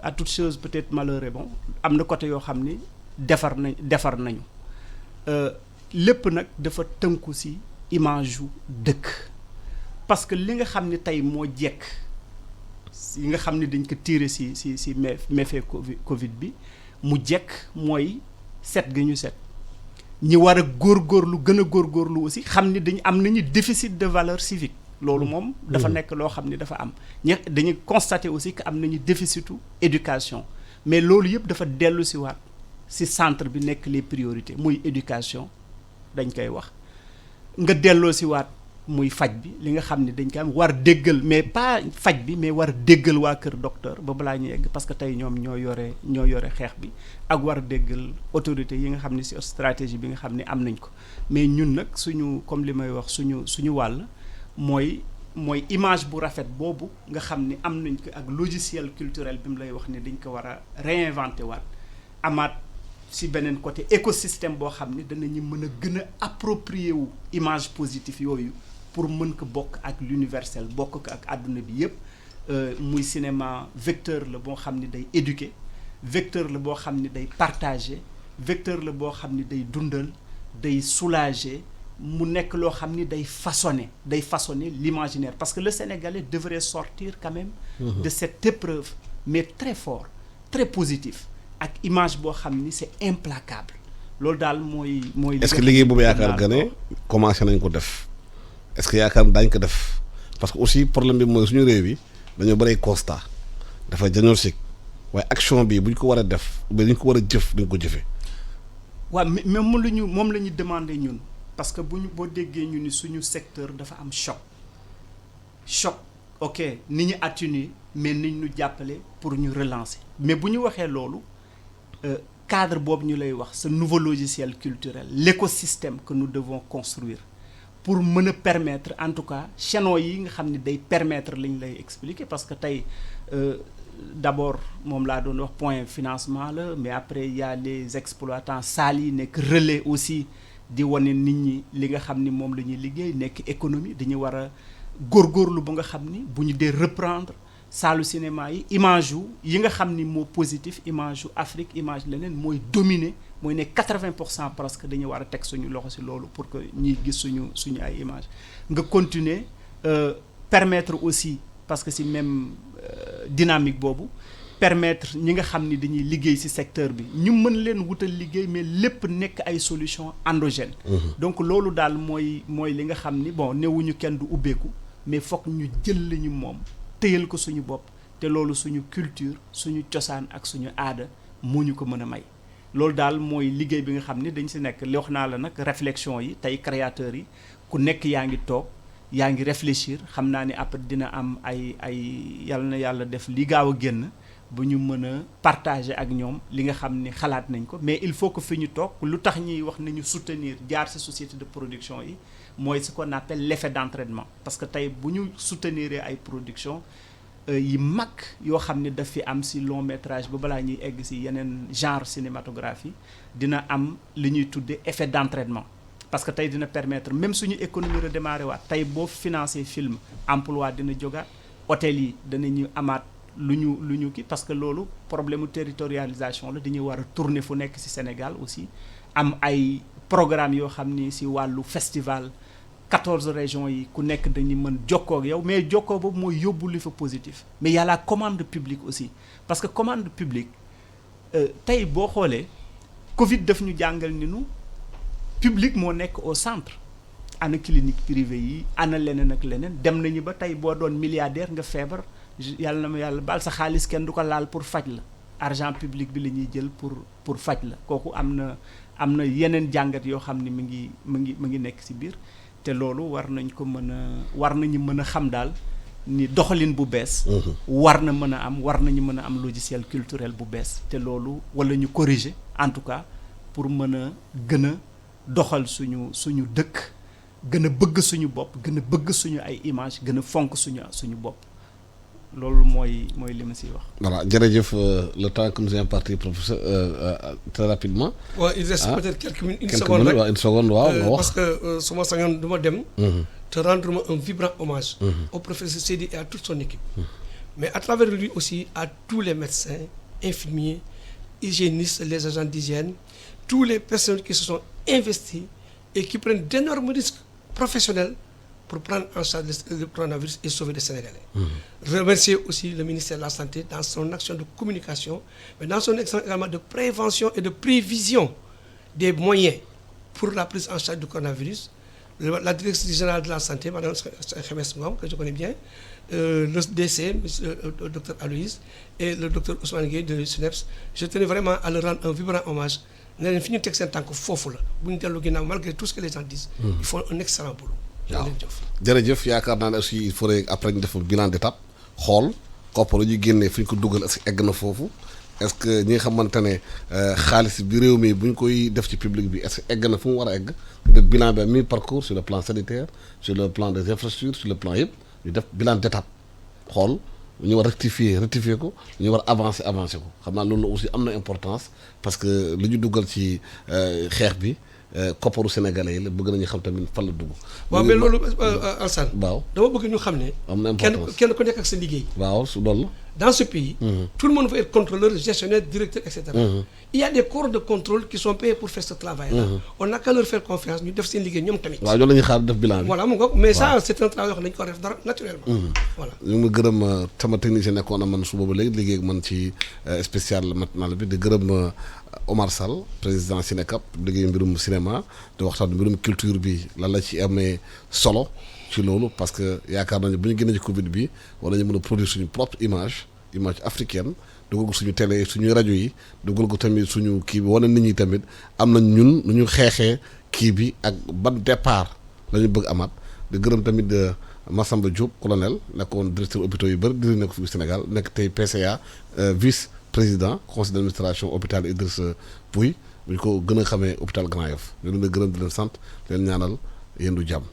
à toute chose peut-être malheureux bon am na côté yoo xam ni defar nañu lépp nag dafa tënku si image yu dëkk parce que li nga xam ni tey moo jekk yi nga xam ni dañ ko tiré si méfait Covid bi mu jekk mooy set gi ñu set ñi war a góorgóorlu gën a góorgóorlu aussi xam ni am nañu déficit de valeur civique loolu moom dafa nekk loo xam ni dafa am dañuy constater aussi que am nañu déficitu éducation mais loolu yëpp dafa dellu si waat si centre bi nekk les priorités muy éducation dañ koy wax nga delloo si waat muy faj bi li nga xam ne dañ ko am war déggal mais pas faj bi mais war déggal waa kër docteur ba balaa ñu egg parce que tey ñoom ñoo yore xeex bi ak war déggal autorité yi nga xam ne ci stratégie bi nga xam ne am nañ ko mais ñun nag suñu comme li may wax suñu wàll mooy image bu rafet boobu nga xam ni am nañ ko ak logiciel culturel bi mu lay wax ni dañ ko war a réinventer waat amaat ci beneen côté écosystème boo xam ni danañu mën a gën a approprier wu image positive yooyu pour mën ko bokk ak l'universel bokk ko ak àdduna bi yépp muy cinéma vecteur la boo xam ni day éduquer vecteur la boo xam ni day partager vecteur la boo xam ni day dundal day soulager mu nekk loo xam ni day façonner l'imaginaire parce que le Sénégalais devrait sortir quand même de cette épreuve mais très fort très positif ak image boo xam ni c'est implacable loolu daal mooy est-ce que liggéey boobu yaakaar nga ne commencé nañ ko def est-ce que yaakaar daañ ko def parce que aussi problème bi mooy suñu réew yi dañoo bëri constat dafa diagnostic waaye action bi buñ ko war a def ba dañ ko war a jëf dañ ko jëfee waaw mais moom la ñu demandé ñun parce que boo déggee ñu ni suñu secteur dafa am choc ok ni ñu atténuer mais ni ñu jàppale pour ñu relancer mais bu ñu waxee loolu cadre boobu ñu lay wax ce nouveau logiciel culturel l'écosystème que nous devons construire pour mën a permettre en tout cas chaînon yi nga xam ne day permettre lañ lay expliquer parce que tey d'abord moom laa doon wax point financement la mais après il y a les exploitants saal yi nekk relais aussi di wane nit ñi li nga xam ni moom la ñuy liggéey nekk économie dañu war a góorgóorlu ba nga xam ni bu ñu dee reprendre saalu cinéma yi image yi nga xam ni moo positif image yu Afrique image leneen mooy dominer mooy ne 80% presque dañu war a teg suñu loxo ci loolu pour que ñuy gis suñu ay image nga continuer permettre aussi parce que ci même dynamique boobu permettre ñi nga xam ni dañuy liggéey ci secteur bi ñu mën leen wutal liggéey mais lépp nekk ay solutions endogènes donc loolu daal mooy li nga xam ni bon newuñu kenn du ubbeeku mais fokk ñu jël li ñu moom téyal ko suñu bopp te loolu suñu culture suñu cosaan ak suñu aada moo ñu ko mën a may loolu daal mooy liggéey bi nga xam ni dañ ci nekk li wax naa la nag réflexion yi tey créateurs yi ku nekk yaa ngi toog yaa ngi réfléchir xam naa ni après dina am ay yàlla na yàlla def li gaaw a génn bu ñu mën a partager ak ñoom li nga xam ni xalaat nañ ko mais il faut que fi ñu toog lu tax ñuy wax nañu soutenir jaar ci société de production yi mooy ce qu'on appelle l'effet d'entraînement parce que tey bu ñu soutenir ay production yi mag yoo xam ne daf fi am ci long métrage ba balaa ñuy egg ci yeneen genre cinématographie dina am li ñuy tuddee effet d'entraînement parce que tey dina permettre même suñu économie redémarrer waat tey boo financer film emploi dina jógaat hôtel yi danañu amaat lu ñu kii parce que loolu problème mu territorialisation la dañuy war a tourner fu nekk ci Sénégal aussi am ay programme yoo xam ni ci wàllu festival 14 régions yi ku nekk dañuy mën jokkoo ak yow mais jokkoo boobu mooy yóbbu li fa positif mais y a la commande publique aussi parce que commande publique tey boo xoolee Covid daf ñu jàngal ni nu public moo nekk au centre ana clinique privée yi ana leneen ak leneen dem nañu ba tey boo doon milliardaire nga feebar yàlla na ma yàlla baal sa xaalis kenn du ko laal pour faj la argent public bi la ñuy jël pour faj la kooku am na yeneen jàngat yoo xam ni mi ngi nekk ci biir te loolu war nañu mën a xam daal ni doxalin bu bees war nañu mën a am logiciel culturel bu bees te loolu wala ñu corriger en tout cas pour mën a gën a doxal suñu dëkk gën a bëgg suñu bopp gën a bëgg suñu ay image gën a fonk suñu bopp loolu mooy li ma siy wax. voilà jërëjëf le temps que nous est imparti professeur très rapidement. waaw il reste peut-être quelques minutes une seconde rek parce que su ma sañoon du ma dem. te rendre ma un vibrant hommage. au professeur Seydi et à toute son équipe. mais à travers lui aussi à tous les médecins infirmiers hygiénistes les agents d'hygiène tous les personnes qui se sont investis et qui prennent d'énormes risques professionnels pour prendre en charge le coronavirus et sauver les Sénégalais. Remercier aussi le ministère de la Santé dans son action de communication, mais dans son action également de prévention et de prévision des moyens pour la prise en charge du coronavirus. La directrice générale de la Santé, Mme Khémesse Ngom, que je connais bien, le DC, le Dr Aloïse, et le Dr Ousmane Gueye de SUNEPS, je tenais vraiment à leur rendre un vibrant hommage. Nous avons fini de texte en tant que faux, malgré tout ce que les gens disent. Ils font un excellent boulot. waaw jërëjëf yaakaar naa ne aussi il faudrait après ñu def bilan d'étape xool koppar ñu génnee fi ñu ko dugal est-ce que egg na foofu est-ce que ñi nga xamante ne xaalis bi réew mi bu ñu koy def ci public bi est-ce que egg na fu mu war a egg def bilan bi mi-parcours sur le plan sanitaire sur le plan des infrastructures sur le plan yëpp ñu def bilan d'étape xool ñu war rectifier ko ñu war avancer ko xam naa loolu aussi am na importance parce que li ñu dugal ci xeex bi kopparu sénégalais yi la bëgg nañu xam tamit fan la dugg. waaw mais loolu Alassane. waaw dama bëgg ñu xam ne. am na importance kenn ku nekk ak sa liggéey. waaw su loolu. dans ce pays. tout le monde veut être contrôleur gestionnaire directeur et cetera. il y a des corps de contrôle qui sont payés pour faire ce travail là. on n'a qu'à leur faire confiance ñu def seen liggéey ñoom tamit. waaw loolu la ñuy xaar def bilan bi. voilà mu ngoog mais ça c'est un travail yoo xam ne dañu ko def dara naturellement. voilà ñu ngi gërëm sama technicien nekkoon na man suba ba léegi liggéey ak man ci spécial matinal bi di gërëm Omar Sall président Cinecap liggéey mbirum cinéma di waxtaan mbirum culture bi lan la ci amee solo ci loolu parce que yaakaar nañu bu ñu génnee ci Covid bi war nañu mën a produire suñu propre image africaine dugal ko suñu télé suñu rajo yi dugal ko tamit suñu kii bi wane nit ñi tamit am nañ ñun nu ñu xeexee kii bi ak ban départ la ñu bëgg amaat di gërëm tamit Massamba Diop colonel nekkoon directeur hôpitaux yu bëri di nekk fi Sénégal nekk tey PCA vice président conseil d'administration hôpital Idrissa Pouye bu ñu ko gën a xamee hôpital Grand Yoff ñu leen di gërëm di leen sant leen ñaanal yéen du jàmm